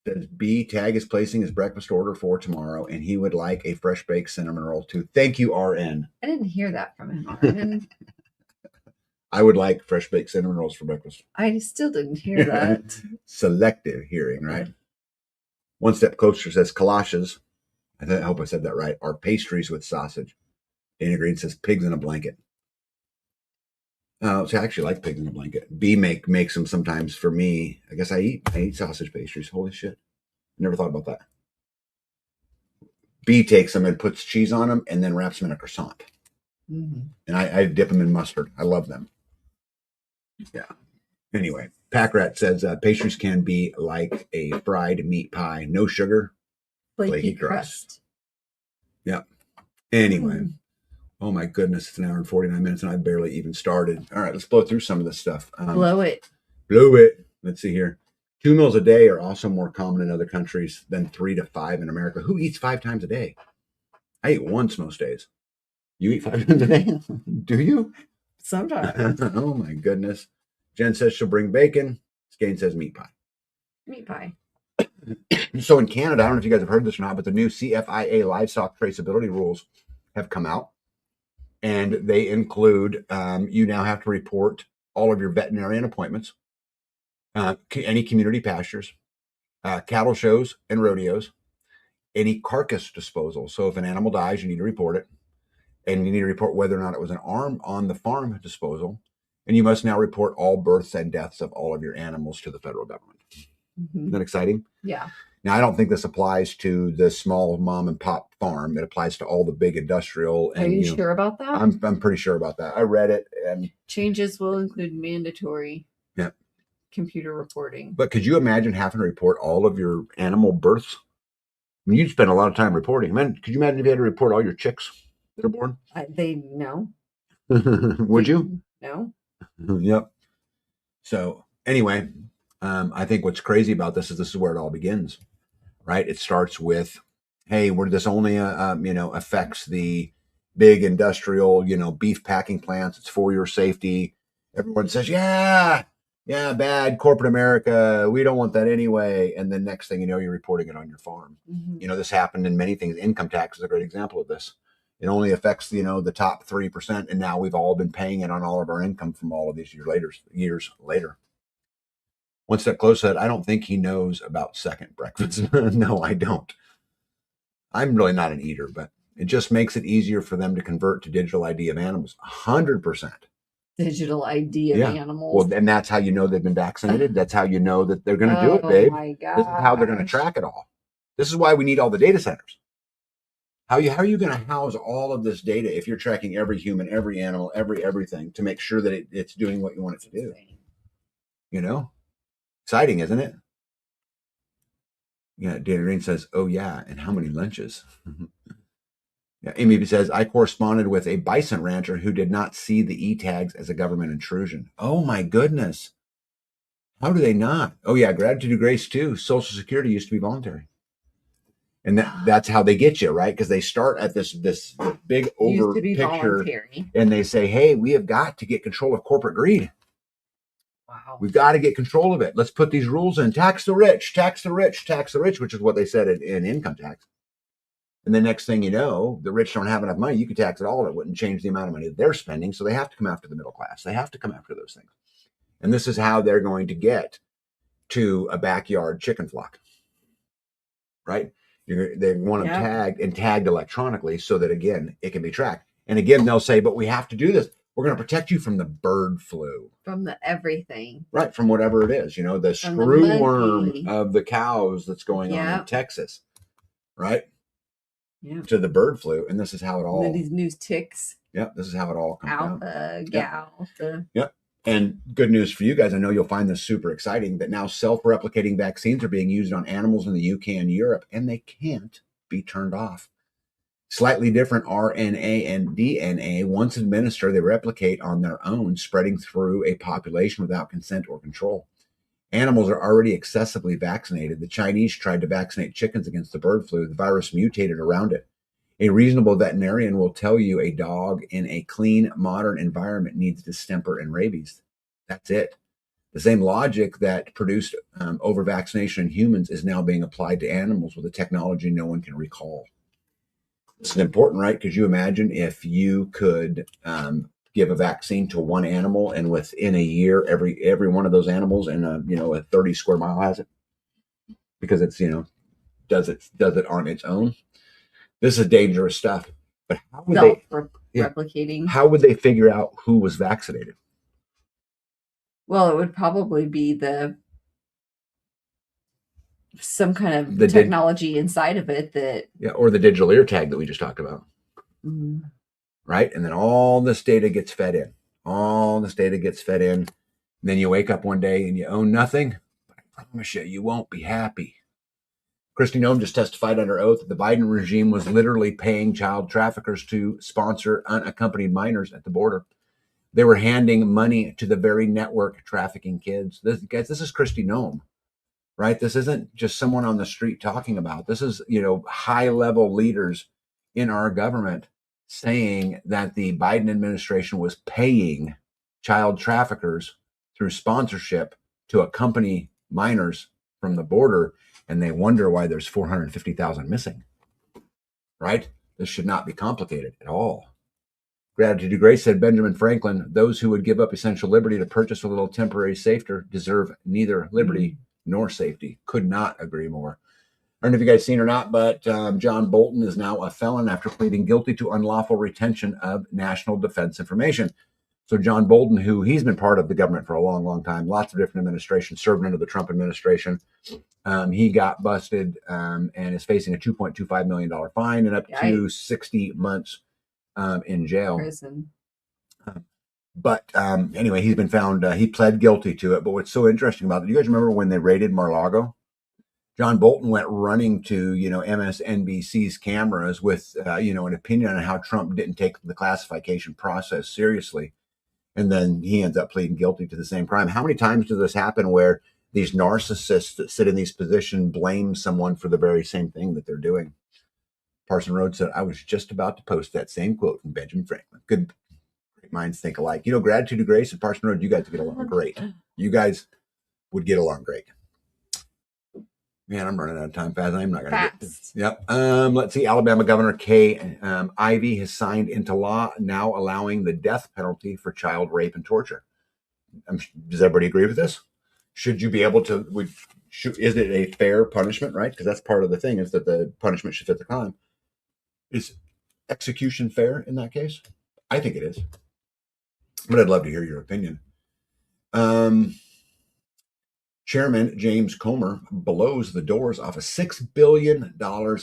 Says B Tag is placing his breakfast order for tomorrow, and he would like a fresh baked cinnamon roll too. Thank you, RN. I didn't hear that from him. RN. I would like fresh baked cinnamon rolls for breakfast. I still didn't hear that. Selective hearing, right? One Step Closer says galoshes. I hope I said that right. Are pastries with sausage. Dana Green says pigs in a blanket. So I actually like pigs in a blanket. B makes them sometimes for me. I guess I eat sausage pastries. Holy shit. Never thought about that. B takes them and puts cheese on them and then wraps them in a croissant. Mm-hmm. And I dip them in mustard. I love them. Yeah. Anyway, Pack Rat says pastries can be like a fried meat pie, no sugar, flaky crust. Yep. Anyway, oh my goodness, it's an hour and 49 minutes, and I've barely even started. All right, let's blow through some of this stuff. Blow it. Let's see here. 2 meals a day are also more common in other countries than 3 to 5 in America. Who eats 5 times a day? I eat once most days. You eat 5 times a day? Do you? Sometimes. Oh my goodness. Jen says she'll bring bacon. Skane says meat pie. Meat pie. So in Canada, I don't know if you guys have heard this or not, but the new CFIA livestock traceability rules have come out. And they include, you now have to report all of your veterinarian appointments, any community pastures, cattle shows and rodeos, any carcass disposal. So if an animal dies, you need to report it. And you need to report whether or not it was an on the farm disposal. And you must now report all births and deaths of all of your animals to the federal government. Isn't that exciting? Yeah. Now, I don't think this applies to the small mom and pop farm. It applies to all the big industrial. And, Are you sure about that? I'm pretty sure about that. I read it. And changes will include mandatory computer reporting. But could you imagine having to report all of your animal births? I mean, you'd spend a lot of time reporting. Man, could you imagine if you had to report all your chicks that are born? No. Would you? No. Yep. So anyway, I think what's crazy about this is where it all begins, right? It starts with, hey, where this only, affects the big industrial, beef packing plants. It's for your safety. Everyone says, yeah, bad corporate America. We don't want that anyway. And then next thing you know, you're reporting it on your farm. This happened in many things. Income tax is a great example of this. It only affects, the top 3%. And now we've all been paying it on all of our income from all of these years later. One step closer to that, I don't think he knows about second breakfast. No, I don't. I'm really not an eater, but it just makes it easier for them to convert to digital ID of animals. 100%. Digital ID of animals. Well, and that's how you know they've been vaccinated. That's how you know that they're going to do it, babe. Oh my God. This is how they're going to track it all. This is why we need all the data centers. How are you going to house all of this data if you're tracking every human, every animal, everything to make sure that it's doing what you want it to do? Exciting, isn't it? Yeah, Dana Green says, oh yeah, and how many lunches? Yeah, Amy says, I corresponded with a bison rancher who did not see the e-tags as a government intrusion. Oh my goodness. How do they not? Oh yeah, gratitude to grace too. Social Security used to be voluntary. And that's how they get you, right? Because they start at this big over picture voluntary. And they say, hey, we have got to get control of corporate greed. Wow. We've got to get control of it. Let's put these rules in. Tax the rich, tax the rich, tax the rich, which is what they said in income tax. And the next thing you know, the rich don't have enough money. You could tax it all. It wouldn't change the amount of money that they're spending. So they have to come after the middle class. They have to come after those things. And this is how they're going to get to a backyard chicken flock, right? They want them tagged electronically so that, again, it can be tracked. And again, they'll say, but we have to do this. We're going to protect you from the bird flu. From the everything. Right, from whatever it is. The screwworm of the cows that's going on in Texas. Right? Yeah. To the bird flu. And this is how it all... And these new ticks. Yep, this is how it all comes out. Alpha. Yep. And good news for you guys, I know you'll find this super exciting, that now self-replicating vaccines are being used on animals in the UK and Europe, and they can't be turned off. Slightly different RNA and DNA, once administered, they replicate on their own, spreading through a population without consent or control. Animals are already excessively vaccinated. The Chinese tried to vaccinate chickens against the bird flu. The virus mutated around it. A reasonable veterinarian will tell you a dog in a clean, modern environment needs distemper and rabies. That's it. The same logic that produced over-vaccination in humans is now being applied to animals with a technology no one can recall. This is important, right? Because you imagine if you could give a vaccine to one animal, and within a year, every one of those animals in a 30 square mile has it, because it's does it on its own. This is dangerous stuff. But how would replicating? How would they figure out who was vaccinated? Well, it would probably be some kind of technology inside of it that... Yeah, or the digital ear tag that we just talked about. Right? And then all this data gets fed in. Then you wake up one day and you own nothing. But I promise you, you won't be happy. Kristi Noem just testified under oath that the Biden regime was literally paying child traffickers to sponsor unaccompanied minors at the border. They were handing money to the very network trafficking kids. This is Kristi Noem, right? This isn't just someone on the street talking about. This is, high-level leaders in our government saying that the Biden administration was paying child traffickers through sponsorship to accompany minors from the border, and they wonder why there's 450,000 missing, right? This should not be complicated at all. Gratitude to Grace, said Benjamin Franklin, those who would give up essential liberty to purchase a little temporary safety deserve neither liberty nor safety. Could not agree more. I don't know if you guys seen or not, but John Bolton is now a felon after pleading guilty to unlawful retention of national defense information. So John Bolton, who he's been part of the government for a long, long time, lots of different administrations, served under the Trump administration. He got busted and is facing a $2.25 million fine and up to 60 months in jail. Prison. But anyway, he's been found, he pled guilty to it. But what's so interesting about it, do you guys remember when they raided Mar-a-Lago? John Bolton went running to, MSNBC's cameras with, an opinion on how Trump didn't take the classification process seriously. And then he ends up pleading guilty to the same crime. How many times does this happen where these narcissists that sit in these positions blame someone for the very same thing that they're doing? Parson Rhodes said, I was just about to post that same quote from Benjamin Franklin. Good, great minds think alike. Gratitude to Grace and Parson Rhodes, you guys would get along great. You guys would get along great. Man, I'm running out of time fast. I'm not going to get this. Yep. Let's see. Alabama Governor Kay Ivey has signed into law now allowing the death penalty for child rape and torture. Does everybody agree with this? Should you be able to, is it a fair punishment, right? Because that's part of the thing, is that the punishment should fit the crime. Is execution fair in that case? I think it is. But I'd love to hear your opinion. Chairman James Comer blows the doors off of $6 billion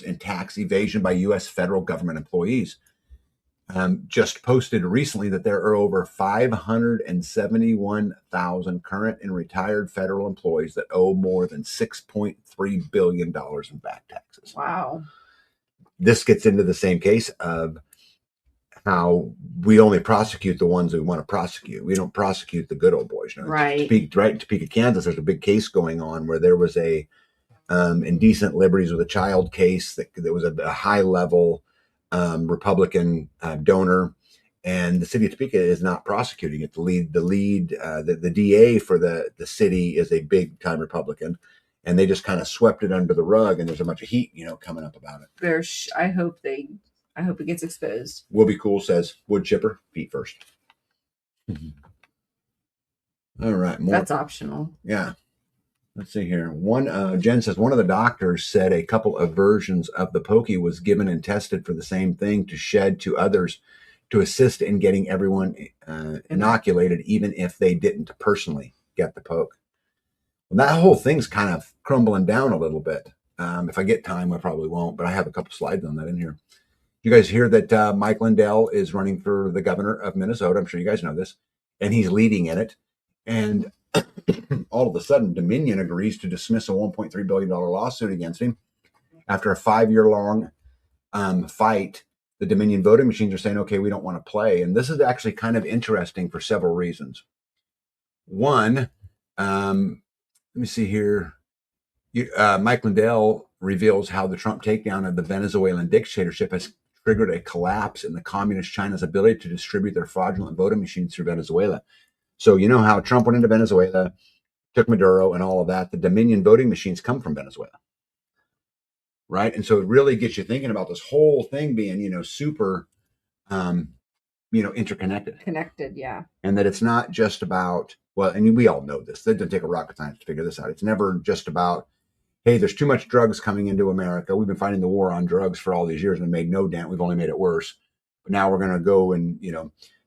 in tax evasion by U.S. federal government employees. Just posted recently that there are over 571,000 current and retired federal employees that owe more than $6.3 billion in back taxes. Wow. This gets into the same case of how we only prosecute the ones we want to prosecute. We don't prosecute the good old boys. Right. In Topeka, Kansas, there's a big case going on where there was a indecent liberties with a child case that was a high level Republican donor, and the city of Topeka is not prosecuting it. The DA for the city is a big time Republican, and they just kind of swept it under the rug. And there's a bunch of heat, coming up about it. I hope it gets exposed. Will be cool, says wood chipper, feet first. All right. More. That's optional. Yeah. Let's see here. Jen says one of the doctors said a couple of versions of the pokey was given and tested for the same thing to shed to others to assist in getting everyone inoculated, even if they didn't personally get the poke. Well, that whole thing's kind of crumbling down a little bit. If I get time, I probably won't, but I have a couple slides on that in here. You guys hear that Mike Lindell is running for the governor of Minnesota? I'm sure you guys know this, and he's leading in it. And all of a sudden, Dominion agrees to dismiss a $1.3 billion lawsuit against him. After a 5-year-long fight, the Dominion voting machines are saying, okay, we don't want to play. And this is actually kind of interesting for several reasons. One, let me see here. Mike Lindell reveals how the Trump takedown of the Venezuelan dictatorship has triggered a collapse in the communist China's ability to distribute their fraudulent voting machines through Venezuela. So you know how Trump went into Venezuela, took Maduro and all of that. The Dominion voting machines come from Venezuela, right? And so it really gets you thinking about this whole thing being, super, interconnected. Connected, yeah. And that it's not just about, well, and we all know this. It doesn't take a rocket science to figure this out. It's never just about, hey, there's too much drugs coming into America. We've been fighting the war on drugs for all these years and made no dent. We've only made it worse. But now we're going to go and,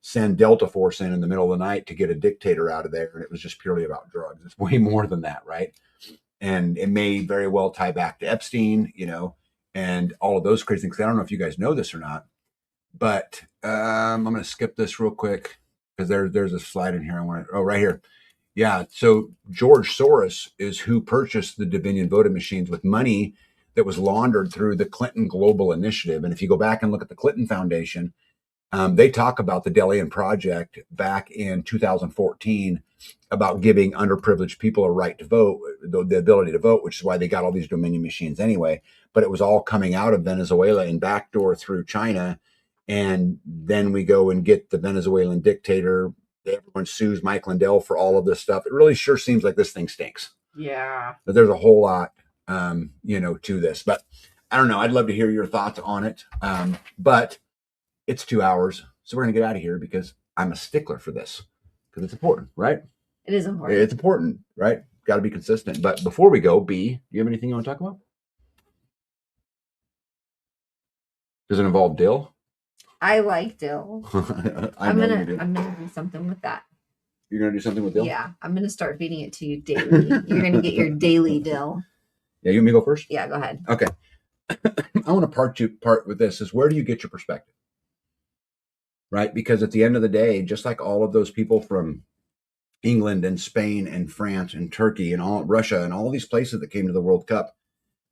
send Delta Force in the middle of the night to get a dictator out of there. And it was just purely about drugs. It's way more than that, right? And it may very well tie back to Epstein, and all of those crazy things. I don't know if you guys know this or not, but I'm going to skip this real quick because there's a slide in here. Right here. Yeah. So George Soros is who purchased the Dominion voting machines with money that was laundered through the Clinton Global Initiative. And if you go back and look at the Clinton Foundation, they talk about the Delian Project back in 2014 about giving underprivileged people a right to vote, the ability to vote, which is why they got all these Dominion machines anyway. But it was all coming out of Venezuela and backdoor through China. And then we go and get the Venezuelan dictator. Everyone sues Mike Lindell for all of this stuff. It really sure seems like this thing stinks. Yeah. But there's a whole lot, to this. But I don't know. I'd love to hear your thoughts on it. But it's 2 hours. So we're going to get out of here because I'm a stickler for this because it's important, right? It is important. It's important, right? Got to be consistent. But before we go, B, do you have anything you want to talk about? Does it involve dill? I like dill. I'm gonna do something with that. You're gonna do something with dill? Yeah, I'm gonna start feeding it to you daily. You're gonna get your daily dill. Yeah, you want me to go first? Yeah, go ahead. Okay. I want to part with this is where do you get your perspective? Right? Because at the end of the day, just like all of those people from England and Spain and France and Turkey and all Russia and all these places that came to the World Cup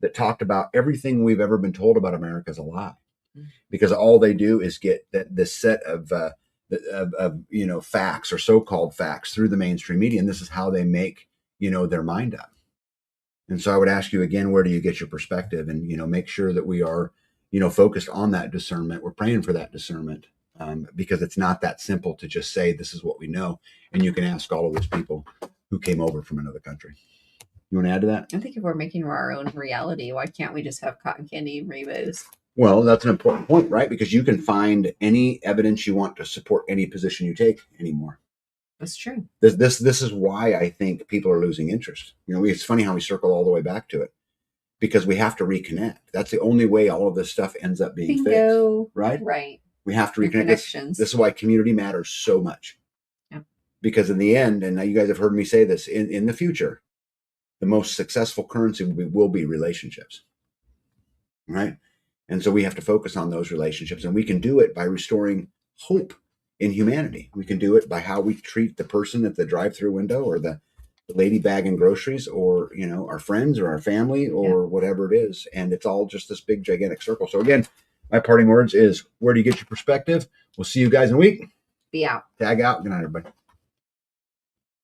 that talked about everything we've ever been told about America is a lie. Because all they do is get this set of facts or so-called facts through the mainstream media, and this is how they make their mind up. And so I would ask you again, where do you get your perspective? And make sure that we are focused on that discernment. We're praying for that discernment because it's not that simple to just say this is what we know. And you can ask all of those people who came over from another country. You want to add to that? I think if we're making our own reality, why can't we just have cotton candy and rainbows? Well, that's an important point, right? Because you can find any evidence you want to support any position you take anymore. That's true. This is why I think people are losing interest. It's funny how we circle all the way back to it because we have to reconnect. That's the only way all of this stuff ends up being fixed, right? Right. We have to reconnect. This is why community matters so much. Yeah. Because in the end, and now you guys have heard me say this, in the future, the most successful currency will be relationships, right? And so we have to focus on those relationships, and we can do it by restoring hope in humanity. We can do it by how we treat the person at the drive-through window or the lady bagging groceries or, our friends or our family or whatever it is. And it's all just this big, gigantic circle. So again, my parting words is, where do you get your perspective? We'll see you guys in a week. Be out. Tag out. Good night, everybody.